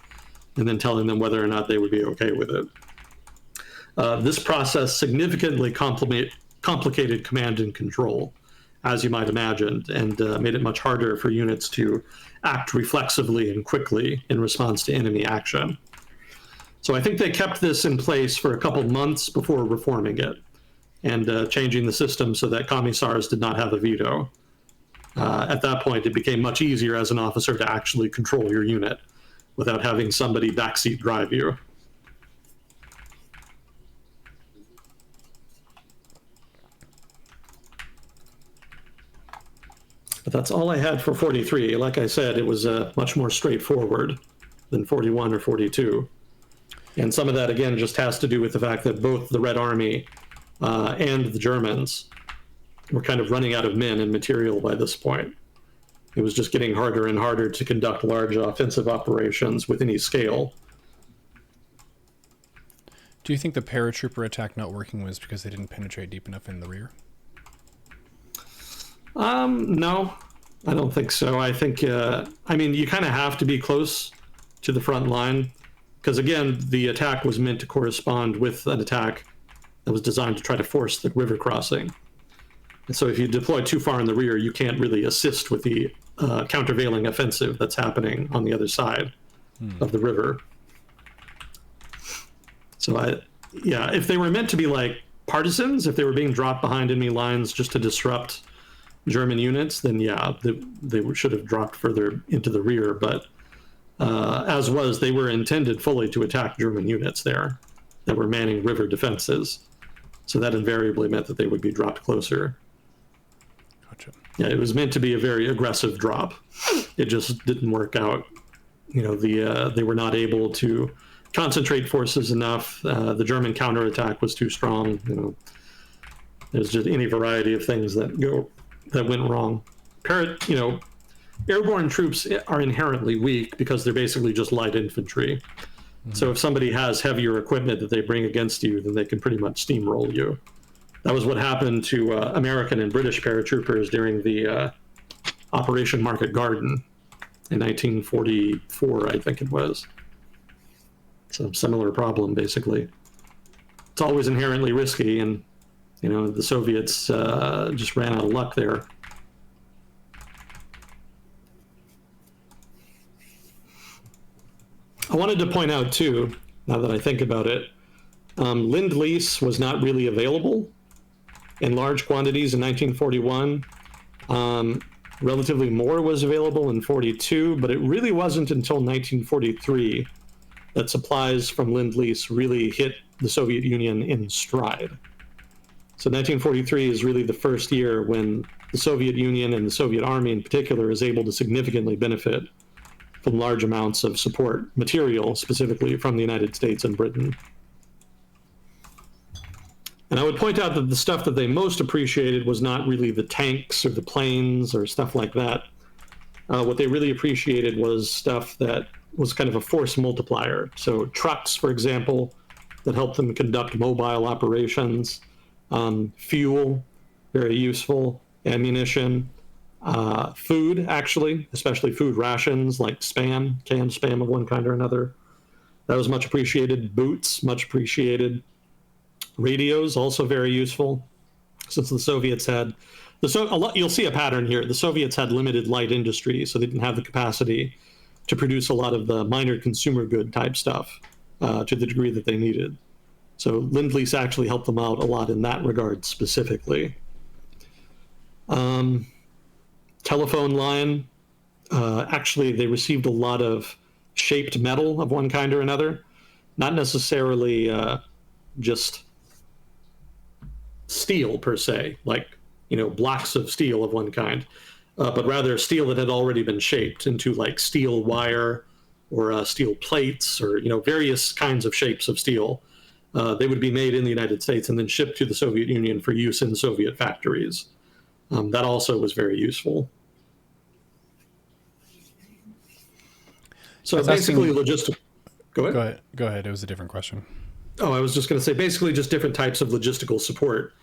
and then telling them whether or not they would be okay with it. This process significantly complicated command and control, as you might imagine, and made it much harder for units to act reflexively and quickly in response to enemy action. So I think they kept this in place for a couple months before reforming it and changing the system so that commissars did not have a veto. At that point, it became much easier as an officer to actually control your unit without having somebody backseat drive you. But that's all I had for 43. Like I said, it was much more straightforward than 41 or 42. And some of that, again, just has to do with the fact that both the Red Army and the Germans were kind of running out of men and material by this point. It was just getting harder and harder to conduct large offensive operations with any scale. Do you think the paratrooper attack not working was because they didn't penetrate deep enough in the rear? No, I don't think so. I think, you kind of have to be close to the front line because, again, the attack was meant to correspond with an attack that was designed to try to force the river crossing. And so if you deploy too far in the rear, you can't really assist with the countervailing offensive that's happening on the other side of the river. So, if they were meant to be like partisans, if they were being dropped behind enemy lines just to disrupt German units, then they should have dropped further into the rear. But as was, they were intended fully to attack German units there that were manning river defenses. So that invariably meant that they would be dropped closer. Gotcha. Yeah, it was meant to be a very aggressive drop. It just didn't work out. They were not able to concentrate forces enough. The German counterattack was too strong. There's just any variety of things that went wrong. Airborne troops are inherently weak because they're basically just light infantry. Mm-hmm. So if somebody has heavier equipment that they bring against you, then they can pretty much steamroll you. That was what happened to American and British paratroopers during the Operation Market Garden in 1944, I think it was. It's a similar problem, basically. It's always inherently risky, and the Soviets just ran out of luck there. I wanted to point out, too, now that I think about it, Lend-Lease was not really available in large quantities in 1941. Relatively more was available in 42, but it really wasn't until 1943 that supplies from Lend-Lease really hit the Soviet Union in stride. So 1943 is really the first year when the Soviet Union and the Soviet Army in particular is able to significantly benefit from large amounts of support material, specifically from the United States and Britain. And I would point out that the stuff that they most appreciated was not really the tanks or the planes or stuff like that. What they really appreciated was stuff that was kind of a force multiplier. So trucks, for example, that helped them conduct mobile operations, fuel, very useful, ammunition, food, actually, especially food rations like Spam, canned Spam of one kind or another. That was much appreciated. Boots, much appreciated. Radios, also very useful, since the Soviets had you'll see a pattern here. The Soviets had limited light industry, so they didn't have the capacity to produce a lot of the minor consumer good type stuff to the degree that they needed. So Lend-Lease actually helped them out a lot in that regard specifically. Telephone line, actually they received a lot of shaped metal of one kind or another, not necessarily just steel per se, like blocks of steel of one kind, but rather steel that had already been shaped into like steel wire or steel plates or various kinds of shapes of steel. They would be made in the United States and then shipped to the Soviet Union for use in Soviet factories. That also was very useful. So basically, logistic. Go ahead. Go ahead. It was a different question. Oh, I was just going to say basically just different types of logistical support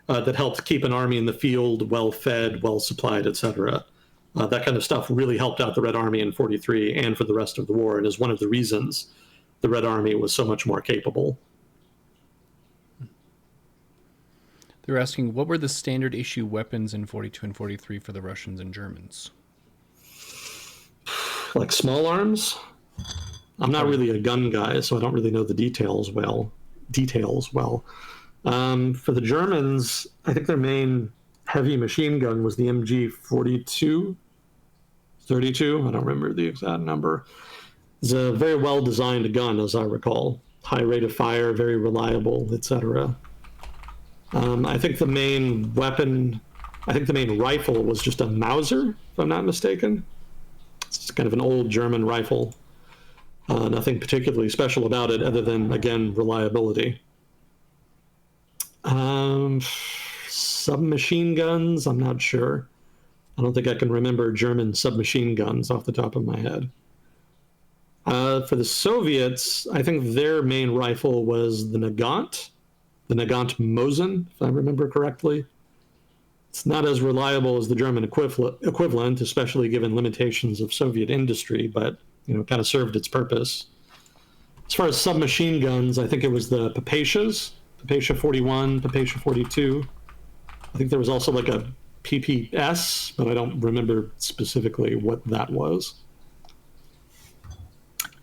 that helped keep an army in the field well fed, well supplied, etc. That kind of stuff really helped out the Red Army in 43 and for the rest of the war, and is one of the reasons the Red Army was so much more capable. They're asking, what were the standard issue weapons in 42 and 43 for the Russians and Germans? Like small arms? I'm not really a gun guy, so I don't really know the details well. For the Germans, I think their main heavy machine gun was the MG 32. I don't remember the exact number. It's a very well-designed gun, as I recall. High rate of fire, very reliable, etc. I think the main rifle was just a Mauser, if I'm not mistaken. It's kind of an old German rifle. Nothing particularly special about it other than, again, reliability. Submachine guns, I'm not sure. I don't think I can remember German submachine guns off the top of my head. For the Soviets, I think their main rifle was the Nagant Mosin, if I remember correctly. It's not as reliable as the German equivalent, especially given limitations of Soviet industry, but kind of served its purpose. As far as submachine guns, I think it was the Papatias, Papatia 41, Papatia 42. I think there was also like a PPS, but I don't remember specifically what that was.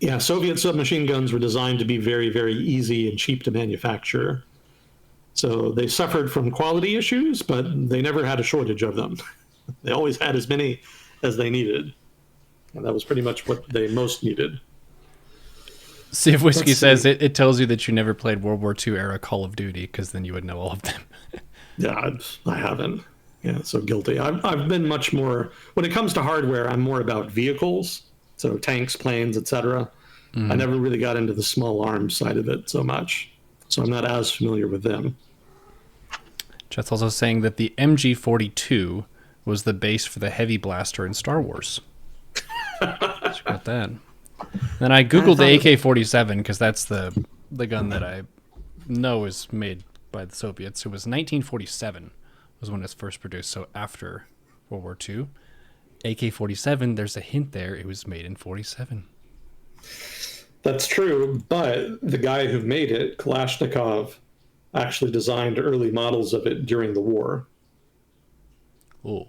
Yeah, Soviet submachine guns were designed to be very, very easy and cheap to manufacture. So they suffered from quality issues, but they never had a shortage of them. They always had as many as they needed. And that was pretty much what they most needed. See if Whiskey says it tells you that you never played World War II era Call of Duty, because then you would know all of them. Yeah, I haven't. Yeah, so guilty. I've been much more, when it comes to hardware, I'm more about vehicles, so tanks, planes, etc. I never really got into the small arms side of it so much, so I'm not as familiar with them. Chet's also saying that the MG42 was the base for the heavy blaster in Star Wars. Check out that. Then I googled the AK-47 because that's the gun that I know is made by the Soviets. It was 1947 was when it was first produced, so after World War II. AK-47, there's a hint there, it was made in 47. That's true, but the guy who made it, Kalashnikov, actually designed early models of it during the war. Oh.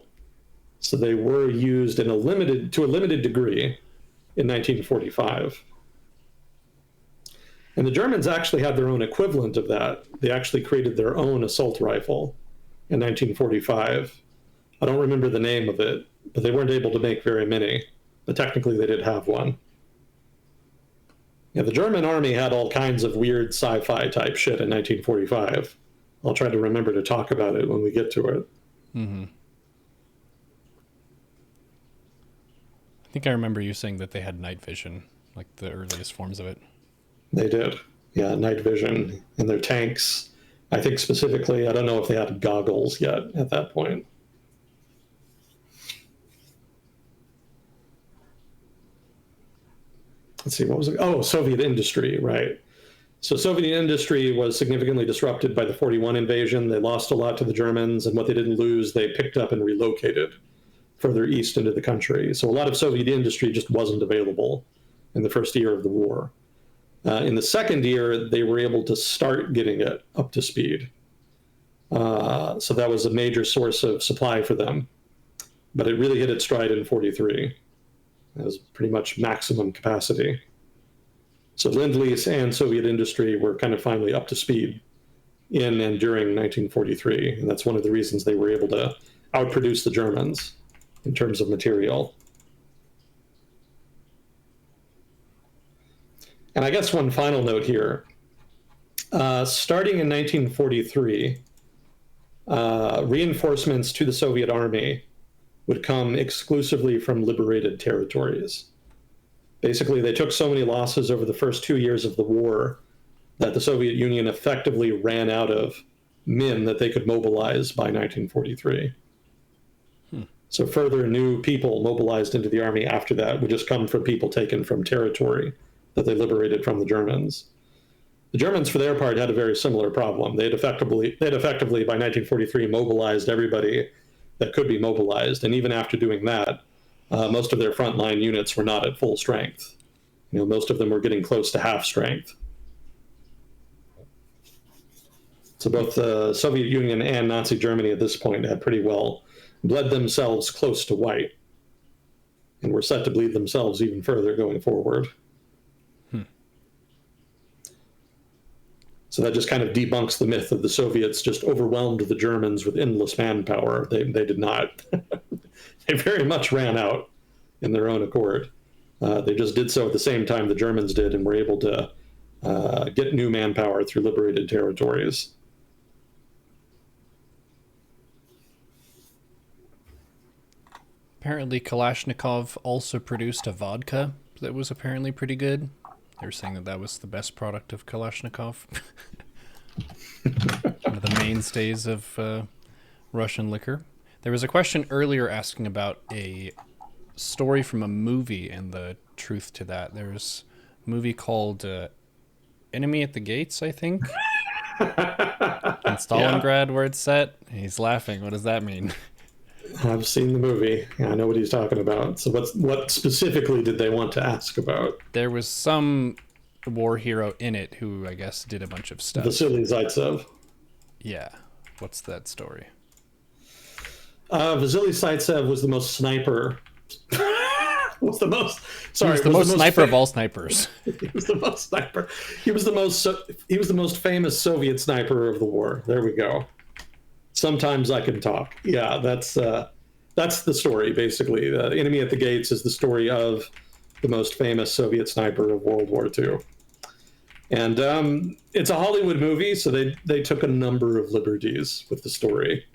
So they were used to a limited degree in 1945. And the Germans actually had their own equivalent of that. They actually created their own assault rifle in 1945. I don't remember the name of it, but they weren't able to make very many. But technically, they did have one. Yeah, the German army had all kinds of weird sci-fi type shit in 1945. I'll try to remember to talk about it when we get to it. Mm-hmm. I think I remember you saying that they had night vision, like the earliest forms of it. They did. Yeah, night vision in their tanks. I think specifically, I don't know if they had goggles yet at that point. Let's see, what was it? Oh, Soviet industry, right. So Soviet industry was significantly disrupted by the 41 invasion. They lost a lot to the Germans, and what they didn't lose, they picked up and relocated further east into the country. So a lot of Soviet industry just wasn't available in the first year of the war. In the second year, they were able to start getting it up to speed. So that was a major source of supply for them. But it really hit its stride in 43. It was pretty much maximum capacity. So Lend-Lease and Soviet industry were kind of finally up to speed in and during 1943. And that's one of the reasons they were able to outproduce the Germans in terms of material. And I guess one final note here. Starting in 1943, reinforcements to the Soviet army would come exclusively from liberated territories. Basically, they took so many losses over the first 2 years of the war that the Soviet Union effectively ran out of men that they could mobilize by 1943. So further new people mobilized into the army after that would just come from people taken from territory that they liberated from the Germans. The Germans, for their part, had a very similar problem. They had effectively by 1943, mobilized everybody that could be mobilized. And even after doing that, most of their frontline units were not at full strength. Most of them were getting close to half strength. So both the Soviet Union and Nazi Germany at this point had pretty well bled themselves close to white, and were set to bleed themselves even further going forward. So that just kind of debunks the myth of the Soviets just overwhelmed the Germans with endless manpower. They did not. They very much ran out in their own accord. They just did so at the same time the Germans did, and were able to get new manpower through liberated territories. Apparently, Kalashnikov also produced a vodka that was apparently pretty good. They were saying that that was the best product of Kalashnikov. One of the mainstays of Russian liquor. There was a question earlier asking about a story from a movie and the truth to that. There's a movie called Enemy at the Gates, I think. In Stalingrad, where it's set. He's laughing. What does that mean? I've seen the movie. I know what he's talking about. So what specifically did they want to ask about? There was some war hero in it who, I guess, did a bunch of stuff. Vasily Zaitsev. Yeah. What's that story? Vasily Zaitsev was the most sniper. was the most. Sorry, he was the most sniper of all snipers. He was the most sniper. He was the most famous Soviet sniper of the war. There we go. Sometimes I can talk. Yeah, that's the story, basically. The Enemy at the Gates is the story of the most famous Soviet sniper of World War II. And it's a Hollywood movie, so they took a number of liberties with the story.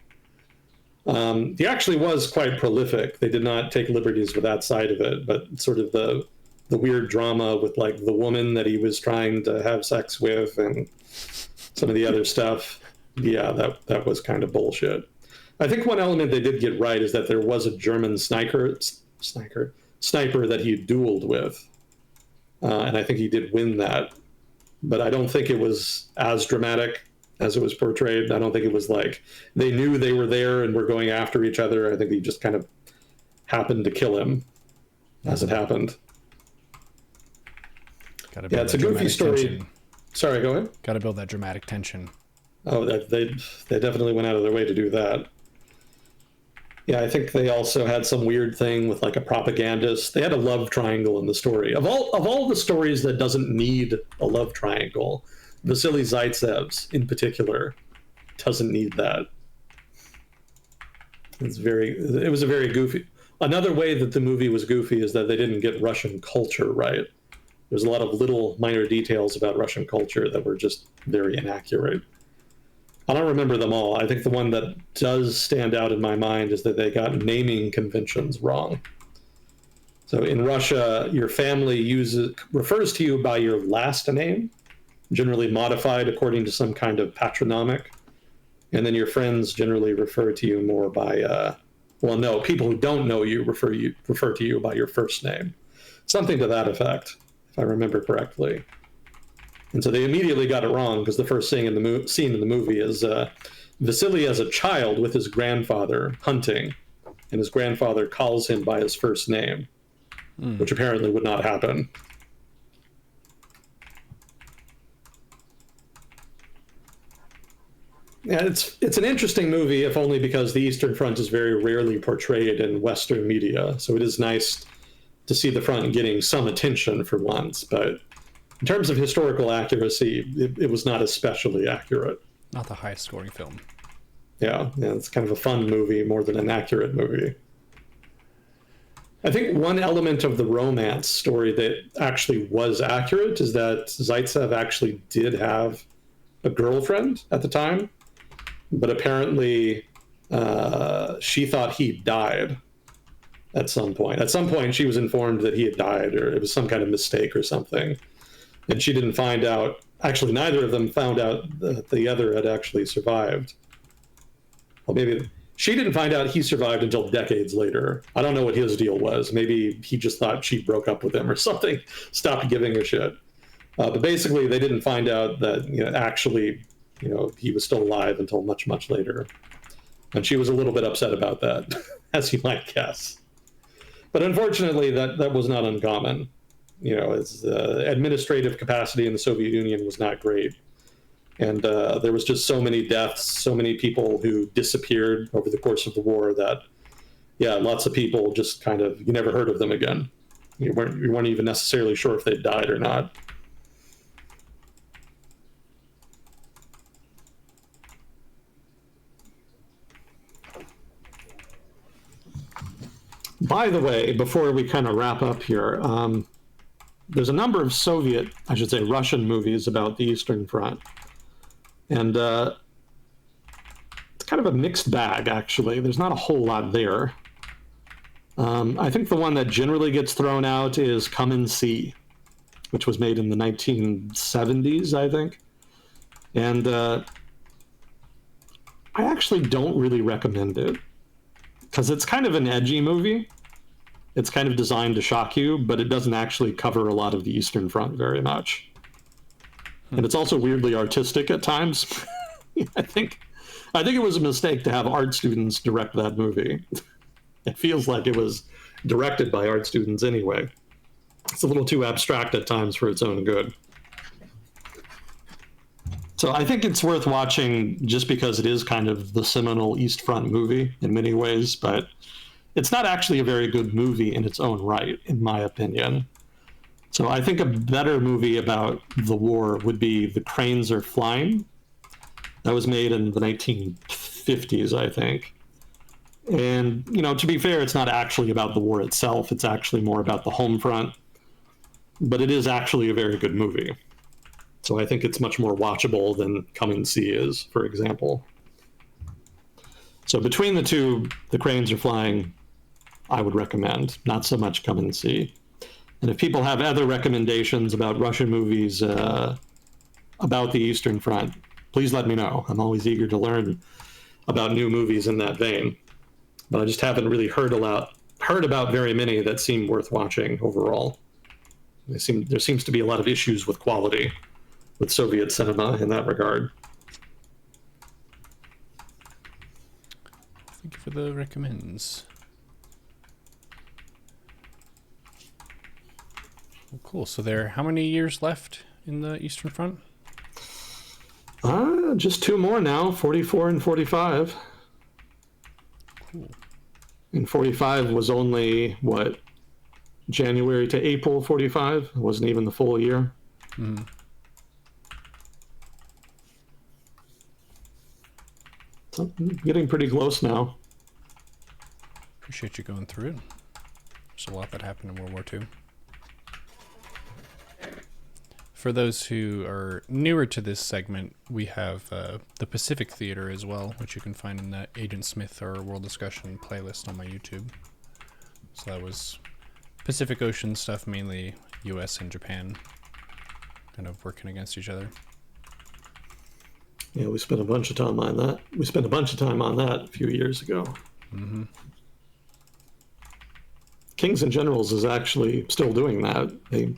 He actually was quite prolific. They did not take liberties with that side of it, but sort of the weird drama with like the woman that he was trying to have sex with and some of the other stuff. Yeah, that was kind of bullshit. I think one element they did get right is that there was a German sniper that he dueled with, and I think he did win that. But I don't think it was as dramatic as it was portrayed. I don't think it was like they knew they were there and were going after each other. I think he just kind of happened to kill him as it happened. Yeah, it's a goofy story. Tension. Sorry, go ahead. Got to build that dramatic tension. Oh, they definitely went out of their way to do that. Yeah, I think they also had some weird thing with like a propagandist. They had a love triangle in the story. Of all the stories that doesn't need a love triangle, Vasily Zaitsev's in particular doesn't need that. It was a very goofy. another way that the movie was goofy is that they didn't get Russian culture right. There's a lot of little minor details about Russian culture that were just very inaccurate. I don't remember them all. I think the one that does stand out in my mind is that they got naming conventions wrong. So in Russia, your family refers to you by your last name, generally modified according to some kind of patronymic, and then your friends generally refer to you more by well, no, people who don't know you refer to you by your first name, something to that effect, if I remember correctly. And so they immediately got it wrong because the first scene in the movie is Vasily as a child with his grandfather hunting, and his grandfather calls him by his first name, which apparently would not happen. Yeah, it's an interesting movie, if only because the Eastern Front is very rarely portrayed in Western media. So it is nice to see the front getting some attention for once. But in terms of historical accuracy, it was not especially accurate. Not the highest scoring film. Yeah, it's kind of a fun movie more than an accurate movie. I think one element of the romance story that actually was accurate is that Zaitsev actually did have a girlfriend at the time, but apparently she thought he died at some point. At some point, she was informed that he had died, or it was some kind of mistake or something. And she didn't find out. Actually, neither of them found out that the other had actually survived. Well, maybe she didn't find out he survived until decades later. I don't know what his deal was. Maybe he just thought she broke up with him or something, stopped giving a shit. But basically, they didn't find out that actually, he was still alive until much, much later. And she was a little bit upset about that, as you might guess. But unfortunately, that was not uncommon. Its administrative capacity in the Soviet Union was not great. And there was just so many deaths, so many people who disappeared over the course of the war that, lots of people just kind of, you never heard of them again. You weren't even necessarily sure if they died or not. By the way, before we kind of wrap up here, there's a number of Russian movies about the Eastern Front. And it's kind of a mixed bag, actually. There's not a whole lot there. I think the one that generally gets thrown out is Come and See, which was made in the 1970s, I think. And I actually don't really recommend it, because it's kind of an edgy movie. It's kind of designed to shock you, but it doesn't actually cover a lot of the Eastern Front very much. And it's also weirdly artistic at times. I think it was a mistake to have art students direct that movie. It feels like it was directed by art students anyway. It's a little too abstract at times for its own good. So I think it's worth watching just because it is kind of the seminal East Front movie in many ways, but it's not actually a very good movie in its own right, in my opinion. So I think a better movie about the war would be The Cranes Are Flying. That was made in the 1950s, I think. And, to be fair, it's not actually about the war itself. It's actually more about the home front. But it is actually a very good movie. So I think it's much more watchable than Come and See is, for example. So between the two, The Cranes Are Flying, I would recommend. Not so much Come and See. And if people have other recommendations about Russian movies about the Eastern Front, please let me know. I'm always eager to learn about new movies in that vein. But I just haven't really heard about very many that seem worth watching overall. There seems to be a lot of issues with quality with Soviet cinema in that regard. Thank you for the recommends. Well, cool. So there are how many years left in the Eastern Front? Just two more now, 44 and 45. Cool. And 45 was only, January to April 45? It wasn't even the full year. Mm-hmm. So getting pretty close now. For Appreciate you going through it. There's a lot that happened in World War II. For those who are newer to this segment, we have the Pacific Theater as well, which you can find in that Agent Smith or World Discussion playlist on my YouTube. So that was Pacific Ocean stuff, mainly US and Japan, kind of working against each other. Yeah, we spent a bunch of time on that. We spent a bunch of time on that a few years ago. Mm-hmm. Kings and Generals is actually still doing that. I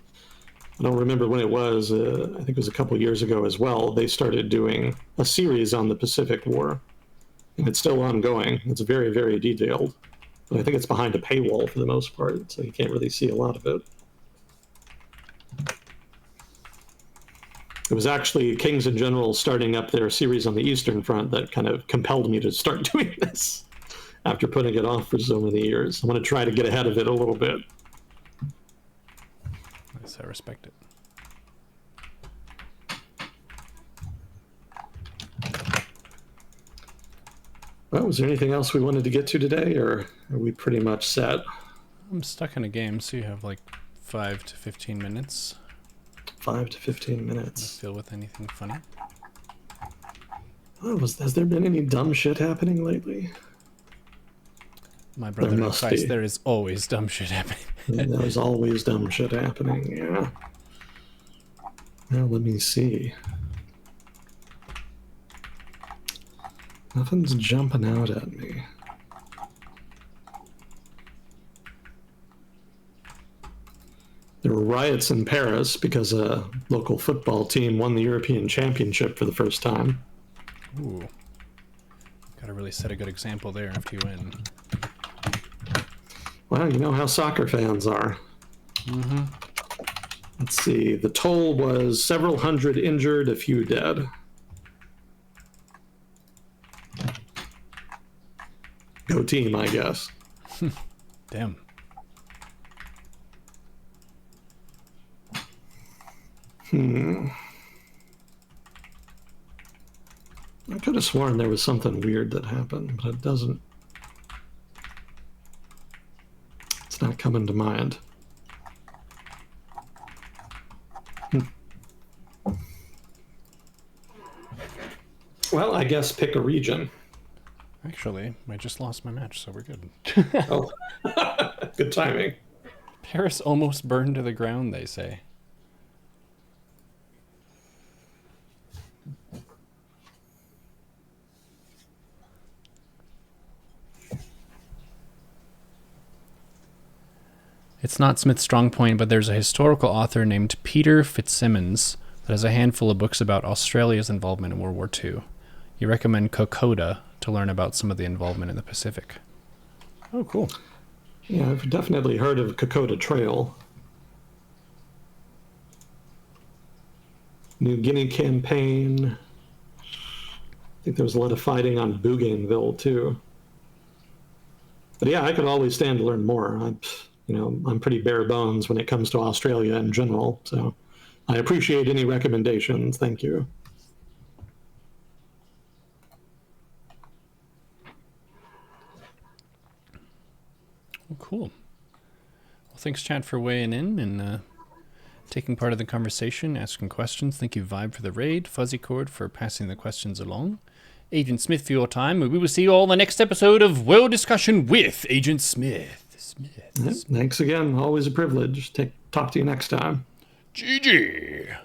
don't remember when it was. I think it was a couple of years ago as well. They started doing a series on the Pacific War, and it's still ongoing. It's very, very detailed. But I think it's behind a paywall for the most part, so you can't really see a lot of it. It was actually Kings and Generals starting up their series on the Eastern Front that kind of compelled me to start doing this after putting it off for so many years. I want to try to get ahead of it a little bit. Nice, I respect it. Well, was there anything else we wanted to get to today, or are we pretty much set? I'm stuck in a game, so you have like 5 to 15 minutes. 5 to 15 minutes. Feel with anything funny? Oh, has there been any dumb shit happening lately? My brother in Christ, there is always dumb shit happening. There's always dumb shit happening, yeah. Now, let me see. Nothing's jumping out at me. There were riots in Paris because a local football team won the European Championship for the first time. Ooh. Gotta really set a good example there after you win. Well, you know how soccer fans are. Mm-hmm. Let's see. The toll was several hundred injured, a few dead. Go team, I guess. Damn. I could have sworn there was something weird that happened, but it doesn't. It's not coming to mind. Well, I guess pick a region. Actually, I just lost my match, so we're good. Oh, good timing. Paris almost burned to the ground, they say. It's not Smith's strong point, but there's a historical author named Peter Fitzsimmons that has a handful of books about Australia's involvement in World War II. You recommend Kokoda to learn about some of the involvement in the Pacific. Oh, cool. Yeah, I've definitely heard of Kokoda Trail. New Guinea campaign. I think there was a lot of fighting on Bougainville, too. But yeah, I could always stand to learn more. I'm pretty bare bones when it comes to Australia in general, so I appreciate any recommendations. Thank you. Well, cool. Well, thanks, chat, for weighing in and taking part of the conversation, asking questions. Thank you, Vibe, for the raid. Fuzzy Cord for passing the questions along. Agent Smith for your time. We will see you all in the next episode of World Discussion with Agent Smith. Thanks again. Always a privilege. Talk to you next time. GG.